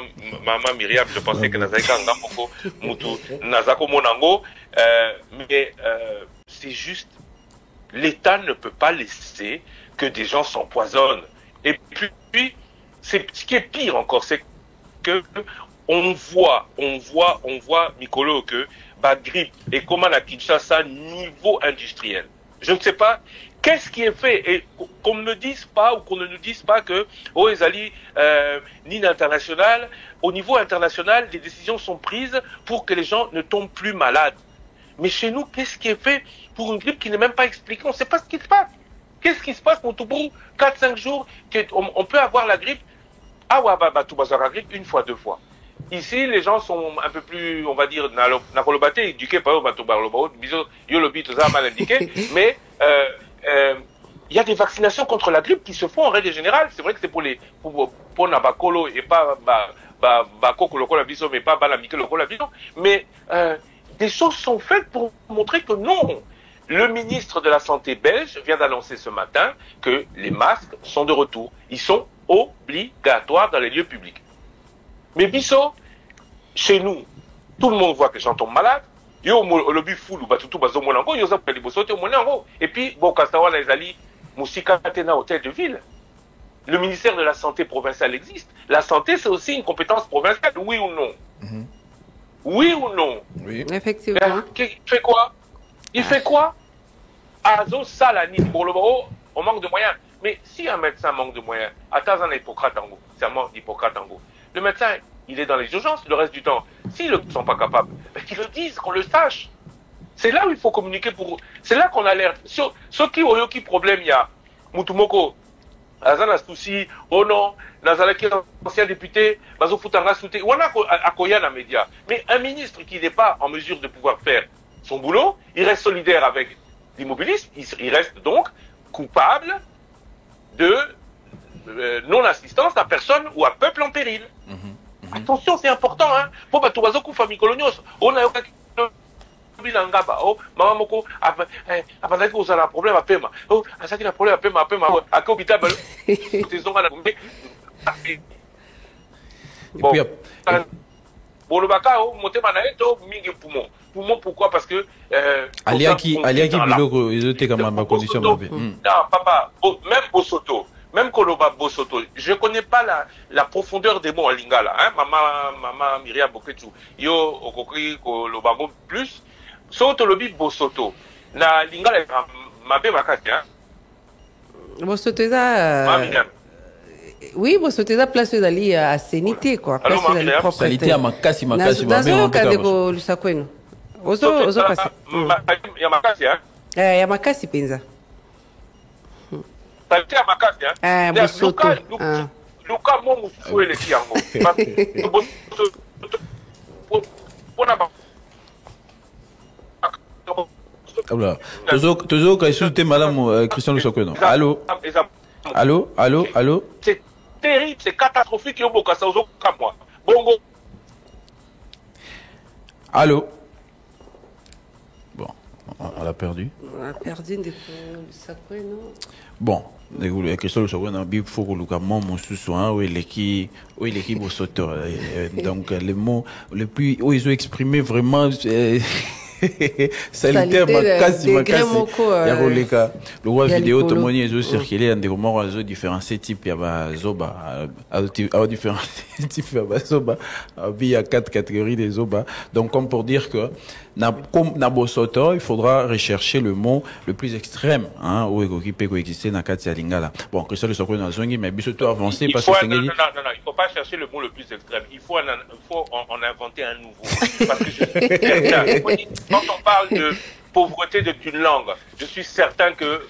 S20: Myriam, je pensais que Nazaleka Ngamoko, Moutou, Nazako Monango, mais c'est juste, l'État ne peut pas laisser que des gens s'empoisonnent. Et puis, ce qui est pire encore, c'est que on voit, Mikolo, que la grippe et comment la Kinshasa niveau industriel. Je ne sais pas qu'est-ce qui est fait et qu'on ne me dise pas ou qu'on ne nous dise pas que au Ezali, ni international, au niveau international, des décisions sont prises pour que les gens ne tombent plus malades. Mais chez nous, qu'est-ce qui est fait pour une grippe qui n'est même pas expliquée? On ne sait pas ce qui se passe. Qu'est-ce qui se passe pour tout bout 4-5 jours on peut avoir la grippe? Ah ouais, la grippe 1 fois, 2 fois. Ici, les gens sont un peu plus, on va dire, éduqués par mal indiqué, mais il y a des vaccinations contre la grippe qui se font en règle générale. C'est vrai que c'est pour Nabakolo et pas Bakoko Lokola Biso, mais pas Balamike Lokola Biso. Mais des choses sont faites pour montrer que non, Le ministre de la Santé belge vient d'annoncer ce matin que les masques sont de retour. Ils sont obligatoires dans les lieux publics. Mais biso, chez nous, tout le monde voit que les gens tombent malades. Yo lobby full ba tutu bazo monango yo za peli bosote monango et puis bon kasawa na ezali musika tena hôtel de ville. Le ministère de la Santé provinciale existe. La santé c'est aussi une compétence provinciale, oui ou non? Oui ou non?
S6: Oui. Effectivement.
S20: Il fait quoi? Il fait quoi? Azo salani pour le bureau, on manque de moyens. Mais si un médecin manque de moyens, attends un Hippocrate en go, c'est un mot d'Hippocrate en go. Le médecin, il est dans les urgences le reste du temps. S'ils ne sont pas capables, qu'ils le disent, qu'on le sache. C'est là où il faut communiquer pour eux. C'est là qu'on alerte. Ce qui ont eu problème, il y a Moutoumoko, Azana Souci, oh non, Nazalaki, ancien député, Bazo Futanga Souté, ou on a Akoya dans les médias. Mais un ministre qui n'est pas en mesure de pouvoir faire son boulot, il reste solidaire avec l'immobilisme, il reste donc coupable de non-assistance à personne ou à peuple en péril. Attention, c'est important, hein. Pour bah, tu vas au famille colonios. On a bilangaba. Oh, maman moko, après que vous avez un problème à paiement. Oh, à ça qu'il a un problème à paiement, à quoi hôpital, c'est son gars. Bon, bon, le baka, oh, monter manaeto, mingi poumon. Poumon, pourquoi? Parce que
S3: Aliaki biloko, ils étaient comme ma condition.
S20: Non, papa, même Bosoto. Même Koloba Bosoto, je ne connais pas la profondeur des mots en lingala. Hein? Maman Myriam Boketu, yo okokri Kolobango plus. Soto lobi Bosoto. Na lingala mabe makati. Hein?
S6: Bosoto oui, Bosoto place d'ali à Sénité quoi. Place d'ali propre.
S3: Salité à makasi makasi.
S6: Nazo kadeko lusakweno. Ozo passe.
S20: Ya makasi hein.
S6: Ya makasi penza.
S20: Salité à makasi hein.
S6: Bosoto.
S20: Luka mo musufu ele kiango.
S3: Toujours quand il madame Christian Lusakweno. Allô? Allô?
S20: C'est terrible, c'est catastrophique. Yo boka ça ozo kamwa. Bongo.
S3: Allô? Bon, on l'a perdu.
S6: On a perdu Lusakweno.
S3: Bon. La question de savoir il faut que le mot soin où l'équipe Bosoto donc les mots les plus où ils ont exprimé vraiment salutaire makasi le roi vidéo tout le monde ils ont circulé en des moments ils ont différencié type il y a zoba différents types il y a zoba il y a 4 catégories des zoba donc comme pour dire que comme na Bosoto, il faudra rechercher le mot le plus extrême, hein, où il peut exister dans Katia Lingala. Bon, Christophe Sokwe dans Zongi, mais Bisoto avancé parce que c'est
S20: non, il faut pas chercher le mot le plus extrême. Il faut en inventer un nouveau. Parce que quand on parle de pauvreté d'une langue, je suis certain que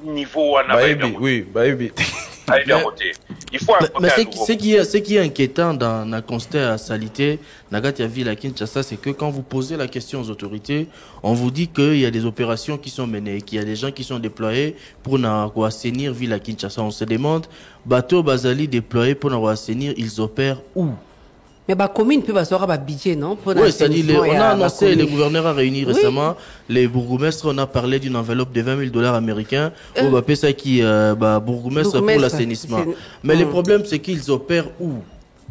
S20: niveau
S5: mais ce qui est inquiétant dans la constat à Salité, Nagatia Ville à Kinshasa, c'est que quand vous posez la question aux autorités, on vous dit qu'il y a des opérations qui sont menées, qu'il y a des gens qui sont déployés pour assainir Ville à Kinshasa. On se demande, bateau Bazali déployés pour assainir, ils opèrent où?
S6: Mais la commune peut avoir un budget, non?
S5: Oui, c'est-à-dire, on a annoncé, le gouverneur a réuni récemment, les bourgmestres, on a parlé d'une enveloppe de $20,000 américains, on va payer ça qui, bourgmestre pour l'assainissement. Mais le problème, c'est qu'ils opèrent où?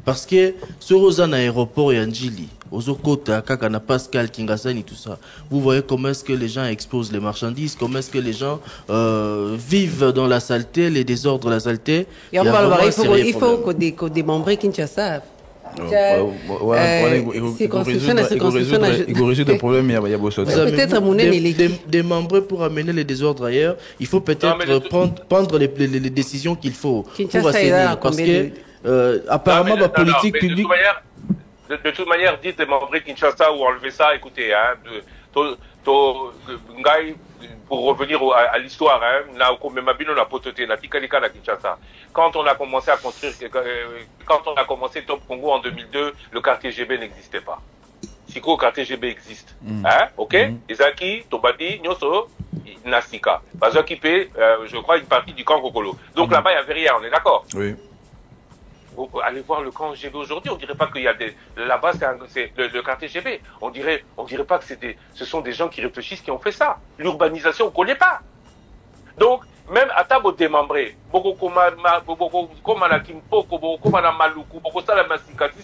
S5: Parce que, sur un aéroport et Anjili, aux côtes, à Kakana Pascal, Kingasani, tout ça, vous voyez comment est-ce que les gens exposent les marchandises, comment est-ce que les gens vivent dans la saleté, les désordres, la saleté.
S6: Il faut qu'on démembre Kinshasa.
S3: Il faut résoudre le problème, il y a Bosoto.
S5: Peut-être démembrer pour amener les désordres ailleurs. Il faut peut-être prendre les décisions qu'il faut pour assainir. Parce que, apparemment, la politique publique.
S20: De toute manière, dites démembrer Kinshasa ou enlever ça, écoutez, hein, pour revenir à l'histoire, quand on a commencé à construire, quand on a commencé Top Congo en 2002, le quartier GB n'existait pas. Siko, le quartier GB existe. Hein, ok? Ezaki, Tobadi, Nyoso, Nasika. Bazo Kipé, je crois, une partie du camp Kokolo. Donc là-bas, il n'y avait rien, on est d'accord?
S3: Oui.
S20: allez voir le camp GB aujourd'hui, on dirait pas qu'il y a là-bas c'est le quartier GB. On dirait pas que ce sont des gens qui réfléchissent qui ont fait ça. L'urbanisation, on connaît pas. Donc, même à table démembré,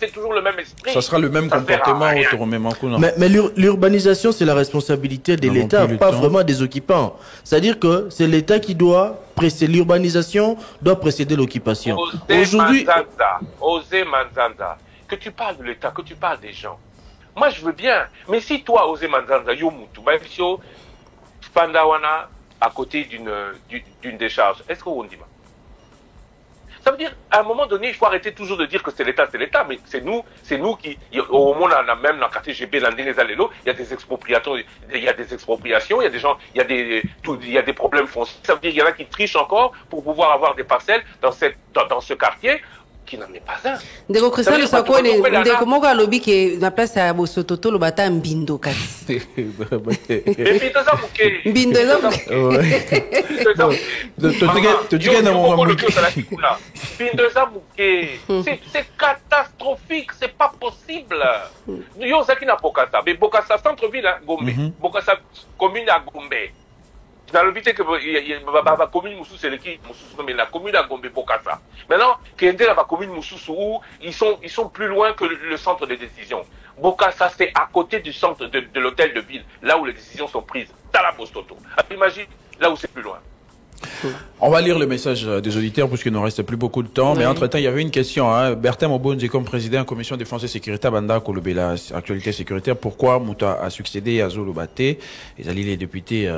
S20: c'est toujours le même esprit.
S3: Ça sera le même comportement.
S5: Mais l'urbanisation, c'est la responsabilité de l'État, pas vraiment des occupants. C'est-à-dire que c'est l'État qui doit précéder l'urbanisation, doit précéder l'occupation. Aujourd'hui,
S20: Osé Manzanza, que tu parles de l'État, que tu parles des gens. Moi, je veux bien. Mais si toi, Osé Manzanza, Yomutu, Baïsio, Pandawana, à côté d'une décharge, est-ce qu'on dit? Ça veut dire, à un moment donné, il faut arrêter toujours de dire que c'est l'État, mais c'est nous qui, au moins, même dans le quartier GB, il y a des expropriations, il y a des gens, il y a des problèmes fonciers. Ça veut dire qu'il y en a qui trichent encore pour pouvoir avoir des parcelles dans ce quartier qui n'en est pas un.
S6: Ndeko Christian le sako ndeko moko alobi ke na place ya Bosoto to lobata mbindo kasi.
S20: Mbindo za muke.
S6: Mbindo za muke.
S20: Mbindo za muke. C'est catastrophique, c'est pas possible. Yo ça qui n'a Bokassa, mais Bokassa centre-ville Gombe. Bokassa commune à Gombe. Dans le but que la commune Moussou, c'est l'équipe Moussou, mais la commune à Gombe Bokassa. Maintenant, qu'il y a la commune Moussou où ils sont plus loin que le centre de décision. Bokassa, c'est à côté du centre de l'hôtel de ville, là où les décisions sont prises. Talabostoto. Imagine, là où c'est plus loin.
S3: On va lire le message des auditeurs puisqu'il ne reste plus beaucoup de temps. Oui. Mais entre-temps, il y avait une question. Bertin Mobonzi, comme président de la commission défense et sécurité, Banda Kolobela, actualité sécuritaire, pourquoi Mouta a succédé à Zolobate? Ils allaient les députés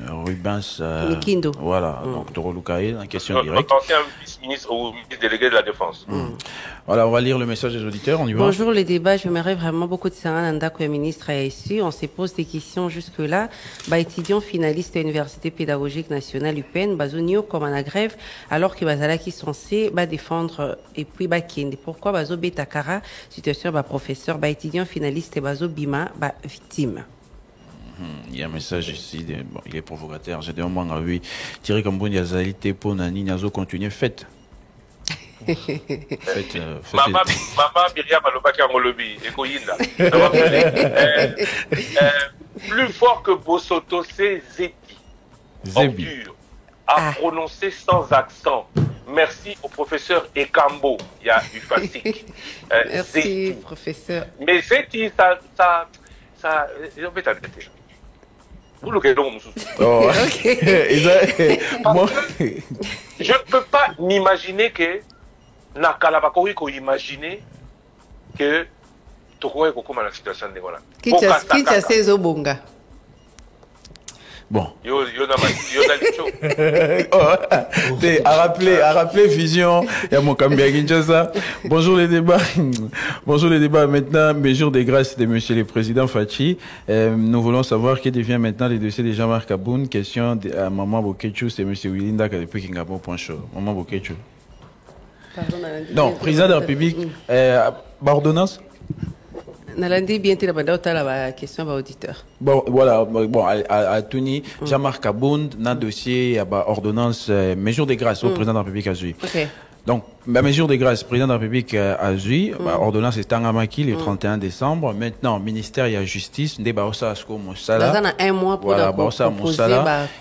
S3: Rubens.
S6: Nikindo.
S3: Voilà, donc Toro Lukaï, en question directe.
S20: Ancien vice-ministre ou ministre délégué de la Défense.
S3: Voilà, on va lire le message des auditeurs. On y va.
S6: Bonjour les débats, j'aimerais vraiment beaucoup de Sarah Nanda, que le ministre a ici. On se pose des questions jusque-là. Étudiants finalistes de l'Université pédagogique nationale UPN, Bazonio comme en grève, alors que Bazala qui sont censés défendre et puis Kende. Pourquoi Bazo Betakara, situation professeur, étudiant finaliste et Bazo Bima, victime.
S3: Il y a un message ici, bon, il est provocateur. J'ai dit au moins, oui, Thierry Kamboun, il y a Zalité pour Nani, Nazo continuer, faites.
S20: Maman Myriam Alobaki Angolobi, Ekoyinda. Plus fort que Bosoto, c'est Zébi. À prononcer sans accent. Merci au professeur Ekambo. Il y a eu fatigue.
S6: Merci, Zéti. Professeur.
S20: Mais Zéti, ça, ils ont fait un détail. Vous le regardez, je ne peux pas m'imaginer que Nakalabakori ko imaginer que Tokoué ko comme la situation de voilà.
S6: Kincha sezo bonga.
S3: Bon. À rappeler vision. Il y a mon Kambia Kinshasa. Bonjour les débats. Bonjour les débats. Maintenant, mesure de grâce de monsieur le président Fachi. Nous voulons savoir qui devient maintenant les dossiers de Jean-Marc Aboun. Question à Maman Bokechu, c'est monsieur Wilinda qui a depuis Kingabo Point Show. Maman Bokechu. Non, président de la République. Ordonnance?
S6: Nalandi bien la question à auditeur.
S3: Bon, voilà, bon, à Tuni, Jean-Marc Aboun, dans dossier, ordonnance, mesure de grâce au président de la République à Zui.
S6: Okay.
S3: Donc, la mesure de grâce, président de la République à Zui, ordonnance est Tangamaki le 31 décembre. Maintenant, ministère et la justice, débat ça à ce qu'on moussala.
S6: Dans un mois pour proposer,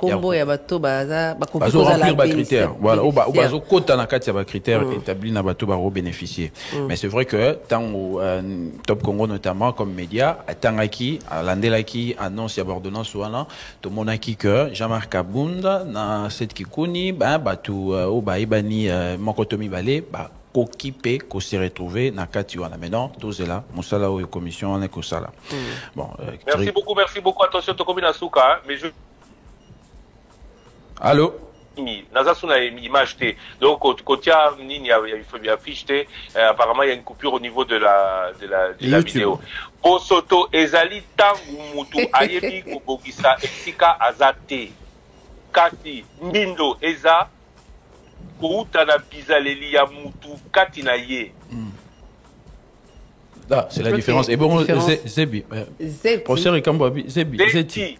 S6: combo et bateau,
S3: remplir les critères. Voilà, bazo quota na kati ya critères établis na bateau baro bénéficier. Mais c'est vrai que tant au Top Congo notamment comme média, Tangaki, Landelaki annonce ya ordonnance wana, to monaki que Jean-Marc Abounda na cette kikuni, batou au baibani Mokotomi Balé, occupé qu'on s'est retrouvé dans kati wana. Maintenant, tout est là, musala ou commission on est comme ça là. Bon,
S20: merci beaucoup. Attention, to komina suka, mais je.
S3: Allô.
S20: Nazasuna image T. Donc, Kotia Nini a affiché T. Apparemment, il y a une coupure au niveau de la vidéo. Bosoto Ezali Tangu Mutu Ayebi Kubogisa Exika Azate Kasi Mbindo Eza Koutana Bizaleli ya Mutu Katinaye.
S3: Ah, c'est la différence. Et bon, Zébi. Professeur Ikamboabi, Zébi.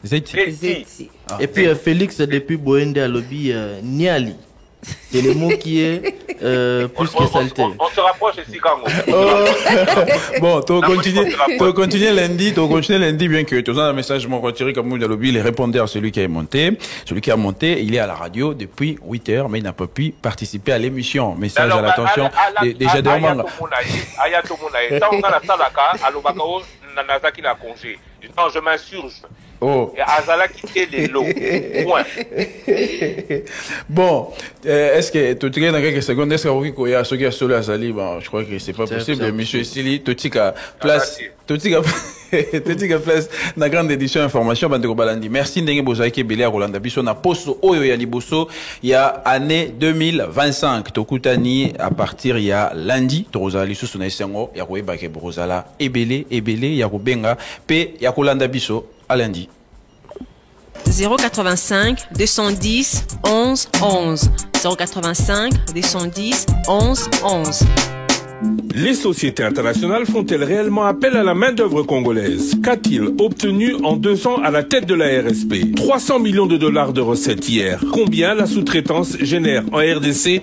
S5: Zéti. Et puis Félix, depuis Boende à lobby, Niali. C'est le mot qui est plus que saleté.
S20: On se rapproche ici, Kango.
S3: Bon, tu continues lundi, bien que tu as un message, mon retiré comme le lobby, il répondait à celui qui est monté. Celui qui a monté, il est à la radio depuis 8 heures, mais il n'a pas pu participer à l'émission. Message à l'attention déjà de Manga.
S20: Non, je m'insurge.
S3: Oh.
S20: Azala quitter les lots. Point.
S3: Bon, est-ce que tu te dans quelques secondes, est-ce qu'il y a ceux qui sont là, Azali, bon, je crois que c'est pas possible. Monsieur Sili, Totika, place, Totika place, na grande édition information, Bandeko Balandi. Merci, Ndenge Bozaike Belé à Rolanda Biso, na posto Oyo ya Liboso, il y a année 2025. Tokutani, à partir, il y a lundi, Torozali, Susuna Sengo, Yakoue Bake Brozala, Ebele, Yakubenga, P, Yakolanda Biso, à lundi.
S7: 085 210 11 11 085 210 11 11.
S9: Les sociétés internationales font-elles réellement appel à la main-d'œuvre congolaise? Qu'a-t-il obtenu en 2 ans à la tête de la RSP? 300 millions de dollars de recettes hier. Combien la sous-traitance génère en RDC